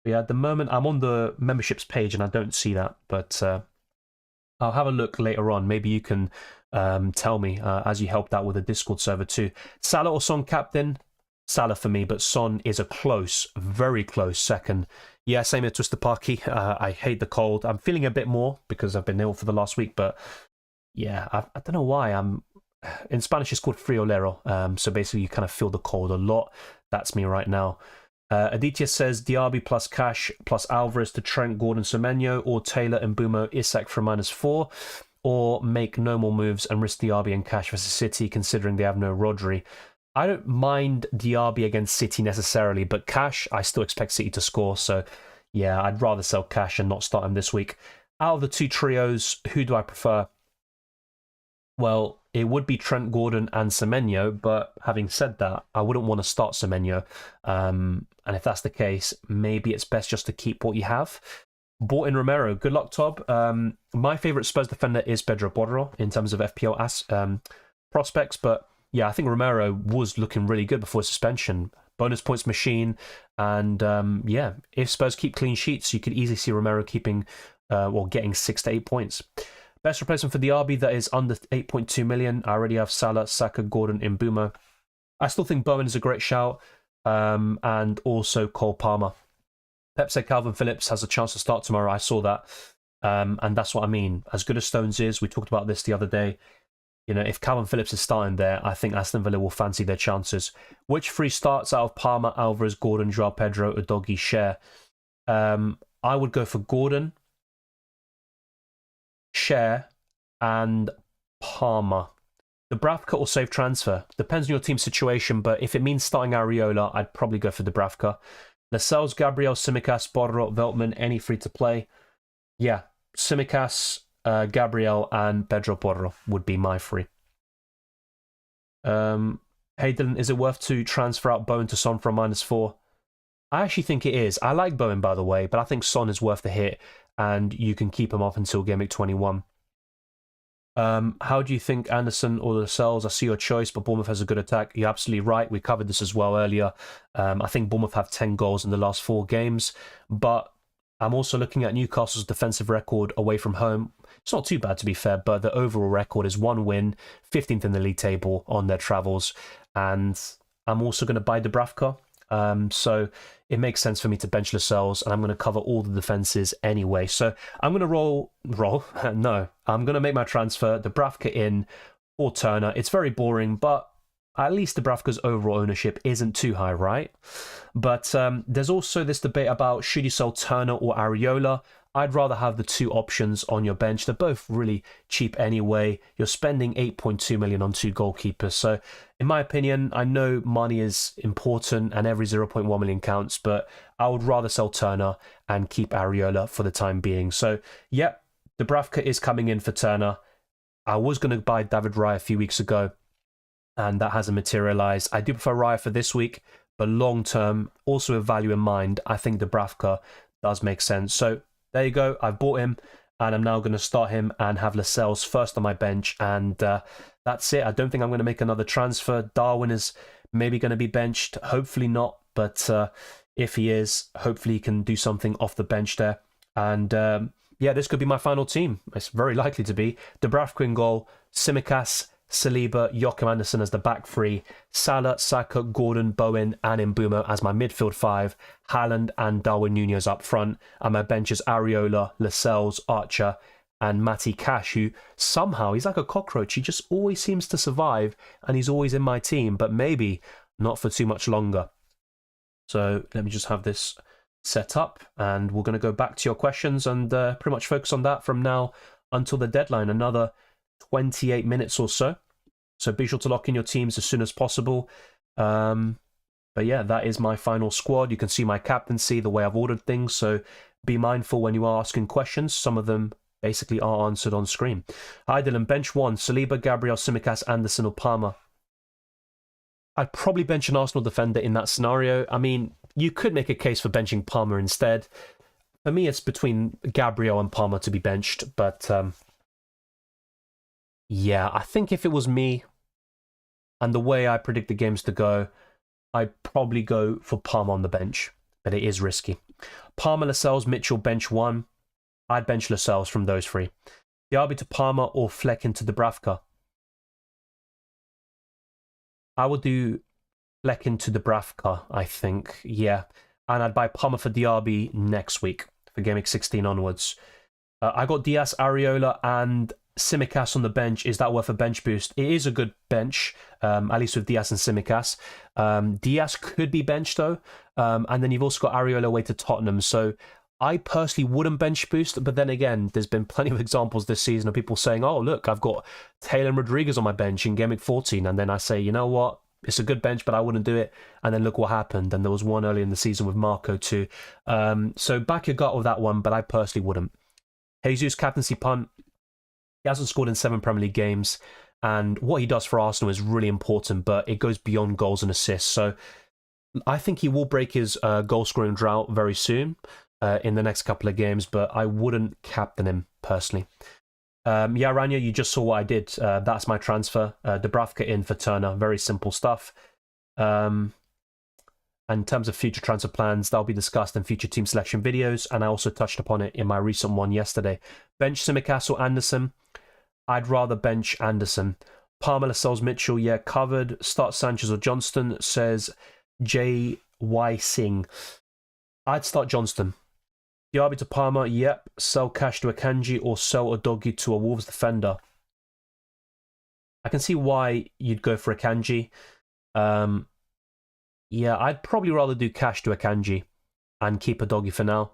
But yeah, at the moment, I'm on the memberships page and I don't see that. But I'll have a look later on. Maybe you can tell me as you helped out with the Discord server too. Salah or Son captain? Salah for me, but Son is a close, very close second. Yeah, same as Twister Parky. I hate the cold. I'm feeling a bit more because I've been ill for the last week, but yeah, I don't know why. In Spanish, it's called friolero. So basically, you kind of feel the cold a lot. That's me right now. Aditya says Diaby plus Cash plus Alvarez to Trent, Gordon, Semenyo, or Taylor and Mbumo, Isak for -4, or make no more moves and risk Diaby and Cash versus City, considering they have no Rodri. I don't mind Diaby against City necessarily, but Cash, I still expect City to score. So, yeah, I'd rather sell Cash and not start him this week. Out of the 2 trios, who do I prefer? Well, it would be Trent, Gordon, and Semenyo, but having said that, I wouldn't want to start Semenyo. And if that's the case, maybe it's best just to keep what you have. Bought in Romero. Good luck, Tob. My favourite Spurs defender is Pedro Porro in terms of FPL prospects, but yeah, I think Romero was looking really good before suspension. Bonus points machine, and yeah, if Spurs keep clean sheets, you could easily see Romero getting 6 to 8 points. Best replacement for Diaby that is under 8.2 million. I already have Salah, Saka, Gordon, Mbumo. I still think Bowen is a great shout, and also Cole Palmer. Pep said Calvin Phillips has a chance to start tomorrow. I saw that, and that's what I mean. As good as Stones is, we talked about this the other day. If Calvin Phillips is starting there, I think Aston Villa will fancy their chances. Which 3 starts out of Palmer, Alvarez, Gordon, Joao Pedro, Udogie, Cher? I would go for Gordon, Cher, and Palmer. Dubravka or safe transfer? Depends on your team situation, but if it means starting Areola, I'd probably go for Dubravka. Lascelles, Gabriel, Tsimikas, Borro, Veltman, any free to play? Yeah, Tsimikas, Gabriel, and Pedro Porro would be my free. Hey Dylan, is it worth to transfer out Bowen to Son for a -4? I actually think it is. I like Bowen, by the way, but I think Son is worth the hit, and you can keep him off until Game Week 21. How do you think Anderson or Lascelles? I see your choice, but Bournemouth has a good attack. You're absolutely right. We covered this as well earlier. I think Bournemouth have 10 goals in the last 4 games, but I'm also looking at Newcastle's defensive record away from home. It's not too bad, to be fair, but the overall record is 1 win, 15th in the league table on their travels. And I'm also going to buy Dubravka. So it makes sense for me to bench Lascelles, and I'm going to cover all the defenses anyway. So I'm going to roll. No, I'm going to make my transfer. Dubravka in for Turner. It's very boring, but at least Dubravka's overall ownership isn't too high, right? But there's also this debate about should you sell Turner or Areola. I'd rather have the two options on your bench. They're both really cheap anyway. You're spending 8.2 million on two goalkeepers. So in my opinion, I know money is important and every 0.1 million counts, but I would rather sell Turner and keep Areola for the time being. So yep, Dubravka is coming in for Turner. I was going to buy David Raya a few weeks ago, and that hasn't materialized. I do prefer Raya for this week, but long term, also with value in mind, I think Dubravka does make sense. So there you go. I've bought him, and I'm now going to start him and have Lascelles first on my bench, and that's it. I don't think I'm going to make another transfer. Darwin is maybe going to be benched. Hopefully not, but if he is, hopefully he can do something off the bench there. And yeah, this could be my final team. It's very likely to be. Dubravka in goal, Tsimikas, Saliba, Joachim Andersen as the back three, Salah, Saka, Gordon, Bowen, and Mbeumo as my midfield five, Haaland and Darwin Nunez up front, and my bench is Areola, Lascelles, Archer, and Matty Cash, who somehow, he's like a cockroach, he just always seems to survive, and he's always in my team, but maybe not for too much longer. So let me just have this set up, and we're going to go back to your questions and pretty much focus on that from now until the deadline, another 28 minutes or so. So be sure to lock in your teams as soon as possible. But yeah, that is my final squad. You can see my captaincy, the way I've ordered things. So be mindful when you are asking questions. Some of them basically are answered on screen. Hi Dylan, bench one, Saliba, Gabriel, Tsimikas, Anderson or Palmer. I'd probably bench an Arsenal defender in that scenario. I mean, you could make a case for benching Palmer instead. For me, it's between Gabriel and Palmer to be benched, but yeah, I think if it was me and the way I predict the games to go, I'd probably go for Palmer on the bench, but it is risky. Palmer, Lascelles, Mitchell, bench one. I'd bench Lascelles from those three. Diaby to Palmer or Fleck into Dubravka. I would do Fleck into Dubravka, I think, yeah. And I'd buy Palmer for Diaby next week, for Game Week 16 onwards. I got Diaz, Areola, and Tsimikas on the bench. Is that worth a bench boost? It is a good bench, at least with Diaz and Tsimikas. Diaz could be benched though, and then you've also got Areola away to Tottenham. So I personally wouldn't bench boost, but then again, there's been plenty of examples this season of people saying, "Oh, look, I've got Taylor and Rodriguez on my bench in Game Week 14," and then I say, "You know what? It's a good bench, but I wouldn't do it." And then look what happened. And there was one early in the season with Marco too. So back your gut with that one, but I personally wouldn't. Jesus, captaincy punt. He hasn't scored in 7 Premier League games, and what he does for Arsenal is really important, but it goes beyond goals and assists. So I think he will break his goal-scoring drought very soon in the next couple of games, but I wouldn't captain him personally. Yeah, Rania, you just saw what I did. That's my transfer. Dubravka in for Turner. Very simple stuff. And in terms of future transfer plans, that'll be discussed in future team selection videos, and I also touched upon it in my recent one yesterday. Bench Tsimikas or Anderson? I'd rather bench Anderson. Palmer, Lascelles, Mitchell, yeah, covered. Start Sanchez or Johnston, says J.Y. Singh. I'd start Johnston. Diaby to Palmer, yep. Sell Cash to Akanji or sell Udogie to a Wolves defender. I can see why you'd go for Akanji. Yeah, I'd probably rather do Cash to Akanji and keep Udogie for now.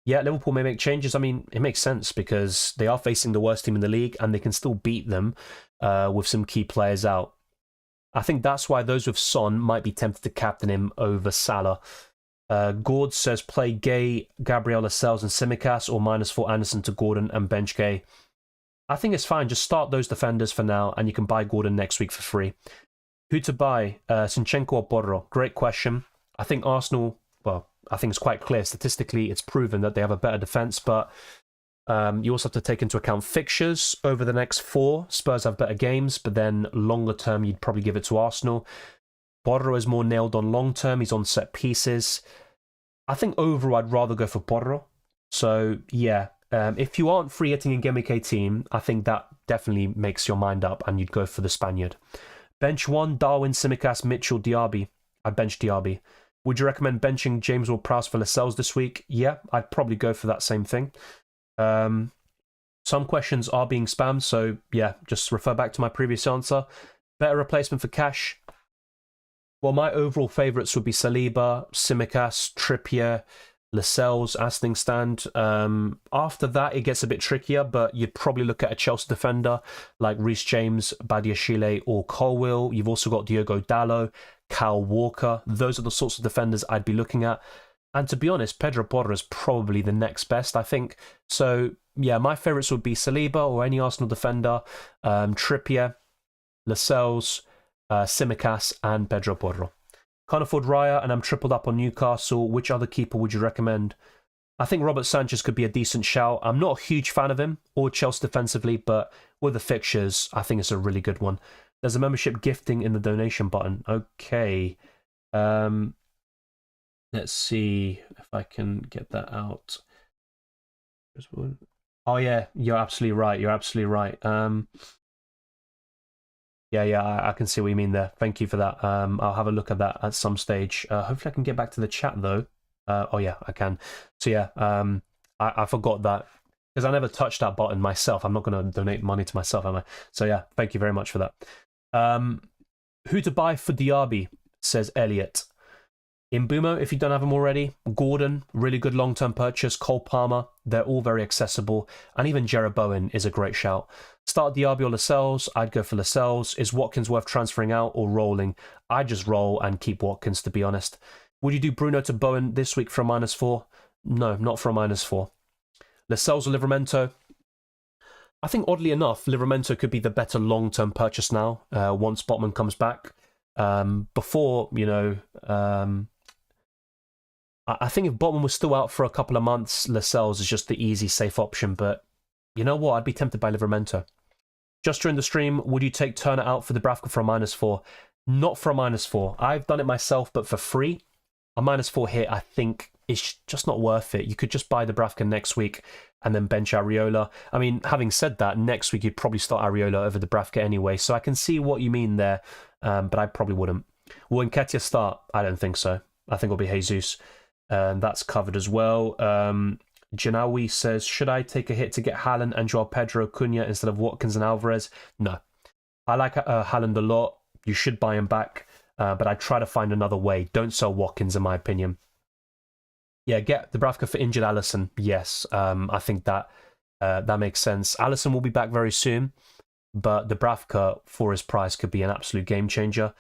Yeah, Liverpool may make changes. I mean, it makes sense because they are facing the worst team in the league and they can still beat them with some key players out. I think that's why those with Son might be tempted to captain him over Salah. Gord says play Gay, Gabriel, Lascelles and Tsimikas or -4 Anderson to Gordon and bench Gay. I think it's fine. Just start those defenders for now and you can buy Gordon next week for free. Who to buy? Zinchenko or Borro? Great question. I think Arsenal, well, I think it's quite clear. Statistically, it's proven that they have a better defence, but you also have to take into account fixtures over the next 4. Spurs have better games, but then longer term, you'd probably give it to Arsenal. Borro is more nailed on long term. He's on set pieces. I think overall, I'd rather go for Borro. So yeah, if you aren't free hitting in Gameweek 18, I think that definitely makes your mind up and you'd go for the Spaniard. Bench 1, Darwin, Tsimikas, Mitchell, Diaby. I'd bench Diaby. Would you recommend benching James Ward-Prowse for Lascelles this week? Yeah, I'd probably go for that same thing. Some questions are being spammed, so yeah, just refer back to my previous answer. Better replacement for Cash? Well, my overall favourites would be Saliba, Tsimikas, Trippier, Lascelles as things stand. After that, it gets a bit trickier, but you'd probably look at a Chelsea defender like Reece James, Badiashile, or Colwill. You've also got Diogo Dalot, Kyle Walker. Those are the sorts of defenders I'd be looking at. And to be honest, Pedro Porro is probably the next best, I think. So, yeah, my favourites would be Saliba or any Arsenal defender, Trippier, Lascelles, Tsimikas, and Pedro Porro. Can't afford Raya, and I'm tripled up on Newcastle. Which other keeper would you recommend? I think Robert Sanchez could be a decent shout. I'm not a huge fan of him or Chelsea defensively, but with the fixtures, I think it's a really good one. There's a membership gifting in the donation button. Okay. Let's see if I can get that out. Oh, yeah, you're absolutely right. You're absolutely right. Yeah, I can see what you mean there. Thank you for that. I'll have a look at that at some stage. Hopefully I can get back to the chat, though. Oh, yeah, I can. So, yeah, I forgot that. Because I never touched that button myself. I'm not going to donate money to myself, am I? So, yeah, thank you very much for that. Who to buy for Diaby, says Elliot. Mbumo, if you don't have him already. Gordon, really good long-term purchase. Cole Palmer, they're all very accessible. And even Jarrod Bowen is a great shout. Start Diaby or Lascelles. I'd go for Lascelles. Is Watkins worth transferring out or rolling? I'd just roll and keep Watkins, to be honest. Would you do Bruno to Bowen this week for a -4? No, not for a -4. Lascelles or Livramento? I think, oddly enough, Livramento could be the better long-term purchase now, once Botman comes back. Before, you know... I think if Botman was still out for a couple of months, Lascelles is just the easy, safe option. But you know what? I'd be tempted by Livramento. Just during the stream, would you take Turner out for Dubravka for a -4? Not for a -4. I've done it myself, but for free. A -4 hit, I think, is just not worth it. You could just buy Dubravka next week and then bench Areola. I mean, having said that, next week you'd probably start Areola over Dubravka anyway. So I can see what you mean there, but I probably wouldn't. Will Nketiah start? I don't think so. I think it'll be Jesus. That's covered as well. Janawi says, should I take a hit to get Haaland and Joao Pedro Cunha instead of Watkins and Alvarez? No. I like Haaland a lot. You should buy him back, but I'd try to find another way. Don't sell Watkins, in my opinion. Yeah, get Dubravka for injured Alisson. Yes, I think that makes sense. Alisson will be back very soon, but Dubravka, for his price, could be an absolute game changer.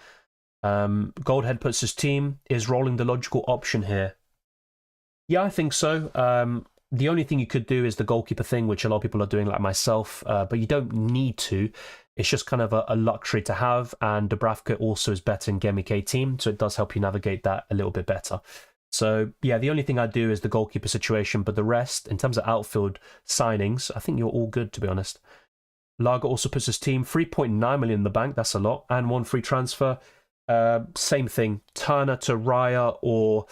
Goldhead puts his team. Is rolling the logical option here? Yeah, I think so. The only thing you could do is the goalkeeper thing, which a lot of people are doing, like myself, but you don't need to. It's just kind of a luxury to have, and Dubravka also is better in Gameweek 18, so it does help you navigate that a little bit better. So, yeah, the only thing I do is the goalkeeper situation, but the rest, in terms of outfield signings, I think you're all good, to be honest. Lager also puts his team 3.9 million in the bank, that's a lot, and one free transfer. Same thing, Turner to Raya or...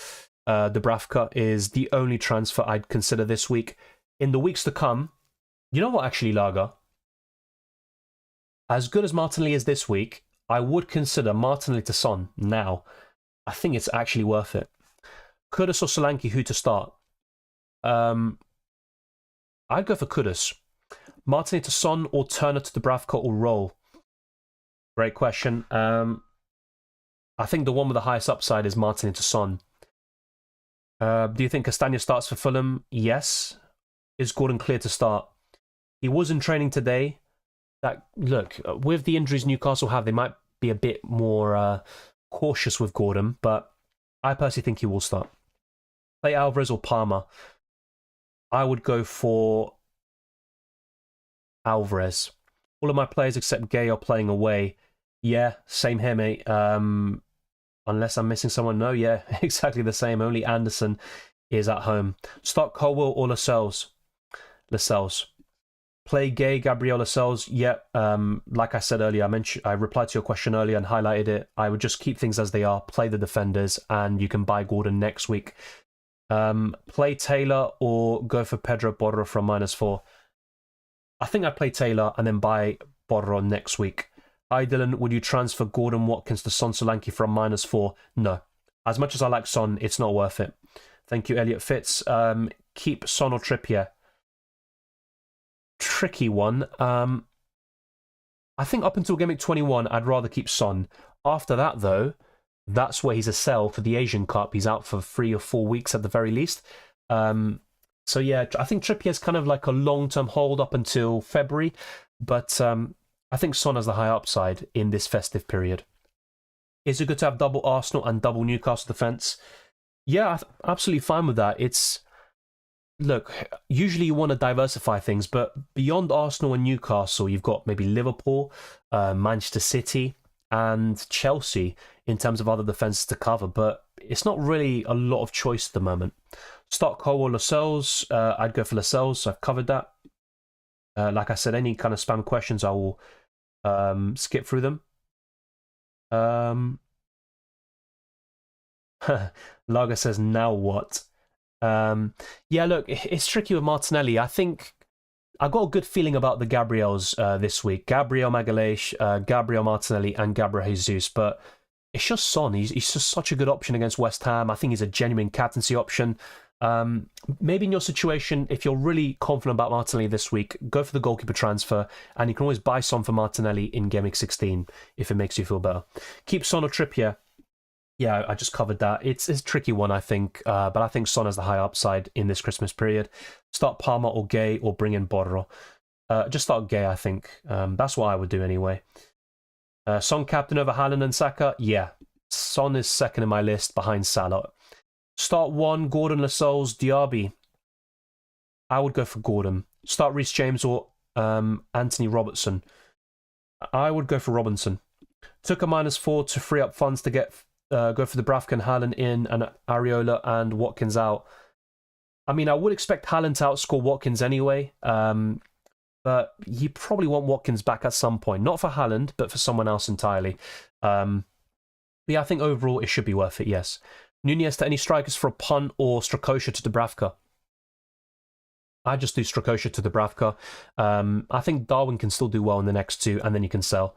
Dubravka is the only transfer I'd consider this week. In the weeks to come, you know what, actually, Lager? As good as Martinelli is this week, I would consider Martinelli to Son now. I think it's actually worth it. Kudus or Solanke, who to start? I'd go for Kudus. Martinelli to Son or Turner to Dubravka or roll? Great question. I think the one with the highest upside is Martinelli to Son. Do you think Castagna starts for Fulham? Yes. Is Gordon clear to start? He was in training today. Look, with the injuries Newcastle have, they might be a bit more cautious with Gordon, but I personally think he will start. Play Alvarez or Palmer? I would go for Alvarez. All of my players except Gay are playing away. Yeah, same here, mate. Unless I'm missing someone. No, yeah, exactly the same. Only Anderson is at home. Start Colwill or Lascelles? Lascelles. Play Gay, Gabriel Lascelles. Yeah, like I said earlier, I replied to your question earlier and highlighted it. I would just keep things as they are, play the defenders, and you can buy Gordon next week. Play Taylor or go for Pedro Borro from -4. I think I'd play Taylor and then buy Borro next week. Hi Dylan, would you transfer Gordon Watkins to Son Solanke from -4? No. As much as I like Son, it's not worth it. Thank you, Elliot Fitz. Keep Son or Trippier. Tricky one. I think up until Game Week 21, I'd rather keep Son. After that, though, that's where he's a sell for the Asian Cup. He's out for 3 or 4 weeks at the very least. So yeah, I think Trippier's kind of like a long-term hold up until February, but I think Son has the high upside in this festive period. Is it good to have double Arsenal and double Newcastle defence? Yeah, absolutely fine with that. Look, usually you want to diversify things, but beyond Arsenal and Newcastle, you've got maybe Liverpool, Manchester City, and Chelsea in terms of other defences to cover, but it's not really a lot of choice at the moment. Start Cole or Lascelles. I'd go for Lascelles, so I've covered that. Like I said, any kind of spam questions, I will skip through them. Lager says, now what? Yeah, look, it's tricky with Martinelli. I think I got a good feeling about the Gabriels this week. Gabriel Magalhaes, Gabriel Martinelli, and Gabriel Jesus. But it's just Son. He's just such a good option against West Ham. I think he's a genuine captaincy option. Maybe in your situation, if you're really confident about Martinelli this week, go for the goalkeeper transfer, and you can always buy Son for Martinelli in Game Week 16 if it makes you feel better. Keep Son or Trippier. Yeah, I just covered that. It's a tricky one, I think, but I think Son has the high upside in this Christmas period. Start Palmer or Gay or bring in Borro. Just start Gay, I think. That's what I would do anyway. Son captain over Haaland and Saka? Yeah. Son is second in my list behind Salah. Start one, Gordon, Lascelles, Diaby. I would go for Gordon. Start Reece James or Anthony Robertson. I would go for Robinson. Took a -4 to free up funds to get go for the Brafka, Haaland in, and Areola and Watkins out. I mean, I would expect Haaland to outscore Watkins anyway, but you probably want Watkins back at some point. Not for Haaland, but for someone else entirely. Yeah, I think overall it should be worth it, yes. Nunez to any strikers for a punt or Strakosha to Dubravka? I just do Strakosha to Dubravka. I think Darwin can still do well in the next two, and then you can sell.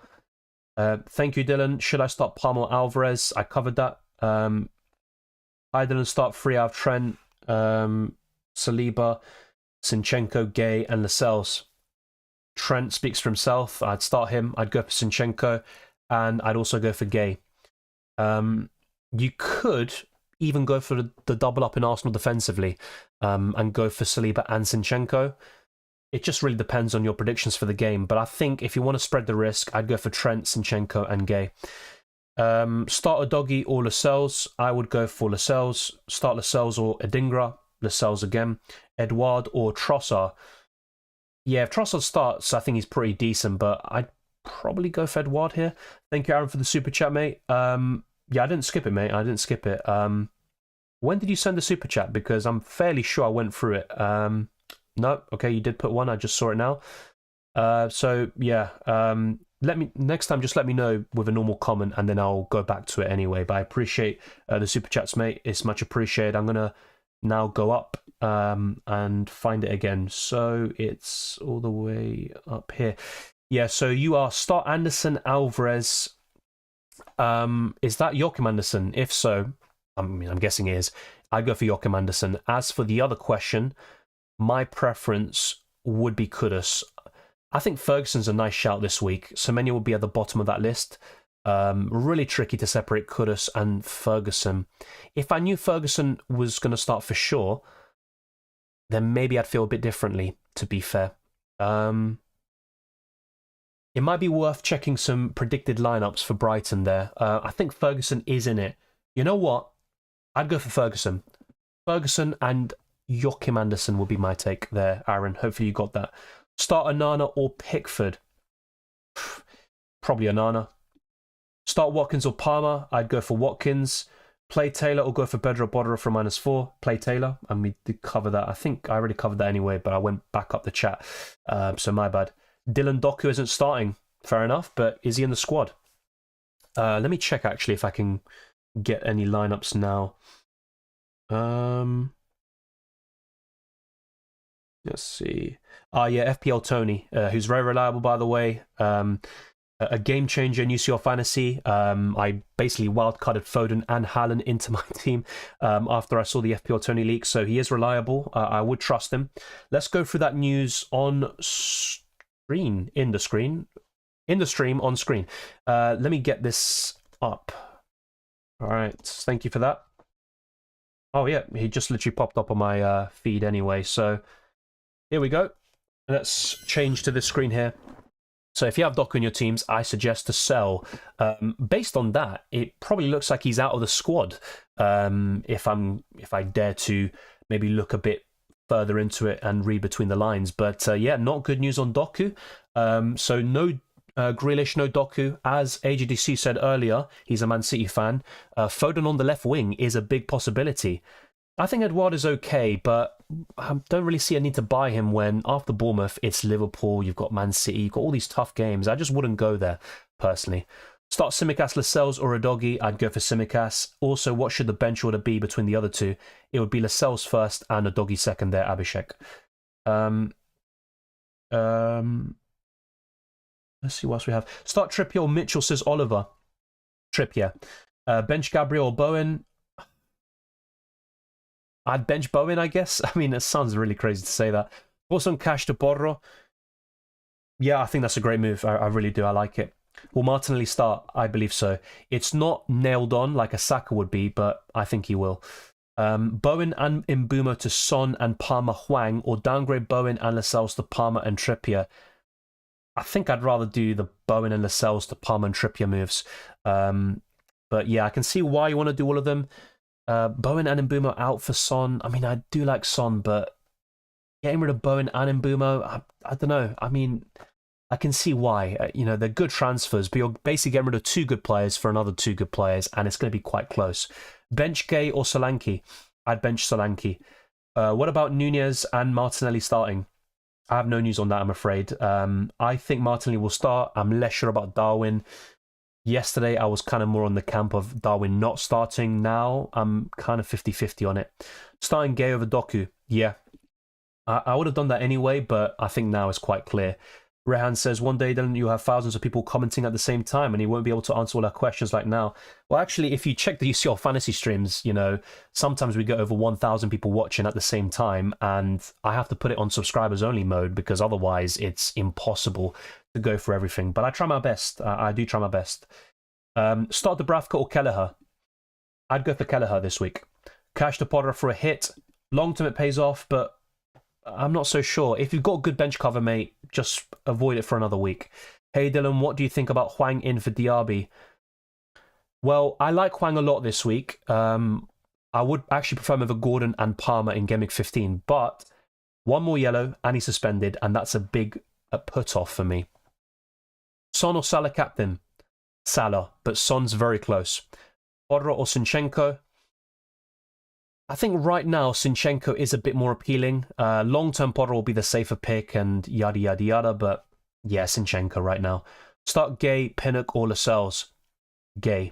Thank you, Dylan. Should I start Palmer or Alvarez? I covered that. I didn't start 3 out of Trent, Saliba, Zinchenko, Gay, and Lascelles. Trent speaks for himself. I'd start him. I'd go for Zinchenko, and I'd also go for Gay. You could even go for the double up in Arsenal defensively and go for Saliba and Zinchenko. It just really depends on your predictions for the game. But I think if you want to spread the risk, I'd go for Trent, Zinchenko, and Gay. Start a Doggy or Lascelles. I would go for Lascelles. Start Lascelles or Adingra. Lascelles again. Edouard or Trossard. Yeah, if Trossard starts, I think he's pretty decent, but I'd probably go for Edouard here. Thank you, Aaron, for the super chat, mate. Yeah, I didn't skip it, mate. I didn't skip it. When did you send the super chat? Because I'm fairly sure I went through it. No, okay, you did put one. I just saw it now. So yeah, next time, just let me know with a normal comment, and then I'll go back to it anyway. But I appreciate the super chats, mate. It's much appreciated. I'm gonna now go up and find it again. So it's all the way up here. Yeah. So you are start Anderson, Alvarez. Is that Joachim Anderson? If so, I mean, I'm guessing it is. I go for Joachim Anderson. As for the other question, my preference would be Kudus. I think Ferguson's a nice shout this week. Semenyo will be at the bottom of that list. Really tricky to separate Kudus and Ferguson. If I knew Ferguson was going to start for sure, then maybe I'd feel a bit differently, to be fair. It might be worth checking some predicted lineups for Brighton there. I think Ferguson is in it. You know what? I'd go for Ferguson. Ferguson and Joachim Anderson will be my take there, Aaron. Hopefully you got that. Start Onana or Pickford? Probably Onana. Start Watkins or Palmer? I'd go for Watkins. Play Taylor or go for Pedro Borro from -4? Play Taylor. And we did cover that. I think I already covered that anyway, but I went back up the chat. So my bad. Dylan Doku isn't starting. Fair enough, but is he in the squad? Let me check actually if I can get any lineups now. Let's see. Yeah, FPL Tony, who's very reliable, by the way. A game changer in UCL Fantasy. I basically wildcarded Foden and Haaland into my team after I saw the FPL Tony leak, so he is reliable. I would trust him. Let's go through that news on screen, in the stream, on screen. Let me get this up. All right, thank you for that. Oh yeah, he just literally popped up on my feed anyway, so here we go. Let's change to this screen here. So if you have Doku in your teams, I suggest to sell. Based on that, it probably looks like he's out of the squad. If I dare to maybe look a bit further into it and read between the lines. But yeah, not good news on Doku. So no Grealish, no Doku. As AGDC said earlier, he's a Man City fan. Foden on the left wing is a big possibility. I think Edouard is okay, but I don't really see a need to buy him when after Bournemouth, it's Liverpool, you've got Man City, you've got all these tough games. I just wouldn't go there, personally. Start Tsimikas, Lascelles, or Udogie. I'd go for Tsimikas. Also, what should the bench order be between the other two? It would be Lascelles first and Udogie second there, Abhishek. Let's see what else we have. Start Trippier or Mitchell, says Oliver. Trippier. Bench Gabriel or Bowen. I'd bench Bowen, I guess. I mean, it sounds really crazy to say that. Also, cash to Porro. Yeah, I think that's a great move. I really do. I like it. Will Martinelli start? I believe so. It's not nailed on like a Saka would be, but I think he will. Bowen and Mbeumo to Son and Palmer Hwang, or downgrade Bowen and Lascelles to Palmer and Trippier. I think I'd rather do the Bowen and Lascelles to Palmer and Trippier moves. But yeah, I can see why you want to do all of them. Bowen and Mbeumo out for Son. I mean, I do like Son, but getting rid of Bowen and Mbeumo, I don't know. I mean, I can see why. You know, they're good transfers, but you're basically getting rid of two good players for another two good players, and it's going to be quite close. Bench Gay or Solanke? I'd bench Solanke. What about Nunez and Martinelli starting? I have no news on that, I'm afraid. I think Martinelli will start. I'm less sure about Darwin. Yesterday, I was kind of more on the camp of Darwin not starting. Now, I'm kind of 50-50 on it. Starting Gay over Doku. Yeah. I would have done that anyway, but I think now it's quite clear. Rehan says, one day then you'll have thousands of people commenting at the same time and he won't be able to answer all our questions like now. Well, actually, if you check the UCL fantasy streams, you know, sometimes we get over 1,000 people watching at the same time, and I have to put it on subscribers only mode because otherwise it's impossible to go for everything. But I try my best. I do try my best. Start Dubravka or Kelleher? I'd go for Kelleher this week. Cash to Potter for a hit. Long term it pays off, but I'm not so sure. If you've got good bench cover, mate, just avoid it for another week. Hey Dylan, what do you think about Hwang in for Diaby? Well, I like Hwang a lot this week. I would actually prefer him over Gordon and Palmer in Gameweek 15, but one more yellow and he's suspended, and that's a big put-off for me. Son or Salah captain? Salah, but Son's very close. Podra or Sinchenko? I think right now Sinchenko is a bit more appealing. Long-term Podra will be the safer pick and yada yada yada, but yeah, Sinchenko right now. Start Gay, Pinnock or Lascelles? Gay.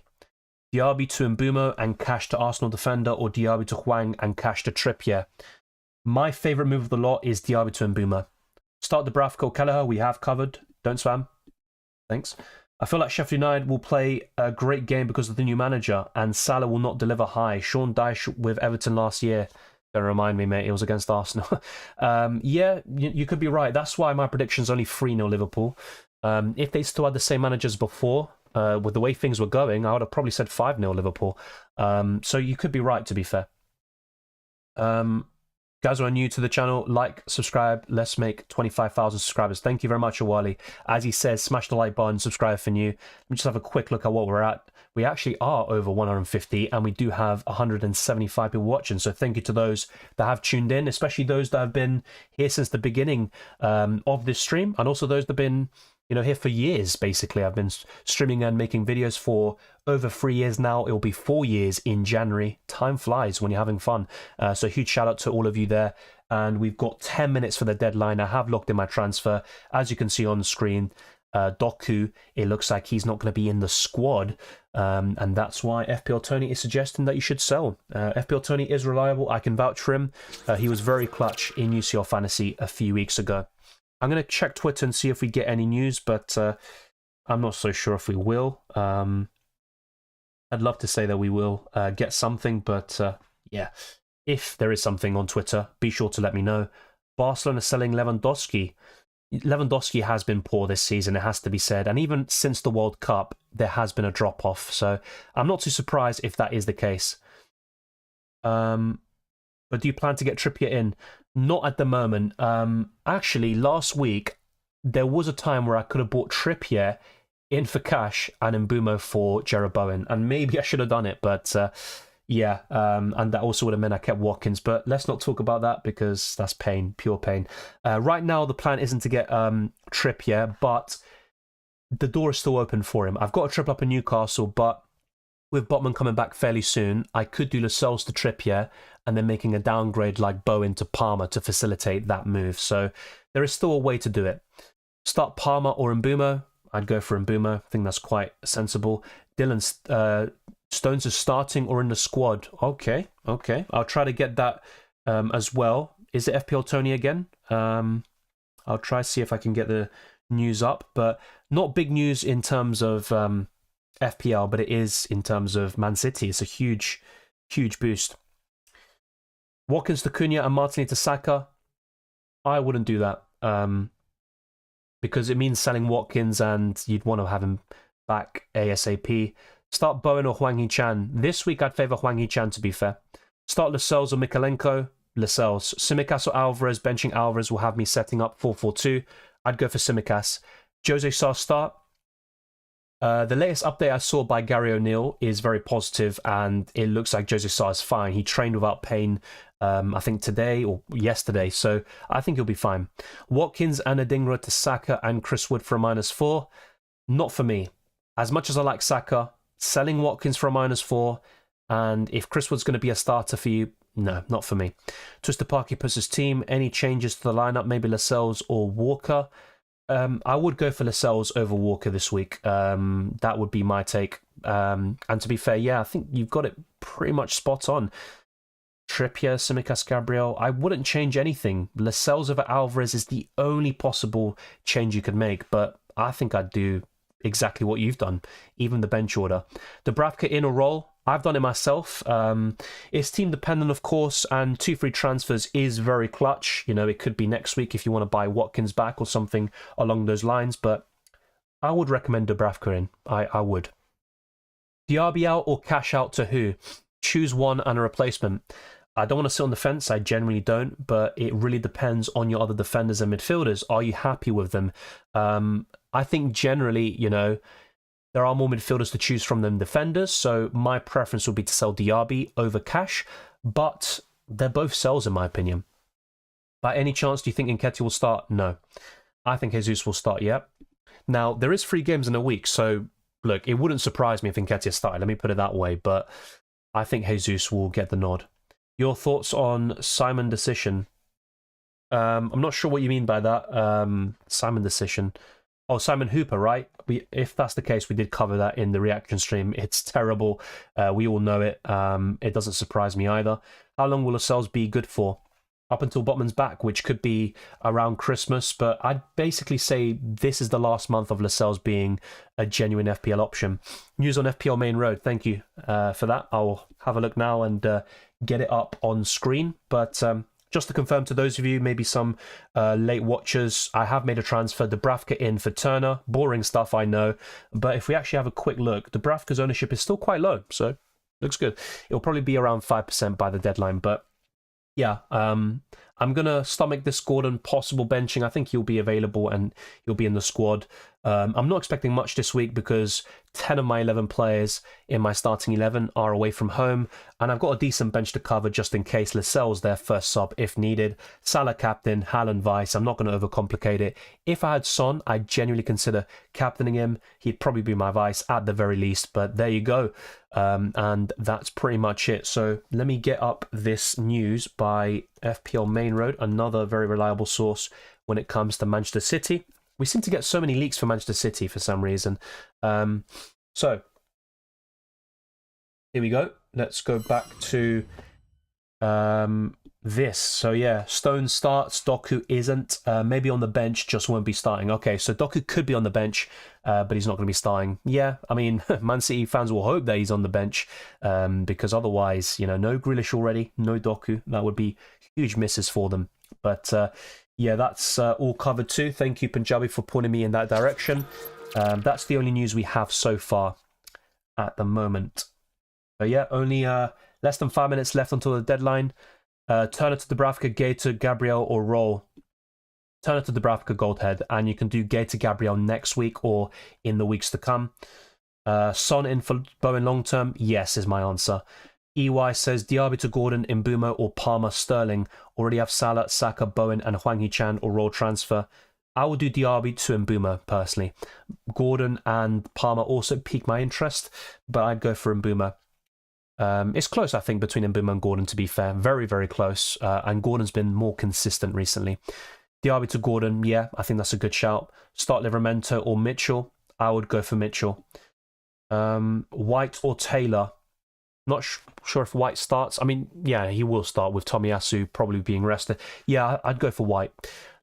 Diaby to Mbeumo and cash to Arsenal defender, or Diaby to Hwang and cash to Trippier? My favourite move of the lot is Diaby to Mbeumo. Start Dubravka or Kelleher, we have covered. Don't spam. Thanks. I feel like Sheffield United will play a great game because of the new manager, and Salah will not deliver high. Sean Dyche with Everton last year. Don't remind me, mate. It was against Arsenal. Yeah, you could be right. That's why my prediction's only 3-0 Liverpool. If they still had the same managers before, with the way things were going, I would have probably said 5-0 Liverpool. So you could be right, to be fair. Guys who are new to the channel, like, subscribe. Let's make 25,000 subscribers. Thank you very much, Awali. As he says, smash the like button, subscribe for new. Let me just have a quick look at what we're at. We actually are over 150, and we do have 175 people watching. So thank you to those that have tuned in, especially those that have been here since the beginning of this stream, and also those that have been, you know, here for years, basically. I've been streaming and making videos for over 3 years now. It will be 4 years in January. Time flies when you're having fun. So huge shout out to all of you there. And we've got 10 minutes for the deadline. I have locked in my transfer. As you can see on the screen, Doku, it looks like he's not going to be in the squad. And that's why FPL Tony is suggesting that you should sell. FPL Tony is reliable. I can vouch for him. He was very clutch in UCL Fantasy a few weeks ago. I'm going to check Twitter and see if we get any news, but I'm not so sure if we will. I'd love to say that we will get something, but yeah, if there is something on Twitter, be sure to let me know. Barcelona selling Lewandowski. Lewandowski has been poor this season, it has to be said, and even since the World Cup, there has been a drop-off, so I'm not too surprised if that is the case. But do you plan to get Trippier in? Not at the moment. Actually, last week, there was a time where I could have bought Trippier in for cash and Mbumo for Jarrod Bowen, and maybe I should have done it, but yeah, and that also would have meant I kept Watkins, but let's not talk about that because that's pain, pure pain. Right now, the plan isn't to get Trippier, but the door is still open for him. I've got a triple up in Newcastle, but with Botman coming back fairly soon, I could do Lascelles to Trippier and then making a downgrade like Bowen to Palmer to facilitate that move. So there is still a way to do it. Start Palmer or Mbumo. I'd go for Mbumo. I think that's quite sensible. Dylan Stones is starting or in the squad. Okay. I'll try to get that as well. Is it FPL Tony again? I'll try to see if I can get the news up, but not big news in terms of FPL, but it is in terms of Man City. It's a huge boost. Watkins to Cunha and Martinelli to Saka. I wouldn't do that because it means selling Watkins and you'd want to have him back ASAP. Start Bowen or Hwang Hee-chan. This week I'd favour Hwang Hee-chan, to be fair. Start Lascelles or Mikalenko. Lascelles. Tsimikas or Alvarez. Benching Alvarez will have me setting up 4-4-2. I'd go for Tsimikas. Jose Sarr start. The latest update I saw by Gary O'Neill is very positive, and it looks like Jose Sarr is fine. He trained without pain, I think today or yesterday, so I think he'll be fine. Watkins and Adingra to Saka and Chris Wood for a -4. Not for me. As much as I like Saka, selling Watkins for a -4, and if Chris Wood's going to be a starter for you, no, not for me. Twister Parky puts his team. Any changes to the lineup? Maybe Lascelles or Walker. I would go for Lascelles over Walker this week. That would be my take. And to be fair, yeah, I think you've got it pretty much spot on. Trippier, Tsimikas, Gabriel. I wouldn't change anything. Lascelles over Alvarez is the only possible change you could make, but I think I'd do exactly what you've done, even the bench order. Dubravka in or roll? I've done it myself. It's team dependent, of course, and 2 free transfers is very clutch. You know, it could be next week if you want to buy Watkins back or something along those lines, but I would recommend Dubravka in. I would. Diaby out or cash out to who? Choose one and a replacement. I don't want to sit on the fence. I generally don't, but it really depends on your other defenders and midfielders. Are you happy with them? I think generally, you know, there are more midfielders to choose from than defenders, so my preference would be to sell Diaby over cash, but they're both sells in my opinion. By any chance, do you think Nketiah will start? No. I think Jesus will start, yeah. Now, there is 3 games in a week, so look, it wouldn't surprise me if Nketiah started, let me put it that way, but I think Jesus will get the nod. Your thoughts on Simon decision? I'm not sure what you mean by that, Simon decision. Oh, Simon Hooper, right? If that's the case, we did cover that in the reaction stream. It's terrible. We all know it. It doesn't surprise me either. How long will Lascelles be good for? Up until Botman's back, which could be around Christmas. But I'd basically say this is the last month of Lascelles being a genuine FPL option. News on FPL Main Road. Thank you for that. I'll have a look now and get it up on screen. But just to confirm to those of you, maybe some late watchers, I have made a transfer. Dubravka in for Turner. Boring stuff, I know. But if we actually have a quick look, Dubravka's ownership is still quite low. So, looks good. It'll probably be around 5% by the deadline. But, yeah, I'm going to stomach this Gordon possible benching. I think he'll be available and he'll be in the squad. I'm not expecting much this week because 10 of my 11 players in my starting 11 are away from home, and I've got a decent bench to cover just in case Lascelles their first sub if needed. Salah captain, Haaland vice. I'm not going to overcomplicate it. If I had Son, I'd genuinely consider captaining him. He'd probably be my vice at the very least, but there you go. And that's pretty much it. So let me get up this news by FPL Main Road, another very reliable source when it comes to Manchester City. We seem to get so many leaks for Manchester City for some reason. So, Here we go. Let's go back to this. So yeah, Stone starts, Doku isn't. Maybe on the bench, just won't be starting. Okay, so Doku could be on the bench, but he's not going to be starting. Yeah, I mean, Man City fans will hope that he's on the bench, because otherwise, you know, no Grealish already, no Doku. That would be huge misses for them. But yeah, that's all covered too. Thank you, Punjabi, for pointing me in that direction. That's the only news we have so far at the moment. But yeah, only less than 5 minutes left until the deadline. Turner to Dubravka, Gay to Gabriel, or Roll. Turner to Dubravka, Goldhead, and you can do Gay to Gabriel next week or in the weeks to come. Son in for Bowen long term? Yes, is my answer. EY says Diaby to Gordon, Mbeumo, or Palmer, Sterling. Already have Salah, Saka, Bowen, and Hwang Hee-chan or Roll transfer. I would do Diaby to Mbeumo personally. Gordon and Palmer also pique my interest, but I'd go for Mbeumo. It's close, I think, between Mbeumo and Gordon, to be fair. Very, very close. And Gordon's been more consistent recently. Diaby to Gordon, yeah, I think that's a good shout. Start Livramento or Mitchell. I would go for Mitchell. White or Taylor. Not sure if White starts. I mean, yeah, he will start with Tomiyasu probably being rested. Yeah, I'd go for White.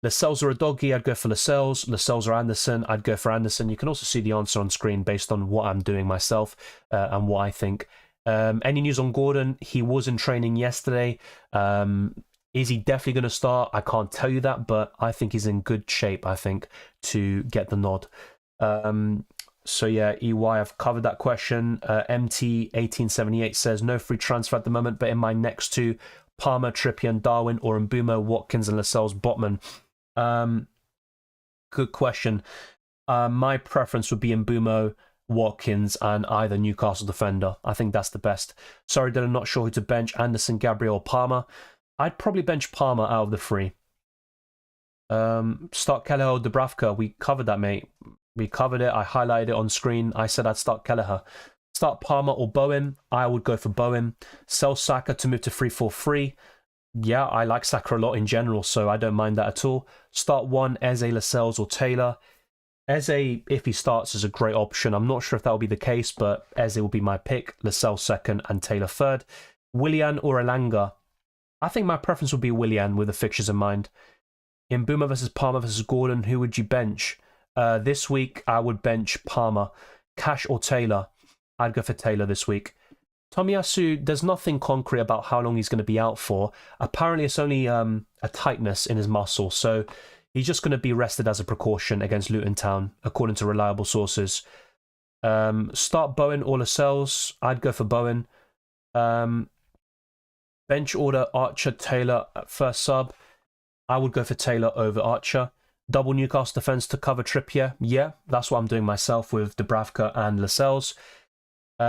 Lascelles or Udogie, I'd go for Lascelles. Lascelles or Anderson, I'd go for Anderson. You can also see the answer on screen based on what I'm doing myself and what I think. Any news on Gordon? He was in training yesterday. Is he definitely going to start? I can't tell you that, but I think he's in good shape, I think, to get the nod. So yeah, EY, I've covered that question. MT1878 says, no free transfer at the moment, but in my next two, Palmer, Trippier and Darwin, or Mbeumo, Watkins and Lascelles, Botman. Good question. My preference would be Mbeumo, Watkins, and either Newcastle defender. I think that's the best. Sorry that I'm not sure who to bench, Anderson, Gabriel, or Palmer. I'd probably bench Palmer out of the three. Start Kelleher or Dubravka. We covered that, mate. We covered it. I highlighted it on screen. I said I'd start Kelleher. Start Palmer or Bowen. I would go for Bowen. Sell Saka to move to 3-4-3. Yeah, I like Saka a lot in general, so I don't mind that at all. Start one, Eze, Lascelles or Taylor. Eze, if he starts, is a great option. I'm not sure if that will be the case, but Eze will be my pick. Lascelles second and Taylor third. Willian or Elanga. I think my preference would be Willian with the fixtures in mind. In Mbeumo versus Palmer versus Gordon, who would you bench? This week, I would bench Palmer. Cash or Taylor? I'd go for Taylor this week. Tomiyasu, there's nothing concrete about how long he's going to be out for. Apparently, it's only a tightness in his muscle, so he's just going to be rested as a precaution against Luton Town, according to reliable sources. Start Bowen or Lascelles. I'd go for Bowen. Bench order Archer, Taylor at first sub. I would go for Taylor over Archer. Double Newcastle defence to cover Trippier. Yeah, that's what I'm doing myself with Dubravka and Lascelles.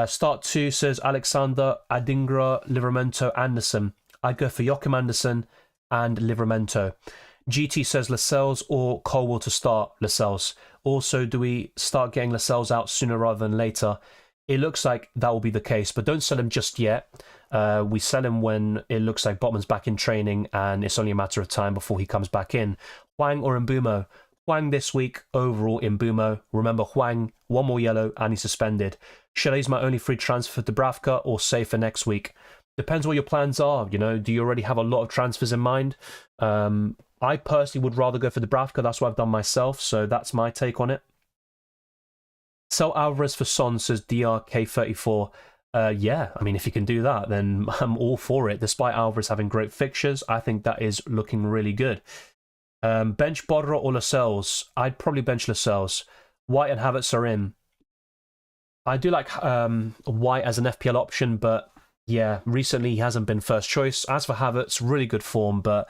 Start two says Alexander, Adingra, Livramento, Anderson. I'd go for Joachim Anderson and Livramento. GT says Lascelles or Colwell to start Lascelles. Also, do we start getting Lascelles out sooner rather than later? It looks like that will be the case, but don't sell him just yet. We sell him when it looks like Botman's back in training and it's only a matter of time before he comes back in. Hwang or Mbeumo? Hwang this week, overall Mbeumo. Remember, Hwang, one more yellow and he's suspended. Chalet's my only free transfer for Dubravka or save for next week. Depends what your plans are. You know, do you already have a lot of transfers in mind? I personally would rather go for Dubravka. That's what I've done myself, so that's my take on it. Sell Alvarez for Son, says DRK34. Yeah, I mean, if you can do that, then I'm all for it. Despite Alvarez having great fixtures, I think that is looking really good. Bench Bodra or Lascelles? I'd probably bench Lascelles. White and Havertz are in. I do like White as an FPL option, but yeah, recently he hasn't been first choice. As for Havertz, really good form, but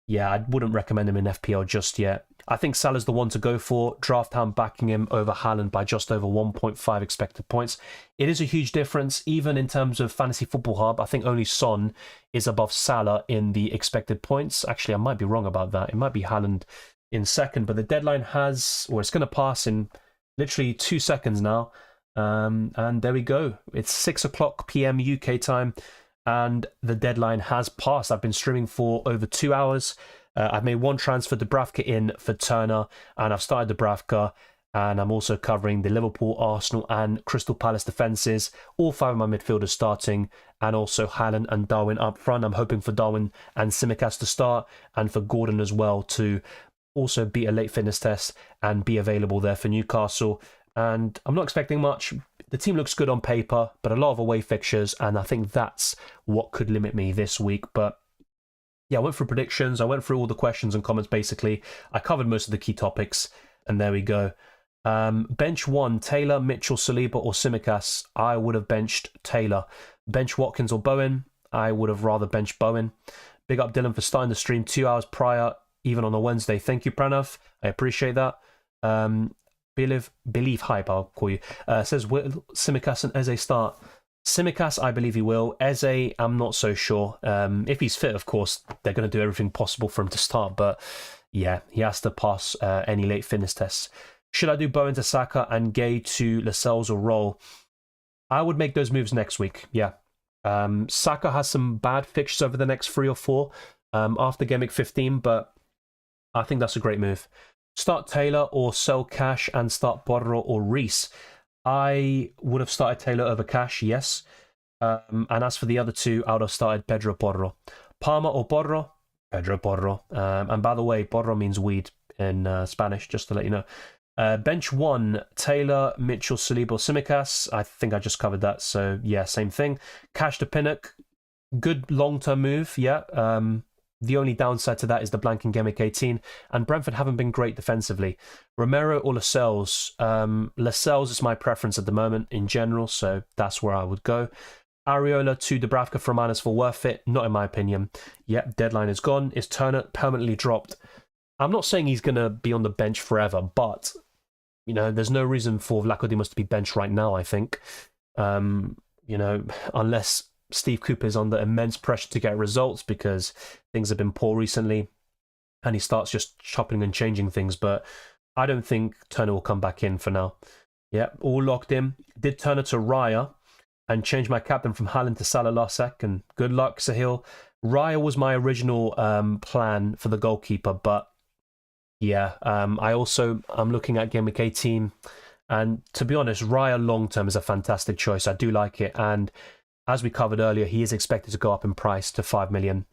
yeah, I wouldn't recommend him in FPL just yet. I think Salah's the one to go for. Drafthound backing him over Haaland by just over 1.5 expected points. It is a huge difference, even in terms of Fantasy Football Hub. I think only Son is above Salah in the expected points. Actually, I might be wrong about that. It might be Haaland in second, but the deadline has, or it's going to pass in literally 2 seconds now. And there we go. It's 6 o'clock PM UK time, and the deadline has passed. I've been streaming for over 2 hours. I've made one transfer, Dubravka in for Turner, and I've started Dubravka, And I'm also covering the Liverpool, Arsenal and Crystal Palace defences. All 5 of my midfielders starting, and also Haaland and Darwin up front. I'm hoping for Darwin and Tsimikas to start, and for Gordon as well to also beat a late fitness test and be available there for Newcastle. And I'm not expecting much. The team looks good on paper, but a lot of away fixtures, and I think that's what could limit me this week. But yeah, I went through predictions. I went through all the questions and comments, basically. I covered most of the key topics, and there we go. Bench 1, Taylor, Mitchell, Saliba or Tsimikas. I would have benched Taylor. Bench Watkins or Bowen. I would have rather benched Bowen. Big up Dylan for starting the stream 2 hours prior, even on a Wednesday. Thank you, Pranav. I appreciate that. Believe hype, I'll call you. Says, will Tsimikas and Eze start? Tsimikas, I believe he will. Eze, I'm not so sure. If he's fit, of course, they're going to do everything possible for him to start. But yeah, he has to pass any late fitness tests. Should I do Bowen to Saka and Gay to Lascelles or Roll? I would make those moves next week, yeah. Saka has some bad fixtures over the next 3 or 4 after Gameweek 15, but I think that's a great move. Start Taylor or sell Cash and start Borro or Reece. I would have started Taylor over Cash, yes. And as for the other 2, I would have started Pedro Porro. Palmer or Borro? Pedro Porro. And by the way, Borro means weed in Spanish, just to let you know. Bench 1, Taylor, Mitchell, Saliba, Tsimikas. I think I just covered that, so yeah, same thing. Cash to Pinnock. Good long-term move, yeah. The only downside to that is the blank in Gameweek 18, and Brentford haven't been great defensively. Romero or Lascelles? Lascelles is my preference at the moment in general, so that's where I would go. Areola to Dubravka for -4 worth it? Not in my opinion. Yep, deadline is gone. Is Turner permanently dropped? I'm not saying he's going to be on the bench forever, but you know, there's no reason for Vlachodimos to be benched right now, I think. You know, unless Steve Cooper is under immense pressure to get results because things have been poor recently and he starts just chopping and changing things. But I don't think Turner will come back in for now. Yeah, all locked in. Did Turner to Raya and change my captain from Haaland to Salah last second. Good luck, Sahil. Raya was my original plan for the goalkeeper, but yeah, I'm looking at Gameweek 18, and to be honest, Raya long term is a fantastic choice. I do like it, and as we covered earlier, he is expected to go up in price to 5 million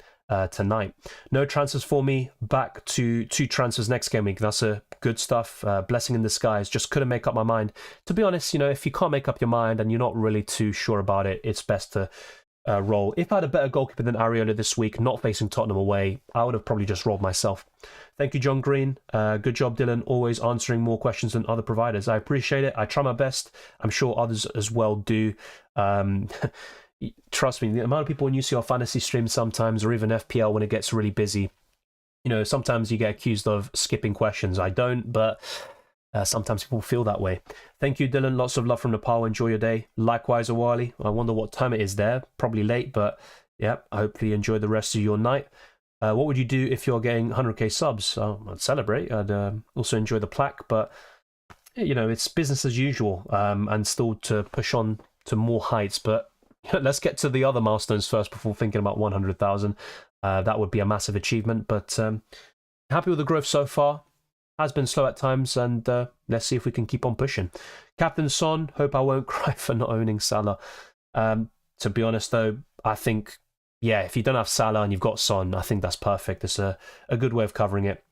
tonight. No transfers for me. Back to 2 transfers next game week. That's a good stuff. Blessing in disguise. Just couldn't make up my mind. To be honest, you know, if you can't make up your mind and you're not really too sure about it, it's best to roll. If I had a better goalkeeper than Areola this week, not facing Tottenham away, I would have probably just rolled myself. Thank you, John Green. Good job, Dylan. Always answering more questions than other providers. I appreciate it. I try my best. I'm sure others as well do. Trust me, the amount of people in UCL fantasy streams sometimes, or even FPL when it gets really busy, you know, sometimes you get accused of skipping questions. I don't, but sometimes people feel that way. Thank you, Dylan. Lots of love from Nepal. Enjoy your day. Likewise, Awali. I wonder what time it is there. Probably late, but yeah, I hope you enjoy the rest of your night. What would you do if you're getting 100k subs? I'd celebrate. I'd also enjoy the plaque, but you know, it's business as usual, and still to push on to more heights. But let's get to the other milestones first before thinking about 100,000. That would be a massive achievement, but happy with the growth so far. Has been slow at times, and let's see if we can keep on pushing. Captain Son, hope I won't cry for not owning Salah. To be honest, though, I think, yeah, if you don't have Salah and you've got Son, I think that's perfect. It's a good way of covering it.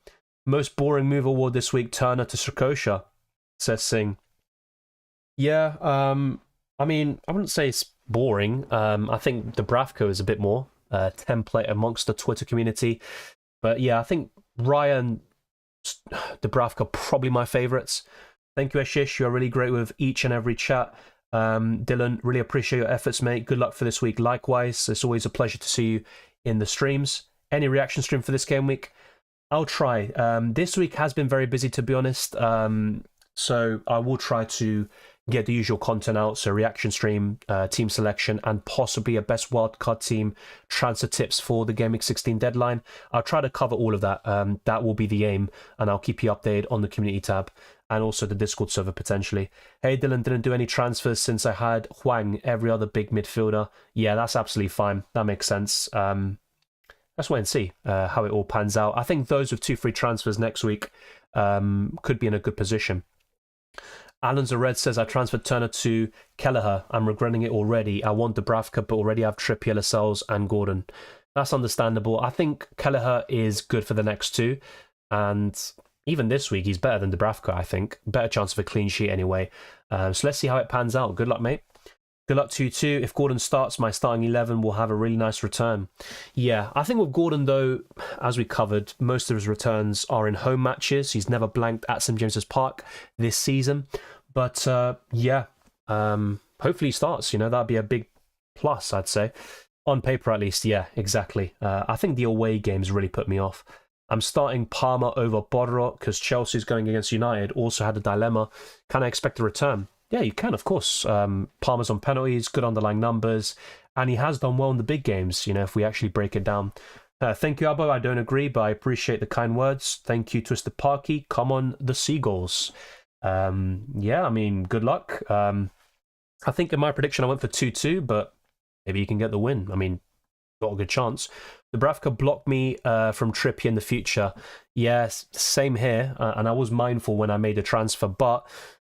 Most boring move award this week, Turner to Srikosha, says Singh. Yeah, I mean, I wouldn't say it's boring. I think Dubravka is a bit more template amongst the Twitter community. But yeah, I think Ryan Dubravka probably my favourites. Thank you, Ashish. You're really great with each and every chat. Dylan, really appreciate your efforts, mate. Good luck for this week. Likewise, it's always a pleasure to see you in the streams. Any reaction stream for this game week? I'll try. This week has been very busy, to be honest. So I will try to get the usual content out. So reaction stream, team selection, and possibly a best wildcard team transfer tips for the Gameweek 16 deadline. I'll try to cover all of that. That will be the aim, and I'll keep you updated on the community tab and also the Discord server potentially. Hey Dylan, didn't do any transfers since I had Hwang, every other big midfielder. Yeah, that's absolutely fine. That makes sense. Let's wait and see how it all pans out. I think those with 2 free transfers next week could be in a good position. Alan Zared says, I transferred Turner to Kelleher. I'm regretting it already. I want Dubravka, but already have Trippier, Lascelles, and Gordon. That's understandable. I think Kelleher is good for the next two. And even this week, he's better than Dubravka, I think. Better chance of a clean sheet anyway. So let's see how it pans out. Good luck, mate. Good luck to you too. If Gordon starts, my starting 11 will have a really nice return. Yeah, I think with Gordon, though, as we covered, most of his returns are in home matches. He's never blanked at St James's Park this season. But yeah, hopefully he starts. You know, that'd be a big plus, I'd say. On paper, at least, yeah, exactly. I think the away games really put me off. I'm starting Palmer over Bodrot because Chelsea's going against United. Also had a dilemma. Can I expect a return? Yeah, you can, of course. Palmer's on penalties, good underlying numbers, and he has done well in the big games, you know, if we actually break it down. Thank you, Abbo. I don't agree, but I appreciate the kind words. Thank you, Twisted Parky. Come on, the Seagulls. Yeah, I mean, good luck. I think in my prediction I went for 2-2, but maybe you can get the win. I mean, got a good chance. Dubravka blocked me from Trippier in the future. Yes, same here, and I was mindful when I made a transfer, but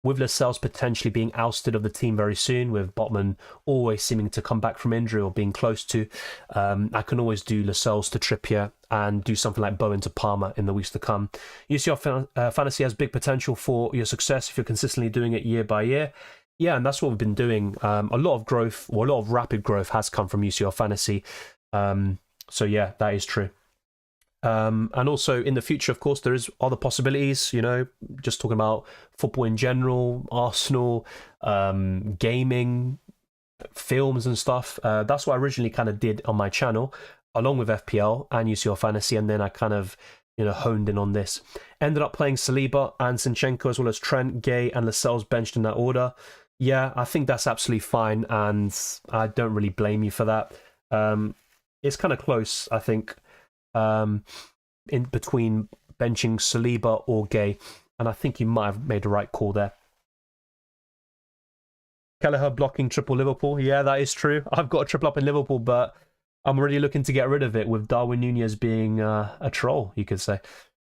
with Lascelles potentially being ousted of the team very soon, with Botman always seeming to come back from injury or being close to, I can always do Lascelles to Trippier and do something like Bowen to Palmer in the weeks to come. UCL Fantasy has big potential for your success if you're consistently doing it year by year. Yeah, and that's what we've been doing. A lot of growth, or a lot of rapid growth has come from UCL Fantasy. So yeah, that is true. And also in the future, of course, there is other possibilities, you know, just talking about football in general, Arsenal, gaming, films and stuff. That's what I originally kind of did on my channel, along with FPL and UCL Fantasy, and then I kind of, you know, honed in on this. Ended up playing Saliba and Zinchenko as well as Trent, Gay and Lascelles benched in that order. Yeah, I think that's absolutely fine, and I don't really blame you for that. It's kind of close, I think. In between benching Saliba or Gay, and I think you might have made the right call there. Kelleher blocking triple Liverpool. Yeah, that is true. I've got a triple up in Liverpool, but I'm really looking to get rid of it with Darwin Nunez being a troll, you could say.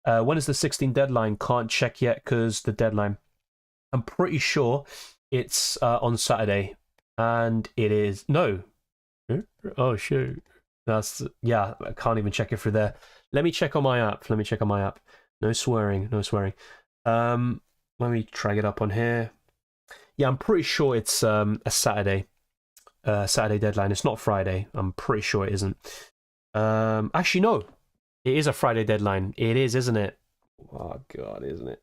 When is the 16 deadline? Can't check yet because the deadline. I'm pretty sure it's on Saturday, and it is... No. Oh, shoot. That's, yeah, I can't even check it through there. Let me check on my app. No swearing, no swearing. Let me drag it up on here. Yeah, I'm pretty sure it's a Saturday deadline. It's not Friday. I'm pretty sure it isn't. Actually, no. It is a Friday deadline. It is, isn't it? Oh, God, isn't it?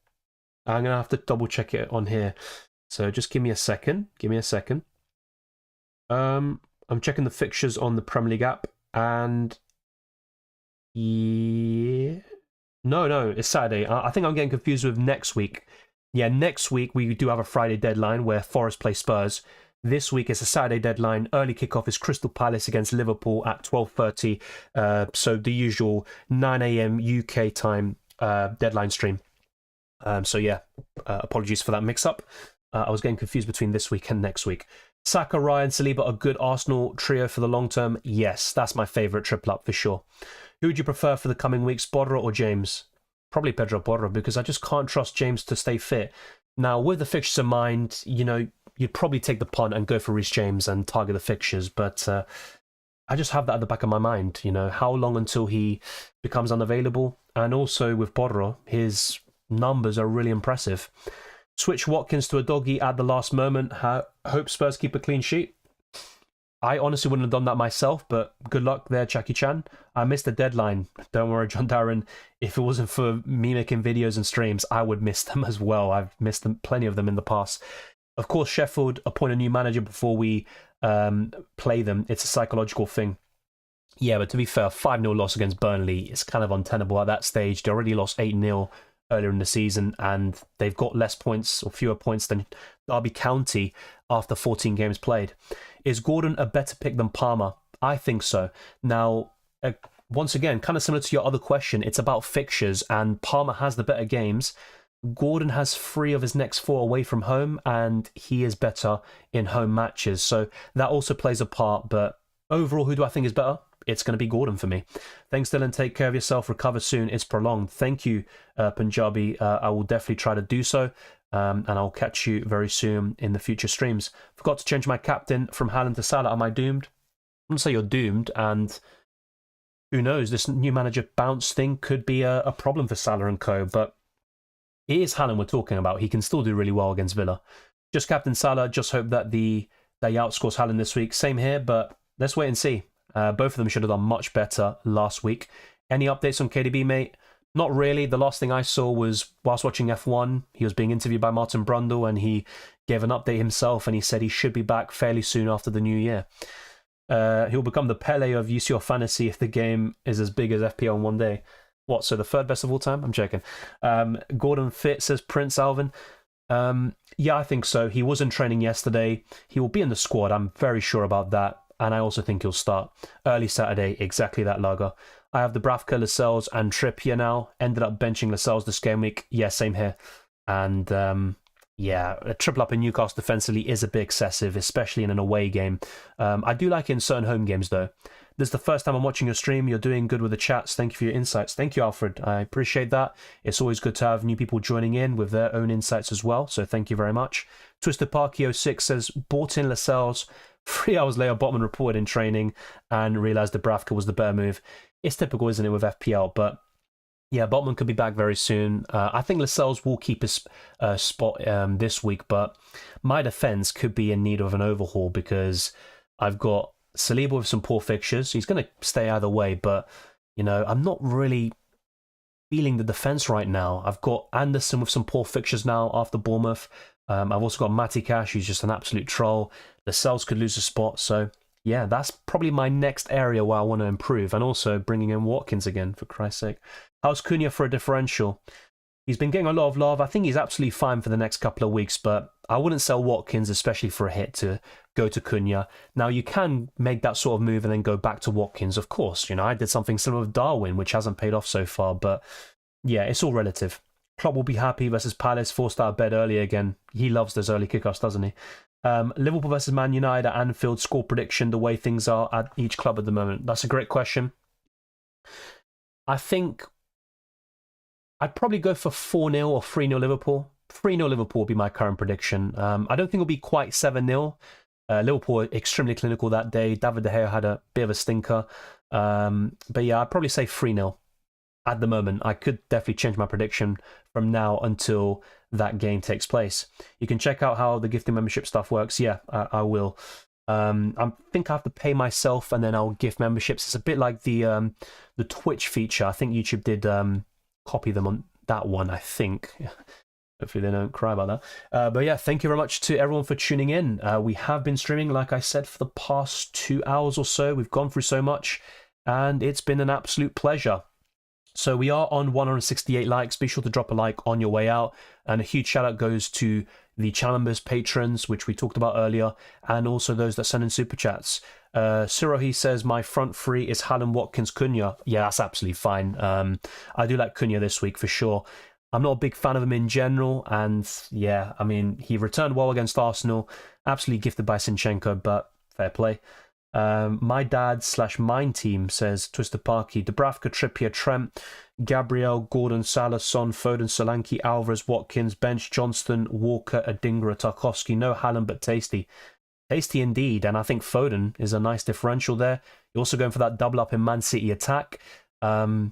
I'm going to have to double check it on here. So just give me a second. I'm checking the fixtures on the Premier League app. And yeah, no, it's Saturday. I think I'm getting confused with next week. Yeah, next week we do have a Friday deadline where Forest play Spurs. This week it's a Saturday deadline. Early kickoff is Crystal Palace against Liverpool at 12:30. So the usual 9 a.m. UK time deadline stream. So yeah, apologies for that mix-up. I was getting confused between this week and next week. Saka, Ryan, Saliba, a good Arsenal trio for the long term? Yes, that's my favourite triple up for sure. Who would you prefer for the coming weeks, Bodrot or James? Probably Pedro Bodrot, because I just can't trust James to stay fit. Now, with the fixtures in mind, you know, you'd probably take the punt and go for Reece James and target the fixtures, but I just have that at the back of my mind, you know, how long until he becomes unavailable? And also with Bodrot, his numbers are really impressive. Switch Watkins to a doggy at the last moment. Hope Spurs keep a clean sheet. I honestly wouldn't have done that myself, but good luck there, Jackie Chan. I missed the deadline. Don't worry, John Darren. If it wasn't for me making videos and streams, I would miss them as well. I've missed them, plenty of them in the past. Of course, Sheffield appoint a new manager before we play them. It's a psychological thing. Yeah, but to be fair, 5-0 loss against Burnley is kind of untenable at that stage. They already lost 8-0 earlier in the season, and they've got less points or fewer points than Derby County after 14 games played. Is Gordon a better pick than Palmer? I think so. Now, once again, kind of similar to your other question, it's about fixtures, and Palmer has the better games. Gordon has 3 of his next 4 away from home, and he is better in home matches. So that also plays a part, but overall, who do I think is better? It's going to be Gordon for me. Thanks, Dylan. Take care of yourself. Recover soon. It's prolonged. Thank you, Punjabi. I will definitely try to do so. And I'll catch you very soon in the future streams. Forgot to change my captain from Haaland to Salah. Am I doomed? I'm going to say you're doomed, and who knows, this new manager bounce thing could be a problem for Salah and co, but it is Haaland we're talking about. He can still do really well against Villa. Just captain Salah, just hope that he outscores Haaland this week. Same here, but let's wait and see. Both of them should have done much better last week. Any updates on KDB, mate? Not really. The last thing I saw was whilst watching F1, he was being interviewed by Martin Brundle, and he gave an update himself, and he said he should be back fairly soon after the new year. He'll become the Pele of UCL Fantasy if the game is as big as FPL in one day. What, so the third best of all time? I'm joking. Gordon Fit, says Prince Alvin. Yeah, I think so. He was in training yesterday. He will be in the squad. I'm very sure about that. And I also think he'll start early Saturday, exactly that, Lager. I have the Bravka, Lascelles, and Trippier now. Ended up benching Lascelles this game week. Yeah, same here. And yeah, a triple up in Newcastle defensively is a bit excessive, especially in an away game. I do like it in certain home games, though. This is the first time I'm watching your stream. You're doing good with the chats. Thank you for your insights. Thank you, Alfred. I appreciate that. It's always good to have new people joining in with their own insights as well. So thank you very much. Twisted Parky 06 says, bought in Lascelles. 3 hours later, Botman reported in training and realised Dubravka was the better move. It's typical, isn't it, with FPL? But yeah, Botman could be back very soon. I think Lascelles will keep his spot this week, but my defence could be in need of an overhaul because I've got Saliba with some poor fixtures. He's going to stay either way, but you know, I'm not really feeling the defence right now. I've got Anderson with some poor fixtures now after Bournemouth. I've also got Matty Cash, who's just an absolute troll. Lascelles could lose a spot, so yeah, that's probably my next area where I want to improve, and also bringing in Watkins again, for Christ's sake. How's Cunha for a differential? He's been getting a lot of love. I think he's absolutely fine for the next couple of weeks, but I wouldn't sell Watkins, especially for a hit, to go to Cunha. Now, you can make that sort of move and then go back to Watkins, of course. You know, I did something similar with Darwin, which hasn't paid off so far, but yeah, it's all relative. Klopp will be happy versus Palace, forced out of bed early again. He loves those early kickoffs, doesn't he? Liverpool versus Man United at Anfield, score prediction, the way things are at each club at the moment. That's a great question. I think I'd probably go for 4-0 or 3-0 Liverpool. 3-0 Liverpool will be my current prediction. I don't think it'll be quite 7-0. Liverpool were extremely clinical that day. David De Gea had a bit of a stinker. But yeah, I'd probably say 3-0 at the moment. I could definitely change my prediction from now until that game takes place. You can check out how the gifting membership stuff works. Yeah, I will. I think I have to pay myself and then I'll gift memberships. It's a bit like the Twitch feature. I think YouTube did copy them on that one, I think. Hopefully they don't cry about that. But yeah, thank you very much to everyone for tuning in. We have been streaming, like I said, for the past 2 hours or so. We've gone through so much, and it's been an absolute pleasure. So we are on 168 likes. Be sure to drop a like on your way out. And a huge shout out goes to the channel members, patrons, which we talked about earlier, and also those that send in super chats. Cyril, he says, my front three is Haaland, Watkins, Cunha. Yeah, that's absolutely fine. I do like Cunha this week for sure. I'm not a big fan of him in general. And yeah, I mean, he returned well against Arsenal. Absolutely gifted by Zinchenko, but fair play. My dad / mine team says Twisted Parky, Dubravka, Trippier, Trent, Gabriel, Gordon, Salah, Son, Foden, Solanke, Alvarez, Watkins, Bench, Johnston, Walker, Adingra, Tarkovsky. No Haaland, but tasty. Tasty indeed, and I think Foden is a nice differential there. You're also going for that double up in Man City attack to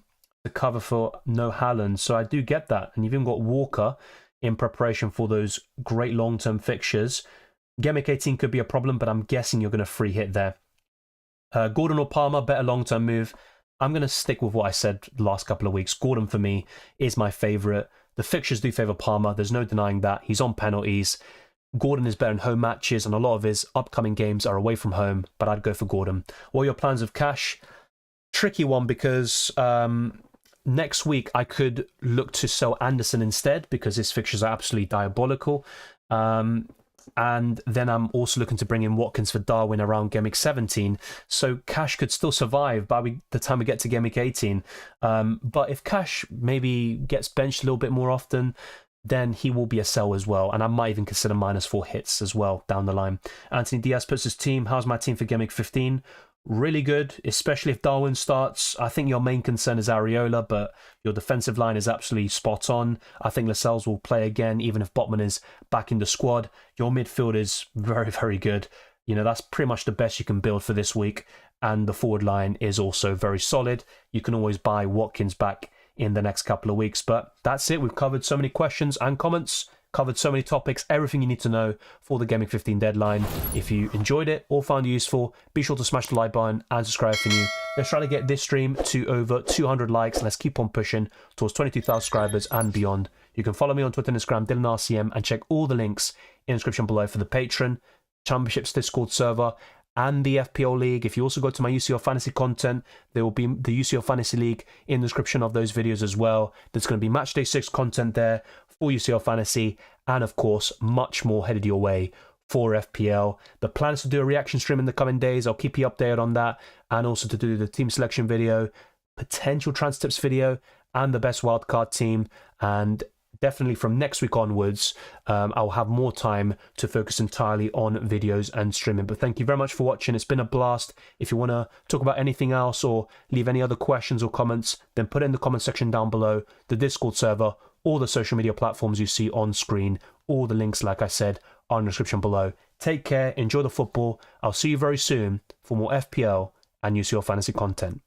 cover for no Haaland, so I do get that. And you've even got Walker in preparation for those great long-term fixtures. Gameweek 18 could be a problem, but I'm guessing you're going to free hit there. Gordon or Palmer, better long-term move. I'm going to stick with what I said the last couple of weeks. Gordon, for me, is my favourite. The fixtures do favour Palmer. There's no denying that. He's on penalties. Gordon is better in home matches, and a lot of his upcoming games are away from home, but I'd go for Gordon. What are your plans of cash? Tricky one, because next week I could look to sell Anderson instead, because his fixtures are absolutely diabolical. And then I'm also looking to bring in Watkins for Darwin around Gameweek 17. So Cash could still survive by the time we get to Gameweek 18. But if Cash maybe gets benched a little bit more often, then he will be a sell as well. And I might even consider -4 hits as well down the line. Anthony Diaz puts his team. How's my team for Gameweek 15? really good, especially if Darwin starts. I think your main concern is Areola, but your defensive line is absolutely spot on. I think Lascelles will play again, even if Botman is back in the squad. Your midfield is very, very good. You know, that's pretty much the best you can build for this week. And the forward line is also very solid. You can always buy Watkins back in the next couple of weeks. But that's it. We've covered so many questions and comments, covered so many topics, everything you need to know for the Gameweek 15 deadline. If you enjoyed it or found it useful, be sure to smash the like button and subscribe if you're new. Let's try to get this stream to over 200 likes. Let's keep on pushing towards 22,000 subscribers and beyond. You can follow me on Twitter and Instagram, DylanRCM, and check all the links in the description below for the Patreon, Championships Discord server, and the FPL League. If you also go to my UCL Fantasy content, there will be the UCL Fantasy League in the description of those videos as well. There's going to be Matchday 6 content there for UCL Fantasy, and of course, much more headed your way for FPL. The plan is to do a reaction stream in the coming days. I'll keep you updated on that, and also to do the team selection video, potential transfer tips video, and the best wildcard team. And definitely from next week onwards, I'll have more time to focus entirely on videos and streaming. But thank you very much for watching. It's been a blast. If you want to talk about anything else or leave any other questions or comments, then put it in the comment section down below, the Discord server, all the social media platforms you see on screen. All the links, like I said, are in the description below. Take care, enjoy the football. I'll see you very soon for more FPL and UCL fantasy content.